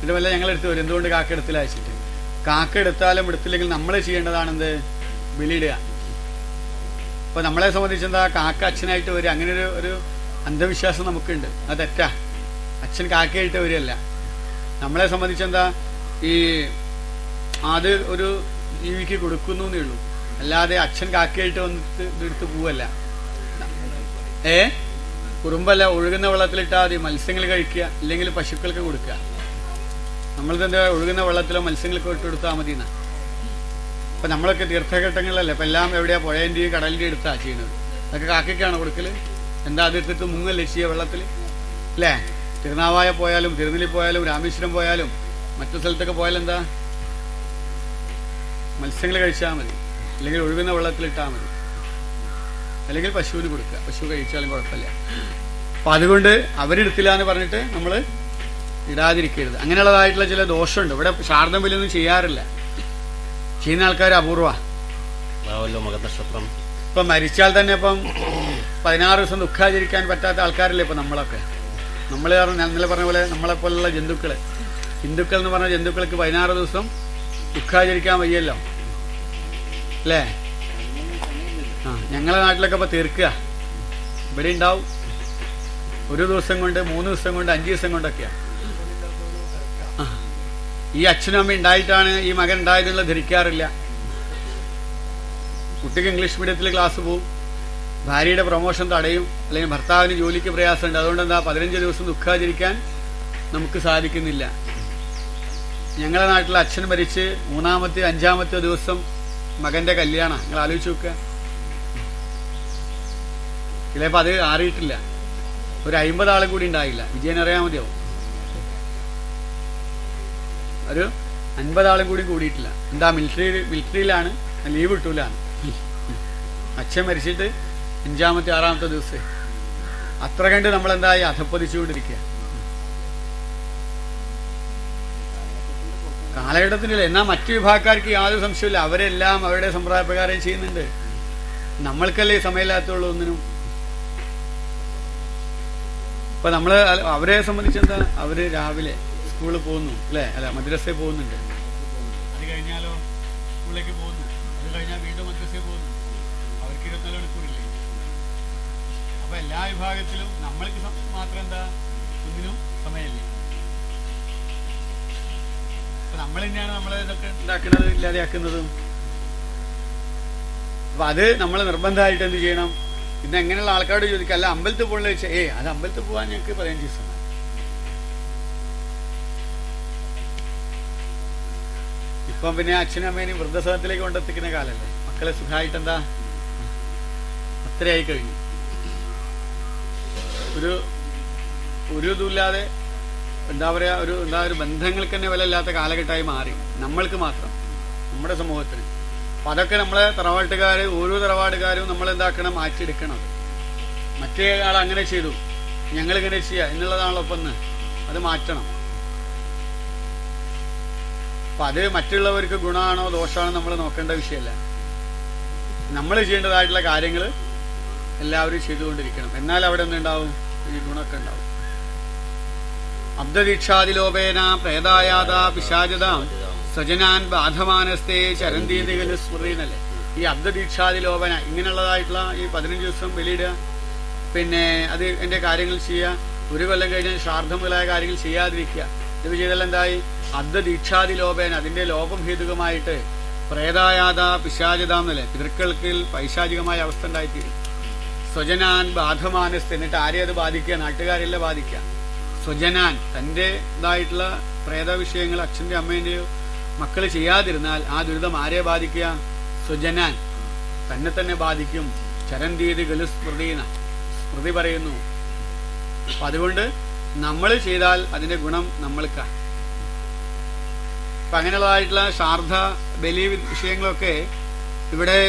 ഇത് വല്ല ഞങ്ങളെടുത്ത് വരും, എന്തുകൊണ്ട് കാക്ക എടുത്തില്ല വെച്ചിട്ട്. കാക്ക എടുത്താലും എടുത്തില്ലെങ്കിൽ നമ്മൾ ചെയ്യേണ്ടതാണെന്ത്? ബലിയിടുക. അപ്പൊ നമ്മളെ സംബന്ധിച്ചെന്താ, കാക്ക അച്ഛനായിട്ട് വരിക, അങ്ങനെ ഒരു അന്ധവിശ്വാസം നമുക്കുണ്ട്. അത് തെറ്റാ. അച്ഛൻ കാക്കയായിട്ട് വരികയല്ല. നമ്മളെ സംബന്ധിച്ചെന്താ, ഈ അത് ഒരു ജീവിക്ക് കൊടുക്കുന്നു എന്നേ ഉള്ളൂ. അല്ലാതെ അച്ഛൻ കാക്കയായിട്ട് വന്നിട്ട് ഇതെടുത്ത് പോവല്ല. കുറുമ്പല്ല, ഒഴുകുന്ന വെള്ളത്തിലിട്ടാൽ മതി. മത്സ്യങ്ങൾ കഴിക്കുക, ഇല്ലെങ്കിൽ പശുക്കൾക്ക് കൊടുക്കുക. നമ്മളിതെന്താ, ഒഴുകുന്ന വെള്ളത്തിലോ മത്സ്യങ്ങൾക്ക് ഇട്ട് കൊടുത്താൽ മതി എന്നാ. അപ്പൊ നമ്മളൊക്കെ തീർത്ഥഘട്ടങ്ങളിലല്ലേ, ഇപ്പൊ എല്ലാം എവിടെയാ, പുഴേന്റെയും കടലിന്റെയും എടുത്താ ചെയ്യുന്നത്. അതൊക്കെ കാക്കയ്ക്കാണ് കൊടുക്കല്. എന്താ, അതെടുത്തിട്ട് മുങ്ങല്ലേ ചെയ്യുക വെള്ളത്തിൽ, അല്ലേ? തിരുനാവായ പോയാലും തിരുനെല്ലി പോയാലും രാമേശ്വരം പോയാലും മറ്റു സ്ഥലത്തൊക്കെ പോയാലും എന്താ, മത്സ്യങ്ങൾ കഴിച്ചാൽ മതി, അല്ലെങ്കിൽ ഒഴുകുന്ന വെള്ളത്തിലിട്ടാൽ മതി, അല്ലെങ്കിൽ പശുവിന് കൊടുക്കുക. പശു കഴിച്ചാലും കുഴപ്പമില്ല. അപ്പൊ അതുകൊണ്ട് അവരെടുത്തില്ല എന്ന് പറഞ്ഞിട്ട് നമ്മൾ ഇടാതിരിക്കരുത്. അങ്ങനെയുള്ളതായിട്ടുള്ള ചില ദോഷമുണ്ട്. ഇവിടെ ശാർദം ബലിയൊന്നും ചെയ്യാറില്ല. ചെയ്യുന്ന ആൾക്കാർ അപൂർവ. മകനക്ഷത്രം ഇപ്പൊ മരിച്ചാൽ തന്നെ ഇപ്പം 16 ദിവസം ദുഃഖാചരിക്കാൻ പറ്റാത്ത ആൾക്കാരല്ലേ ഇപ്പൊ നമ്മളൊക്കെ. നമ്മൾ ഇന്നലെ പറഞ്ഞ പോലെ നമ്മളെപ്പോലുള്ള ജന്തുക്കള്, ഹിന്ദുക്കൾ എന്ന് പറഞ്ഞ ജന്തുക്കൾക്ക് 16 ദിവസം ദുഃഖാചരിക്കാൻ വയ്യല്ലോ, അല്ലേ? ഞങ്ങളെ നാട്ടിലൊക്കെ ഇപ്പൊ തീർക്കുക. ഇവിടെ ഉണ്ടാവും 1 ദിവസം കൊണ്ട്, 3 ദിവസം കൊണ്ട്, 5 ദിവസം കൊണ്ടൊക്കെയാ. ഈ അച്ഛനും അമ്മയും ഉണ്ടായിട്ടാണ് ഈ മകൻ ഉണ്ടായതെന്നുള്ള ധരിക്കാറില്ല. കുട്ടിക്ക് ഇംഗ്ലീഷ് മീഡിയത്തിൽ ക്ലാസ് പോവും, ഭാര്യയുടെ പ്രൊമോഷൻ തടയും, അല്ലെങ്കിൽ ഭർത്താവിന് ജോലിക്ക് പ്രയാസമുണ്ട്. അതുകൊണ്ട് എന്താ, 15 ദിവസം ദുഃഖാചരിക്കാൻ നമുക്ക് സാധിക്കുന്നില്ല. ഞങ്ങളുടെ നാട്ടിൽ അച്ഛൻ മരിച്ച് 3-ാമത്തെ 5-ാമത്തെ ദിവസം മകന്റെ കല്യാണം. നിങ്ങൾ ആലോചിച്ച് നോക്കുക. ചിലപ്പോൾ അത് ആറിയിട്ടില്ല. ഒരു 50 ആളും കൂടി ഉണ്ടായില്ല. വിജയൻ അറിയാൻ മതിയാവും. ഒരു 50 ആളും കൂടി കൂടിയിട്ടില്ല. എന്താ, മിലിറ്ററിയിലാണ്, ലീവ് കിട്ടൂലാണ്. അച്ഛൻ മരിച്ചിട്ട് 5-ാമത്തെ 6-ാമത്തെ ദിവസം അത്ര കണ്ട് നമ്മളെന്തായി അധപ്പതിച്ചുകൊണ്ടിരിക്കുക. കാലഘട്ടത്തിനില്ല. എന്നാൽ മറ്റു വിഭാഗക്കാർക്ക് യാതൊരു സംശയമില്ല. അവരെല്ലാം അവരുടെ സമ്പ്രദായപ്രകാരം ചെയ്യുന്നുണ്ട്. നമ്മൾക്കല്ലേ സമയമില്ലാത്തുള്ളൂ ഒന്നിനും. ഇപ്പൊ നമ്മള് അവരെ സംബന്ധിച്ചെന്താ, അവര് രാവിലെ സ്കൂളിൽ പോകുന്നു, അല്ലെ? അല്ല, മദ്രസയിൽ പോകുന്നുണ്ട്. അത് കഴിഞ്ഞാലോ സ്കൂളിലേക്ക് പോകുന്നു. അത് കഴിഞ്ഞാൽ വീണ്ടും മദ്രസയിൽ പോകുന്നു. അവർക്ക് 24 മണിക്കൂറില്ലേ. അപ്പൊ എല്ലാ വിഭാഗത്തിലും നമ്മൾക്ക് മാത്രം എന്താ, ഒന്നിനും സമയമില്ല. അപ്പൊ നമ്മൾ തന്നെയാണ് നമ്മളെ ഇതൊക്കെ ഉണ്ടാക്കുന്നത്, ഇല്ലാതെയാക്കുന്നതും. അപ്പൊ അത് നമ്മൾ നിർബന്ധമായിട്ട് എന്ത് ചെയ്യണം? പിന്നെ എങ്ങനെയുള്ള ആൾക്കാരോട് ചോദിക്കുക. അല്ല, അമ്പലത്തിൽ പോകണമെന്ന് വെച്ചാൽ അത് അമ്പലത്തിൽ പോകാൻ ഞങ്ങൾക്ക് 15 ദിവസം. ഇപ്പം പിന്നെ അച്ഛനും അമ്മേനെയും വൃദ്ധസദനത്തിലേക്ക് കൊണ്ടെത്തിക്കുന്ന കാലല്ലേ. മക്കളെ സുഖമായിട്ട് എന്താ, അത്രയായി കഴിഞ്ഞു. ഒരു ഇതുമില്ലാതെ എന്താ പറയാ, ഒരു ബന്ധങ്ങൾക്ക് തന്നെ വില ഇല്ലാത്ത കാലഘട്ടമായി മാറി നമ്മൾക്ക് മാത്രം, നമ്മുടെ സമൂഹത്തിന്. അപ്പൊ അതൊക്കെ നമ്മളെ തറവാട്ടുകാർ, ഓരോ തറവാടുകാരും നമ്മൾ എന്താക്കണം, മാറ്റിയെടുക്കണം. മറ്റേ ആൾ അങ്ങനെ ചെയ്തു, ഞങ്ങളിങ്ങനെ ചെയ്യുക എന്നുള്ളതാണല്ലോ ഇപ്പം. അത് മാറ്റണം. അപ്പൊ അത് മറ്റുള്ളവർക്ക് ഗുണമാണോ ദോഷമാണോ നമ്മൾ നോക്കേണ്ട വിഷയമല്ല. നമ്മൾ ചെയ്യേണ്ടതായിട്ടുള്ള കാര്യങ്ങൾ എല്ലാവരും ചെയ്തുകൊണ്ടിരിക്കണം. എന്നാൽ അവിടെ ഒന്നുണ്ടാവും, ഈ ഗുണമൊക്കെ ഉണ്ടാവും. അബ്ദദീക്ഷാദിലോപേന പ്രേതായാത പിശാചതാം സ്വജനാൻ ബാധമാനസ്തേ ചരന്തീതികൾ സ്മൃതിന്നല്ലേ. ഈ അബ്ദദീക്ഷാദിലോപന ഇങ്ങനെയുള്ളതായിട്ടുള്ള ഈ 15 ദിവസം ബലിയിടുക, പിന്നെ അത് എന്റെ കാര്യങ്ങൾ ചെയ്യുക, 1 കൊല്ലം കഴിഞ്ഞാൽ ശ്രാദ്ധം മുതലായ കാര്യങ്ങൾ ചെയ്യാതിരിക്കുക. ഇത് ചെയ്താൽ എന്തായി? അബ്ദദീക്ഷാദിലോപേന, അതിന്റെ ലോപം ഹേതുകമായിട്ട് പ്രേതായാത പിശാചതാം എന്നല്ലേ, പിതൃക്കൾക്ക് പൈശാചികമായ അവസ്ഥ ഉണ്ടായിത്തീരും. സ്വജനാൻ ബാധമാനസ്ത, എന്നിട്ട് ആരെയും അത് ബാധിക്കുക, നാട്ടുകാരെല്ലാം ബാധിക്കുക. സ്വജനാൻ, തൻ്റെതായിട്ടുള്ള പ്രേത വിഷയങ്ങൾ അച്ഛൻ്റെ അമ്മേൻ്റെയോ മക്കൾ ചെയ്യാതിരുന്നാൽ ആ ദുരിതം ആരെ ബാധിക്കുക? സ്വജനാൻ, തന്നെ ബാധിക്കും. ചരന്തീതി ഗലു സ്മൃതിന, സ്മൃതി പറയുന്നു. അപ്പൊ അതുകൊണ്ട് നമ്മൾ ചെയ്താൽ അതിന്റെ ഗുണം നമ്മൾക്കാണ്. അപ്പൊ അങ്ങനെയുള്ളതായിട്ടുള്ള ശ്രാദ്ധ ബലി വിഷയങ്ങളൊക്കെ ഇവിടെ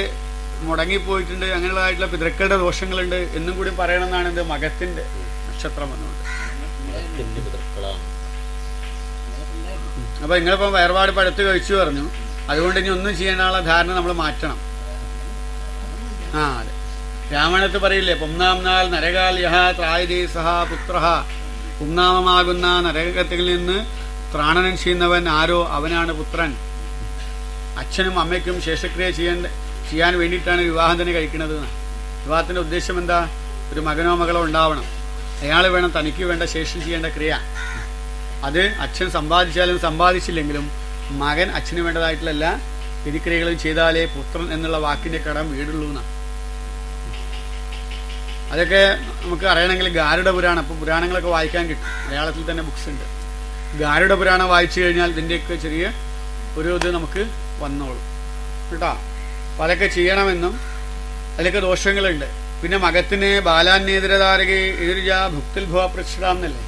മുടങ്ങിപ്പോയിട്ടുണ്ട്, അങ്ങനെയുള്ളതായിട്ടുള്ള പിതൃക്കളുടെ ദോഷങ്ങളുണ്ട് എന്നും കൂടി പറയണമെന്നാണ് എന്ത് മകത്തിന്റെ നക്ഷത്രം എന്നുകൊണ്ട്. അപ്പൊ നിങ്ങളിപ്പോ വേർപാട് പഴുത്ത് കഴിച്ചു പറഞ്ഞു, അതുകൊണ്ട് ഇനി ഒന്നും ചെയ്യാനുള്ള ധാരണ നമ്മൾ മാറ്റണം. അതെ, രാമായണത്ത് പറയില്ലേ, പുംനാംനാൽ നരകാൽ യഹ ത്രായതേ സഹ പുത്ര, പുംനാമമാകുന്ന നരകത്തിൽ നിന്ന് ത്രാണനം ചെയ്യുന്നവൻ ആരോ അവനാണ് പുത്രൻ. അച്ഛനും അമ്മയ്ക്കും ശേഷക്രിയ ചെയ്യാൻ വേണ്ടിയിട്ടാണ് വിവാഹം തന്നെ കഴിക്കുന്നത്. വിവാഹത്തിന്റെ ഉദ്ദേശം എന്താ? ഒരു മകനോ മകളോ ഉണ്ടാവണം, അയാൾ വേണം തനിക്ക് വേണ്ട ശേഷം ചെയ്യേണ്ട ക്രിയ. അത് അച്ഛൻ സമ്പാദിച്ചാലും സമ്പാദിച്ചില്ലെങ്കിലും മകൻ അച്ഛന് വേണ്ടതായിട്ടുള്ള എല്ലാ വിധിക്രിയകളും ചെയ്താലേ പുത്രൻ എന്നുള്ള വാക്കിന്റെ കടം വീടുള്ളൂ എന്നാണ്. അതൊക്കെ നമുക്ക് അറിയണമെങ്കിൽ ഗാരുഡ പുരാണം, അപ്പോൾ പുരാണങ്ങളൊക്കെ വായിക്കാൻ കിട്ടും. മലയാളത്തിൽ തന്നെ ബുക്സ് ഉണ്ട്. ഗാരുഡ പുരാണം വായിച്ചു കഴിഞ്ഞാൽ ഇതിൻ്റെയൊക്കെ ചെറിയ ഒരു ഇത് നമുക്ക് വന്നോളും കേട്ടോ. അപ്പം അതൊക്കെ ചെയ്യണമെന്നും അതിലൊക്കെ ദോഷങ്ങളുണ്ട്. പിന്നെ മകത്തിന് ബാലാന്യേതരധാരകെ എതിർജ ഭുക്തിൽ ഭവ പ്രശ്രാന്നല്ലേ,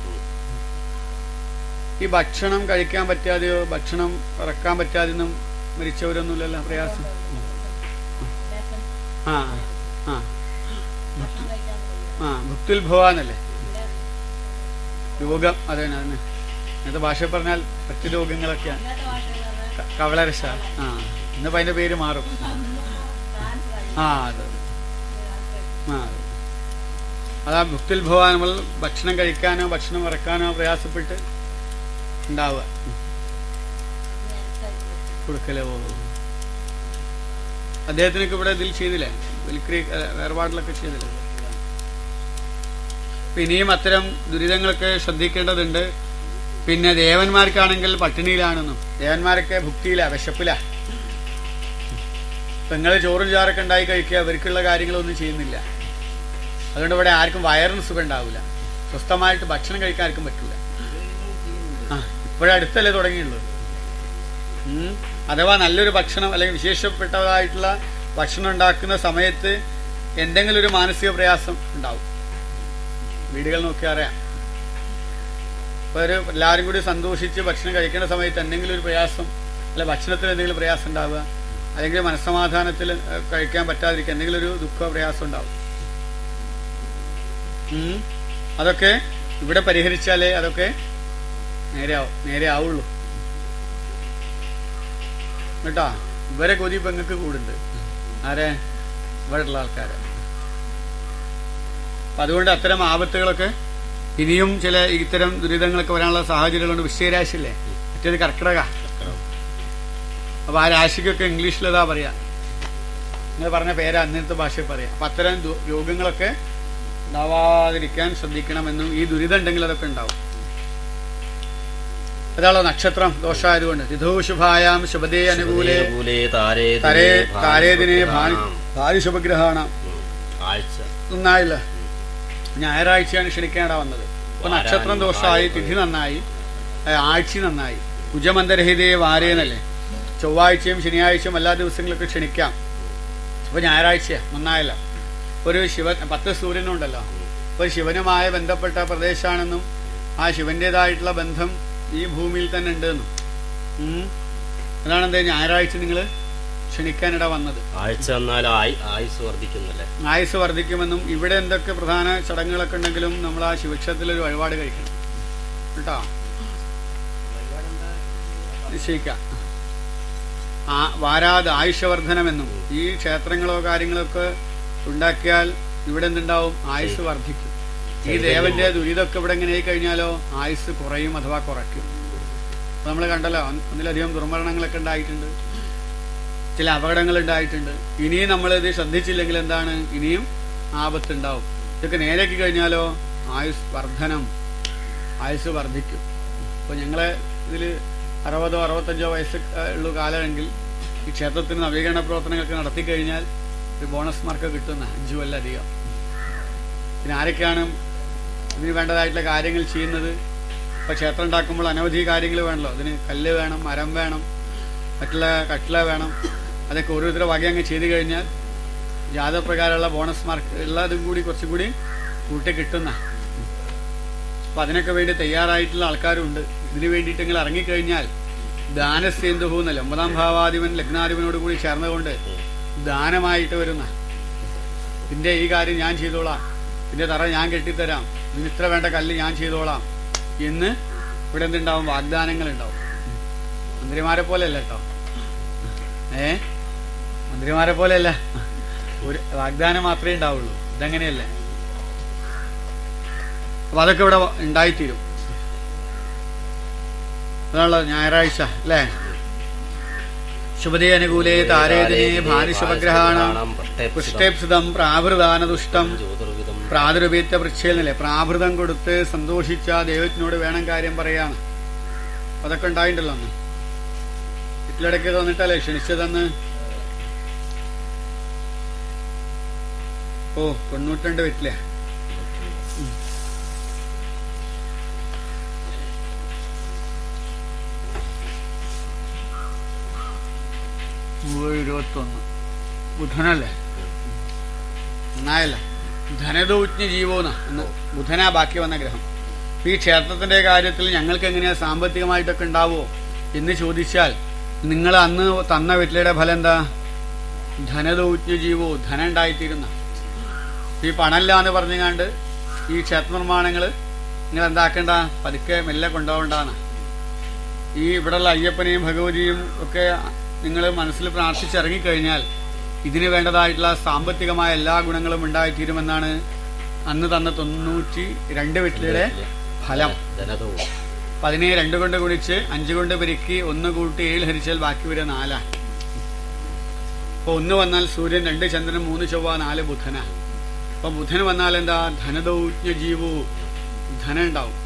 ഈ ഭക്ഷണം കഴിക്കാൻ പറ്റാതെയോ ഭക്ഷണം ഇറക്കാൻ പറ്റാതെയൊന്നും മരിച്ചവരൊന്നുമില്ലല്ലോ, പ്രയാസം. ആ ആ ആ ഭുക്തിൽ ഭവ എന്നല്ലേ രോഗം. അതെ തന്നെ ഇന്നത്തെ ഭാഷ പറഞ്ഞാൽ മറ്റു രോഗങ്ങളൊക്കെയാണ്. കവളരശ. ഇന്നിപ്പോ അതിന്റെ പേര് മാറും. അതെ അതാ ഭുക്തിൽ ഭവ. നമ്മൾ ഭക്ഷണം കഴിക്കാനോ ഭക്ഷണം ഇറക്കാനോ പ്രയാസപ്പെട്ട് ഉണ്ടാവുക, കൊടുക്കലോ. അദ്ദേഹത്തിനൊക്കെ ഇവിടെ ഇതിൽ ചെയ്തില്ലേ, വെൽക്രി വേർപാടിലൊക്കെ ചെയ്തില്ലേ. ഇനിയും അത്തരം ദുരിതങ്ങളൊക്കെ ശ്രദ്ധിക്കേണ്ടതുണ്ട്. പിന്നെ ദേവന്മാർക്കാണെങ്കിൽ പട്ടിണിയിലാണെന്നും, ദേവന്മാരൊക്കെ ഭുക്തിയില, വിശപ്പില. പെങ്ങള് ചോറും ചാറൊക്കെ ഉണ്ടായി കഴിക്കുക, അവർക്കുള്ള കാര്യങ്ങളൊന്നും ചെയ്യുന്നില്ല. അതുകൊണ്ട് ഇവിടെ ആർക്കും വയറിന് സുഖം ഉണ്ടാവില്ല, സ്വസ്ഥമായിട്ട് ഭക്ഷണം കഴിക്കാൻ ആർക്കും പറ്റില്ല. ഇപ്പോഴടുത്തല്ലേ തുടങ്ങിയുള്ളൂ. അഥവാ നല്ലൊരു ഭക്ഷണം അല്ലെങ്കിൽ വിശേഷപ്പെട്ടതായിട്ടുള്ള ഭക്ഷണം ഉണ്ടാക്കുന്ന സമയത്ത് എന്തെങ്കിലും ഒരു മാനസിക പ്രയാസം ഉണ്ടാവും. വീടുകൾ നോക്കി അറിയാം. ഇപ്പോൾ എല്ലാവരും കൂടി സന്തോഷിച്ച് ഭക്ഷണം കഴിക്കേണ്ട സമയത്ത് എന്തെങ്കിലും ഒരു പ്രയാസം, അല്ലെ ഭക്ഷണത്തിൽ എന്തെങ്കിലും പ്രയാസം ഉണ്ടാവുക, അല്ലെങ്കിൽ മനസ്സമാധാനത്തിൽ കഴിക്കാൻ പറ്റാതിരിക്കുക, എന്തെങ്കിലും ഒരു ദുഃഖ പ്രയാസം ഉണ്ടാവും. അതൊക്കെ ഇവിടെ പരിഹരിച്ചാലേ അതൊക്കെ നേരെ ആവുള്ളൂ കേട്ടാ. ഇവരെ കൊതി പെങ്ങൾക്ക് കൂടുണ്ട്, ആരെ ഇവിടെ ഉള്ള ആൾക്കാരെ. അപ്പൊ അതുകൊണ്ട് അത്തരം ആപത്തുകളൊക്കെ ഇനിയും ചില ഇത്തരം ദുരിതങ്ങളൊക്കെ വരാനുള്ള സാഹചര്യങ്ങളുണ്ട്. വൃശ്ചികരാശിയല്ലേ, മറ്റേത് കർക്കിടക. അപ്പൊ ആ രാശിക്കൊക്കെ ഇംഗ്ലീഷിലതാ പറയാ, നിങ്ങൾ പറഞ്ഞ പേരാ അന്നത്തെ ഭാഷയിൽ പറയാം. അപ്പൊ അത്തരം രോഗങ്ങളൊക്കെ ഉണ്ടാവാതിരിക്കാൻ ശ്രദ്ധിക്കണമെന്നും ഈ ദുരിതം ഉണ്ടെങ്കിൽ അതൊക്കെ ഉണ്ടാവും. അതാണല്ലോ നക്ഷത്രം ദോഷമായതുകൊണ്ട്. ഋതുശുഭായാം ശുഭദേ അനുകൂലേ താരേദിനെ ഭാരി ശുഭഗ്രഹാണ്. നന്നായില്ല, ഞായറാഴ്ചയാണ് ക്ഷണിക്കാനാ വന്നത്. അപ്പൊ നക്ഷത്രം ദോഷമായി, തിഥി നന്നായി, ആഴ്ച നന്നായി. കുജമന്ദരഹിതേ വാരേന്നല്ലേ, ചൊവ്വാഴ്ചയും ശനിയാഴ്ചയും എല്ലാ ദിവസങ്ങളൊക്കെ ക്ഷണിക്കാം. അപ്പൊ ഞായറാഴ്ച നന്നായല്ല. ഒരു ശിവൻ 10 സൂര്യനുണ്ടല്ലോ, ഒരു ശിവനുമായി ബന്ധപ്പെട്ട പ്രദേശമാണെന്നും ആ ശിവന്റേതായിട്ടുള്ള ബന്ധം ഈ ഭൂമിയിൽ തന്നെ ഉണ്ടെന്നും. അതാണ് എന്താ ഞായറാഴ്ച നിങ്ങൾ ക്ഷണിക്കാനിട വന്നത്. ആയുസ് വർദ്ധിക്കുമെന്നും ഇവിടെ എന്തൊക്കെ പ്രധാന ചടങ്ങുകളൊക്കെ ഉണ്ടെങ്കിലും നമ്മൾ ആ ശിവക്ഷേത്രത്തിൽ ഒരു വഴിപാട് കഴിക്കണം കേട്ടോ. നിശ്ചയിക്കാം. വാരാത് ആയുഷവർദ്ധനമെന്നും ഈ ക്ഷേത്രങ്ങളോ കാര്യങ്ങളൊക്കെ ഉണ്ടാക്കിയാൽ ഇവിടെ എന്തുണ്ടാവും? ആയുസ് വർദ്ധിക്കും. ഈ ദേവന്റെ ദുരിതമൊക്കെ ഇവിടെ എങ്ങനെ കഴിഞ്ഞാലോ ആയുസ് കുറയും അഥവാ കുറയ്ക്കും. അപ്പൊ നമ്മൾ കണ്ടല്ലോ, ഒന്നിലധികം ദുർമരണങ്ങളൊക്കെ ഉണ്ടായിട്ടുണ്ട്, ചില അപകടങ്ങൾ ഉണ്ടായിട്ടുണ്ട്. ഇനിയും നമ്മളിത് ശ്രദ്ധിച്ചില്ലെങ്കിൽ എന്താണ്, ഇനിയും ആപത്തുണ്ടാവും. ഇതൊക്കെ നേരേക്ക് കഴിഞ്ഞാലോ ആയുസ് വർദ്ധിക്കും. അപ്പോൾ ഞങ്ങളെ ഇതിൽ 60 65 വയസ്സ് ഉള്ള കാലമെങ്കിൽ ഈ ക്ഷേത്രത്തിന് നവീകരണ പ്രവർത്തനങ്ങളൊക്കെ നടത്തിക്കഴിഞ്ഞാൽ ഒരു ബോണസ് മാർക്ക് കിട്ടുന്ന 5 കൊല്ലധികം. പിന്നെ ആരൊക്കെയാണ് ഇതിന് വേണ്ടതായിട്ടുള്ള കാര്യങ്ങൾ ചെയ്യുന്നത്? ഇപ്പം ക്ഷേത്രം ഉണ്ടാക്കുമ്പോൾ അനവധി കാര്യങ്ങൾ വേണമല്ലോ. അതിന് കല്ല് വേണം, മരം വേണം, മറ്റുള്ള കട്ടില വേണം. അതൊക്കെ ഓരോരുത്തരുടെ വക അങ്ങ് ചെയ്ത് കഴിഞ്ഞാൽ ജാതപ്രകാരമുള്ള ബോണസ് മാർക്ക് എല്ലാതും കൂടി കുറച്ചും കൂടി കൂട്ടി കിട്ടുന്ന. അപ്പം അതിനൊക്കെ വേണ്ടി തയ്യാറായിട്ടുള്ള ആൾക്കാരുണ്ട്. ഇതിനു വേണ്ടിയിട്ടെങ്കിലും ഇറങ്ങിക്കഴിഞ്ഞാൽ ദാനസേന്ദുഹു എന്നല്ല, 9ാം ഭാവാധിപൻ ലഗ്നാധിപനോട് കൂടി ചേർന്നുകൊണ്ട് ദാനമായിട്ട് വരുന്ന, ഇതിന്റെ ഈ കാര്യം ഞാൻ ചെയ്തോളാം, ഇതിന്റെ തറ ഞാൻ കെട്ടിത്തരാം, ഇതിന് ഇത്ര വേണ്ട കല്ല് ഞാൻ ചെയ്തോളാം എന്ന് ഇവിടെ എന്തുണ്ടാവും? വാഗ്ദാനങ്ങൾ ഉണ്ടാവും. മന്ത്രിമാരെ പോലെയല്ല കേട്ടോ, മന്ത്രിമാരെ പോലെയല്ല, ഒരു വാഗ്ദാനം മാത്രമേ ഉണ്ടാവുള്ളൂ. ഇതങ്ങനെയല്ല. അപ്പൊ അതൊക്കെ ഇവിടെ ഉണ്ടായിത്തീരും. അതാണല്ലോ ഞായറാഴ്ച അല്ലേ? ശുഭദേ അനുകൂലേ താരേദിനെ ഭാനുശുഭഗ്രഹാണം പൃഷ്ടേപ്സിതം പ്രാഭൃതാനദുഷ്ടം പ്രാതുരൂപീത്ത പൃച്ഛേന്നല്ലേ? പ്രാഭൃതം കൊടുത്ത് സന്തോഷിച്ച ദൈവത്തിനോട് വേണം കാര്യം പറയാണ്. അതൊക്കെ ഉണ്ടായിട്ടല്ലോ അന്ന്. വീട്ടിലിടയ്ക്ക് തന്നിട്ടല്ലേ ക്ഷണിച്ചതന്ന്? ഓ 92 വീട്ടിലെ 21 ബുധനല്ലേ? നന്നായല്ല. ധനദൗജ്ഞ ജീവോന്ന എന്ന് ബുധനാ ബാക്കി വന്ന ഗ്രഹം. ഈ ക്ഷേത്രത്തിന്റെ കാര്യത്തിൽ ഞങ്ങൾക്ക് എങ്ങനെയാ സാമ്പത്തികമായിട്ടൊക്കെ ഉണ്ടാവോ എന്ന് ചോദിച്ചാൽ, നിങ്ങൾ അന്ന് തന്ന വീട്ടിലെ ഫലം എന്താ? ധനദൗജ്ഞ ജീവോ, ധനം ഉണ്ടായിത്തീരുന്ന. ഈ പണമില്ല എന്ന് പറഞ്ഞുകൊണ്ട് ഈ ക്ഷേത്ര നിർമ്മാണങ്ങൾ നിങ്ങൾ എന്താക്കണ്ട, പതുക്കെ മെല്ലെ കൊണ്ടുപോകണ്ടാണ്. ഈ ഇവിടെയുള്ള അയ്യപ്പനെയും ഭഗവതിയും ഒക്കെ നിങ്ങൾ മനസ്സിൽ പ്രാർത്ഥിച്ചിറങ്ങിക്കഴിഞ്ഞാൽ ഇതിന് വേണ്ടതായിട്ടുള്ള സാമ്പത്തികമായ എല്ലാ ഗുണങ്ങളും ഉണ്ടായിത്തീരുമെന്നാണ് അന്ന് തന്ന 92 വീട്ടിലെ ഫലം. 12 കൊണ്ട് ഗുണിച്ച് 5 കൊണ്ട് പെരുക്കി 1 കൂട്ടി 7 ഹരിച്ചാൽ ബാക്കി വരെ 4. അപ്പൊ 1 വന്നാൽ സൂര്യൻ, 2 ചന്ദ്രൻ, 3 ചൊവ്വ, 4 ബുധന. അപ്പൊ ബുധൻ വന്നാൽ എന്താ? ധനദൗജ്ഞ ജീവോ, ധനം ഉണ്ടാവും.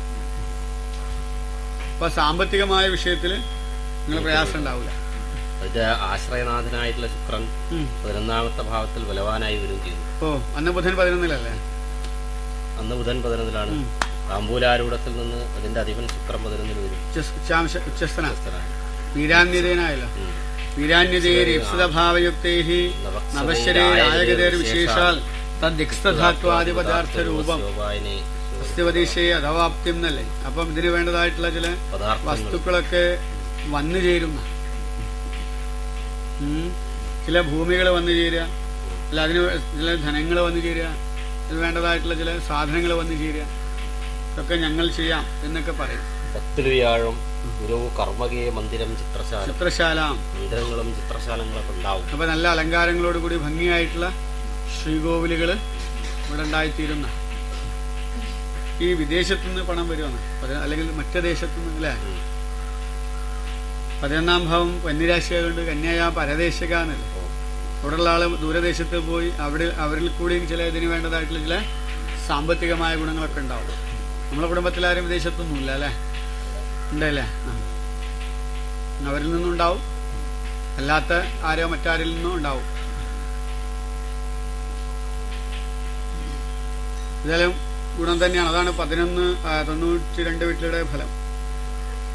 അപ്പൊ സാമ്പത്തികമായ വിഷയത്തിൽ നിങ്ങൾ പ്രയാസം ഉണ്ടാവില്ല. അതിന്റെ ആശ്രയനാഥനായിട്ടുള്ള ശുക്രൻ 11ാമത്തെ ഭാവത്തിൽ ബലവാനായി വരും ചെയ്തു. ഓ, അന്ന് ബുധൻ 11-ലല്ലേ? അന്ന് ബുധൻ 11-ലാണ്. താമ്പൂലാരൂഢത്തിൽ നിന്ന് അതിന്റെ അധിപൻ ശുക്രൻ 11-ൽ വരും. വീരാന്യതേനായല്ലോ. വീരാന്യതേരീപ്സിതഭാവയുക്തൈഹി നവശ്യരേ രായഗതേർ വിശേഷാൽ തദ്ദിക്സ്തധാത്വാദിപദാർത്ഥ രൂപം അസ്ഥിവതീശേ അഥവാപ്ത്യം എന്നല്ലേ? അപ്പം ഇതിന് വേണ്ടതായിട്ടുള്ള ചില വസ്തുക്കളൊക്കെ വന്നു ചേരുന്ന, ചില ഭൂമികൾ വന്നു ചേരുക, അല്ല അതിന് ചില ധനങ്ങൾ വന്നു ചേരുക, അതിന് വേണ്ടതായിട്ടുള്ള ചില സാധനങ്ങൾ വന്നു ചേരുക, ഇതൊക്കെ ഞങ്ങൾ ചെയ്യാം എന്നൊക്കെ പറയും. 10 വ്യാഴം ഗുരുവ് കർമ്മകേ മന്ദിരം ചിത്രശാല, മന്ദിരങ്ങളും ചിത്രശാലങ്ങളൊക്കെ ഉണ്ടാവും. അപ്പൊ നല്ല അലങ്കാരങ്ങളോടുകൂടി ഭംഗിയായിട്ടുള്ള ശ്രീകോവിലുകൾ ഇവിടെ ഉണ്ടായിത്തീരുന്ന. ഈ വിദേശത്തുനിന്ന് പണം വരുവാണ്, അല്ലെങ്കിൽ മറ്റു ദേശത്തുനിന്ന് അല്ലേ? 11ാം ഭാവം കന്യരാശിയായതുകൊണ്ട് കന്യായ പരദേശക എന്നല്ലേ? അവിടെയുള്ള ആള് ദൂരദേശത്ത് പോയി അവരിൽ കൂടിയും ചില ഇതിന് വേണ്ടതായിട്ടുള്ള ചില സാമ്പത്തികമായ ഗുണങ്ങളൊക്കെ ഉണ്ടാവും. നമ്മളെ കുടുംബത്തിലാരും വിദേശത്തൊന്നും ഇല്ല അല്ലേ? ഉണ്ടല്ലേ? അവരിൽ നിന്നുണ്ടാവും, അല്ലാത്ത ആരോ മറ്റാരിൽ നിന്നും ഉണ്ടാവും. ഇതെല്ലാം ഗുണം തന്നെയാണ്. അതാണ് 92 വീട്ടിലെ ഫലം.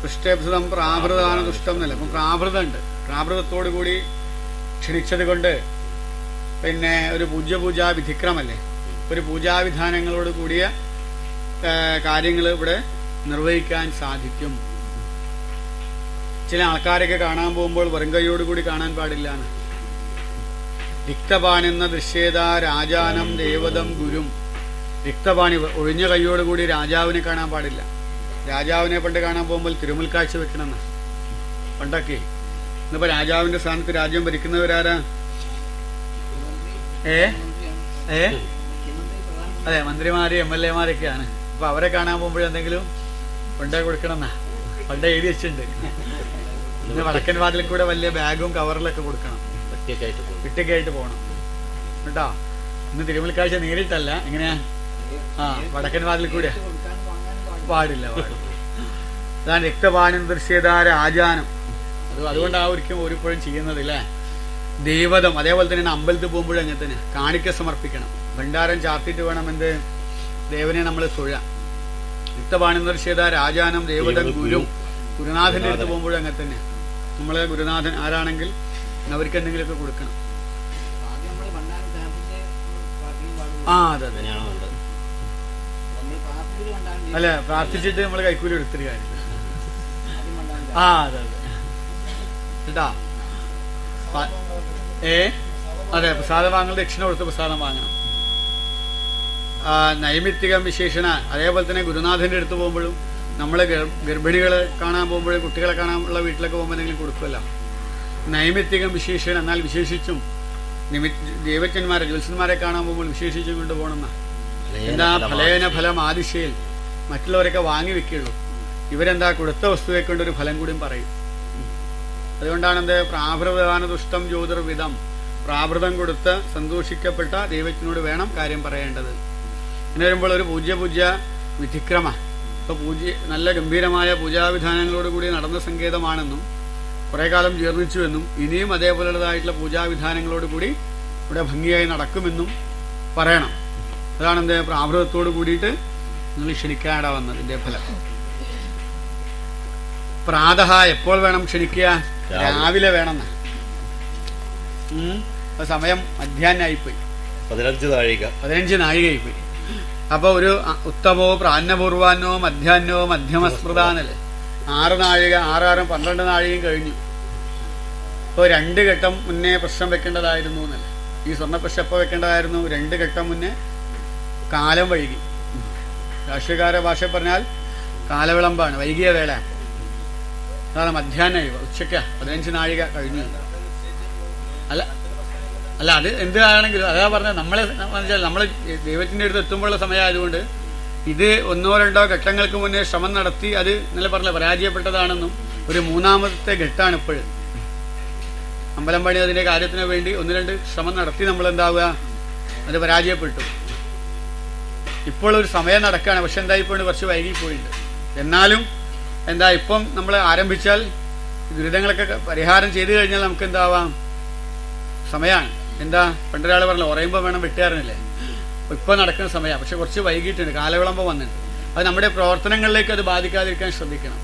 പൃഷ്ടേപ്സിതം പ്രാഭൃതാണ് ദുഷ്ടം എന്നല്ല. അപ്പം പ്രാഭൃതം ഉണ്ട്. പ്രാഭൃതത്തോടു കൂടി ക്ഷണിച്ചത് കൊണ്ട് പിന്നെ ഒരു പൂജാ വിധിക്രമല്ലേ, ഒരു പൂജാവിധാനങ്ങളോട് കൂടിയ കാര്യങ്ങൾ ഇവിടെ നിർവഹിക്കാൻ സാധിക്കും. ചില ആൾക്കാരൊക്കെ കാണാൻ പോകുമ്പോൾ വെറും കൈയോടുകൂടി കാണാൻ പാടില്ല. റിക്തപാണെന്ന ദൃശ്യേത രാജാനം ദേവതം ഗുരും. റിക്തപാണി, ഒഴിഞ്ഞ കൈയോടുകൂടി രാജാവിനെ കാണാൻ പാടില്ല. രാജാവിനെ പണ്ട് കാണാൻ പോകുമ്പോൾ തിരുമുൽക്കാഴ്ച വെക്കണമെന്ന് പണ്ടൊക്കെ. ഇന്നിപ്പോ രാജാവിന്റെ സ്ഥാനത്ത് രാജ്യം ഭരിക്കുന്നവരാരാ? അതെ, മന്ത്രിമാര് MLA-മാരൊക്കെയാണ്. അപ്പൊ അവരെ കാണാൻ പോകുമ്പോഴെന്തെങ്കിലും കൊണ്ടേ കൊടുക്കണമെന്നാ പണ്ട് എഴുതി വെച്ചിട്ടുണ്ട്. ഇന്ന് വടക്കൻ വാതിൽ കൂടെ വലിയ ബാഗും കവറിലൊക്കെ കൊടുക്കണം, കിട്ടിയൊക്കെയായിട്ട് പോകണം കേട്ടോ. ഇന്ന് തിരുമുൽക്കാഴ്ച നേരിട്ടല്ല, എങ്ങനെയാ? വടക്കൻ വാതിൽ കൂടെ പാടില്ല. അതാണ് രക്തപാനം ദൃശ്യത രാജാനം. അതുകൊണ്ടാണ് ഒരിക്കലും ഒരിപ്പോഴും ചെയ്യുന്നത് അല്ലേ? ദേവതം അതേപോലെ തന്നെയാണ്. അമ്പലത്തിൽ പോകുമ്പോഴും അങ്ങനെ തന്നെ കാണിക്ക സമർപ്പിക്കണം. ഭണ്ഡാരം ചാർത്തിട്ട് വേണം എന്ത് ദേവനെ നമ്മൾ തൊഴാം. രക്തപാനം ദൃശ്യത രാജാനം ദേവതം ഗുരു. ഗുരുനാഥന്റെ അടുത്ത് പോകുമ്പോഴും അങ്ങനെ തന്നെ. നമ്മളെ ഗുരുനാഥൻ ആരാണെങ്കിൽ അവർക്ക് എന്തെങ്കിലുമൊക്കെ കൊടുക്കണം. അതെ അല്ലെ, പ്രാർത്ഥിച്ചിട്ട് നമ്മൾ കൈക്കൂലി എടുത്തിട്ട് കാര്യം. അതെ കേട്ടാ. അതെ, പ്രസാദം വാങ്ങൽ ദക്ഷിണ കൊടുത്ത് പ്രസാദം വാങ്ങണം. നൈമിത്തികം വിശേഷണ, അതേപോലെ തന്നെ ഗുരുനാഥന്റെ അടുത്ത് പോകുമ്പോഴും നമ്മള് ഗർഭിണികളെ കാണാൻ പോകുമ്പോഴും കുട്ടികളെ കാണാനുള്ള വീട്ടിലൊക്കെ പോകുമ്പോൾ എന്തെങ്കിലും കൊടുക്കുമല്ലോ. നൈമിത്തികം വിശേഷണ, എന്നാൽ വിശേഷിച്ചും ദേവച്ചന്മാരെ ജ്യോത്സ്യന്മാരെ കാണാൻ പോകുമ്പോൾ വിശേഷിച്ചും കൊണ്ടുപോകണം. എന്താ ഫലേന ഫലം ആദിശയിൽ, മറ്റുള്ളവരൊക്കെ വാങ്ങി വെക്കുള്ളൂ, ഇവരെന്താ കൊടുത്ത വസ്തുവെ കൊണ്ടൊരു ഫലം കൂടിയും പറയും. അതുകൊണ്ടാണ് എന്ത് പ്രാഭൃതാന ദുഷ്ടം ജ്യോതിർവിധം, പ്രാഭൃതം കൊടുത്ത് സന്തോഷിക്കപ്പെട്ട ദൈവത്തിനോട് വേണം കാര്യം പറയേണ്ടത്. അങ്ങനെ വരുമ്പോൾ ഒരു പൂജ്യ വിധിക്രമ, ഇപ്പൊ നല്ല ഗംഭീരമായ പൂജാവിധാനങ്ങളോടുകൂടി നടന്ന സങ്കേതമാണെന്നും കുറെ കാലം ജീർണിച്ചുവെന്നും ഇനിയും അതേപോലുള്ളതായിട്ടുള്ള പൂജാവിധാനങ്ങളോടുകൂടി ഇവിടെ ഭംഗിയായി നടക്കുമെന്നും പറയണം. അതാണ് എന്ത് പ്രാഭൃതത്തോട് കൂടിയിട്ട് നിങ്ങൾ ക്ഷണിക്കാനിട വന്നതിന്റെ ഫലം. പ്രാതഃ എപ്പോൾ വേണം ക്ഷണിക്കുക? രാവിലെ വേണം. സമയം മധ്യാഹ്നമായിപ്പോയി, 15 നാഴികയായിപ്പോയി. അപ്പൊ ഒരു ഉത്തമോ പ്രാന്നപൂർവാന്നോ മധ്യാഹ്നോ മധ്യമസ്മൃതാന്നല്ലേ, 6 നാഴിക, 6 12 നാഴികയും കഴിഞ്ഞു. ഇപ്പൊ 2 ഘട്ടം മുന്നേ പ്രശ്നം വെക്കേണ്ടതായിരുന്നു എന്നല്ലേ. ഈ സ്വർണ്ണപ്രശ്നം എപ്പോ വെക്കേണ്ടതായിരുന്നു? 2 ഘട്ടം മുന്നേ. കാലം വൈകി. രാഷ്ട്രീയക്കാര ഭാഷ പറഞ്ഞാൽ കാലവിളമ്പാണ്, വൈകിയ വേള. അതാണ് മധ്യാഹ്നം, ഉച്ചയ്ക്ക് 15 നാഴിക കഴിഞ്ഞു. അല്ല അത് എന്താണെങ്കിലും അതാ പറഞ്ഞത്, നമ്മള് ദൈവത്തിന്റെ അടുത്ത് എത്തുമ്പോഴുള്ള സമയമായതുകൊണ്ട് ഇത് 1-2 ഘട്ടങ്ങൾക്ക് മുന്നേ ശ്രമം നടത്തി അത് ഇന്നലെ പറഞ്ഞ പരാജയപ്പെട്ടതാണെന്നും ഒരു 3-ാമത്തെ ഘട്ടമാണ് ഇപ്പോഴും. അമ്പലം പണി അതിന്റെ കാര്യത്തിന് വേണ്ടി 1-2 ശ്രമം നടത്തി നമ്മൾ എന്താവുക, അത് പരാജയപ്പെട്ടു. ഇപ്പോൾ ഒരു സമയം നടക്കുകയാണ്, പക്ഷെ എന്തായിപ്പോണ്ട് കുറച്ച് വൈകിപ്പോയിട്ടുണ്ട്. എന്നാലും എന്താ ഇപ്പം നമ്മൾ ആരംഭിച്ചാൽ ദുരിതങ്ങളൊക്കെ പരിഹാരം ചെയ്തു കഴിഞ്ഞാൽ നമുക്ക് എന്താവാം, സമയമാണ്. എന്താ പണ്ടൊരാൾ പറഞ്ഞു ഉറയുമ്പോൾ വേണം വെട്ടുകാരനല്ലേ, ഇപ്പൊ നടക്കുന്ന സമയമാണ്. പക്ഷെ കുറച്ച് വൈകിട്ടുണ്ട്, കാലവിളമ്പം വന്നിട്ടുണ്ട്. അത് നമ്മുടെ പ്രവർത്തനങ്ങളിലേക്ക് അത് ബാധിക്കാതിരിക്കാൻ ശ്രദ്ധിക്കണം.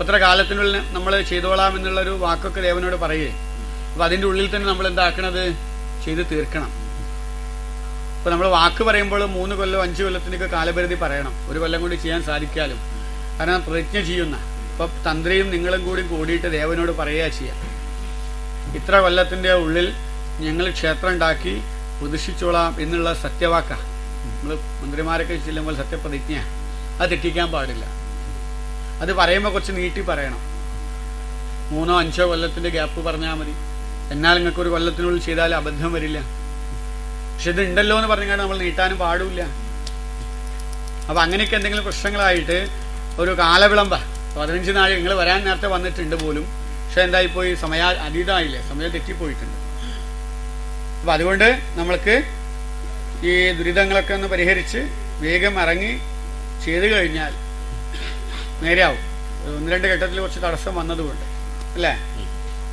ഇത്ര കാലത്തിനുള്ളിൽ നമ്മൾ ചെയ്തോളാം എന്നുള്ളൊരു വാക്കൊക്കെ ദേവനോട് പറയുകയും അപ്പൊ അതിന്റെ ഉള്ളിൽ തന്നെ നമ്മൾ എന്താക്കണത്, ചെയ്ത് തീർക്കണം. ഇപ്പൊ നമ്മൾ വാക്ക് പറയുമ്പോൾ 3 കൊല്ലം 5 കൊല്ലത്തിനൊക്കെ കാലപരിധി പറയണം. 1 കൊല്ലം കൊണ്ട് ചെയ്യാൻ സാധിക്കാലും, കാരണം പ്രതിജ്ഞ ചെയ്യുന്ന ഇപ്പൊ തന്ത്രിയും നിങ്ങളും കൂടിയിട്ട് ദേവനോട് പറയുക ചെയ്യാം, ഇത്ര കൊല്ലത്തിന്റെ ഉള്ളിൽ ഞങ്ങൾ ക്ഷേത്രം ഉണ്ടാക്കി പ്രതിഷ്ഠിച്ചോളാം എന്നുള്ള സത്യവാക്ക. നമ്മൾ മന്ത്രിമാരൊക്കെ ചെല്ലുമ്പോൾ സത്യപ്രതിജ്ഞ, അത് തെറ്റിക്കാൻ പാടില്ല. അത് പറയുമ്പോൾ കുറച്ച് നീട്ടി പറയണം. 3-5 കൊല്ലത്തിന്റെ ഗ്യാപ്പ് പറഞ്ഞാൽ മതി. എന്നാൽ നിങ്ങൾക്ക് 1 കൊല്ലത്തിനുള്ളിൽ ചെയ്താൽ അബദ്ധം വരില്ല. പക്ഷെ ഇത് ഉണ്ടല്ലോ എന്ന് പറഞ്ഞാൽ നമ്മൾ നീട്ടാനും പാടില്ല. അപ്പൊ അങ്ങനെയൊക്കെ എന്തെങ്കിലും പ്രശ്നങ്ങളായിട്ട് ഒരു കാലവിളമ്പ 15 നാഴിക നിങ്ങൾ വരാൻ നേരത്തെ വന്നിട്ടുണ്ട് പോലും, പക്ഷെ എന്തായിപ്പോയി, അതീതമായില്ലേ, സമയം തെറ്റിപ്പോയിട്ടുണ്ട്. അപ്പൊ അതുകൊണ്ട് നമ്മൾക്ക് ഈ ദുരിതങ്ങളൊക്കെ ഒന്ന് പരിഹരിച്ച് വേഗം ഇറങ്ങി ചെയ്തു കഴിഞ്ഞാൽ നേരെയാവും. 1-2 ഘട്ടത്തിൽ കുറച്ച് തടസ്സം വന്നതുകൊണ്ട് അല്ലേ.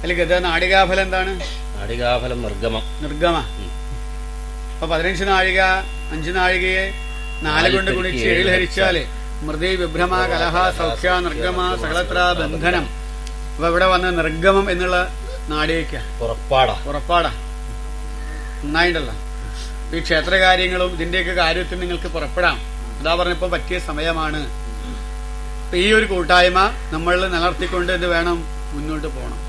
അല്ലെങ്കിൽ നാടികാഫലം എന്താണ്? നാടികാഫലം നിർഗമ. അപ്പൊ 15 നാഴിക 5 നാഴികയെ 4 കൊണ്ട് ഗുണിച്ച് 7 ഹരിച്ചാല് മൃതി വിഭ്രമ കലഹ സൗഖ്യ നിർഗമ സകലത്ര ബന്ധനം. അപ്പൊ ഇവിടെ വന്ന് നിർഗമം എന്നുള്ള നാടിക പുറപ്പാടാ. നന്നായിട്ടല്ല, ഈ ക്ഷേത്രകാര്യങ്ങളും ഇതിന്റെയൊക്കെ കാര്യത്തിൽ നിങ്ങൾക്ക് പുറപ്പെടാം. അതാ പറഞ്ഞപ്പോ പറ്റിയ സമയമാണ്. ഈ ഒരു കൂട്ടായ്മ നമ്മൾ നിലനിർത്തിക്കൊണ്ട് ഇത് വേണം മുന്നോട്ട് പോകണം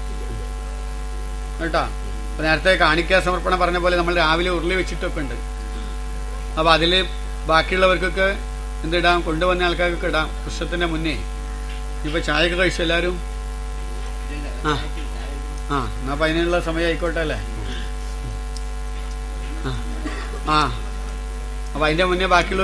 കേട്ടോ. അപ്പൊ നേരത്തെ കാണിക്കാ സമർപ്പണം പറഞ്ഞ പോലെ നമ്മൾ രാവിലെ ഉരുളി വെച്ചിട്ടൊക്കെ ഉണ്ട്. അപ്പൊ അതില് ബാക്കിയുള്ളവർക്കൊക്കെ എന്തിടാം, കൊണ്ടുവന്ന ആൾക്കാർക്കൊക്കെ ഇടാം പുഷ്പത്തിന്റെ മുന്നേ. ഇപ്പൊ ചായയൊക്കെ കഴിച്ചു എല്ലാരും? എന്നാ അപ്പൊ അതിനുള്ള സമയം ആയിക്കോട്ടെ അല്ലേ. അപ്പൊ അതിന്റെ മുന്നേ ബാക്കിയുള്ള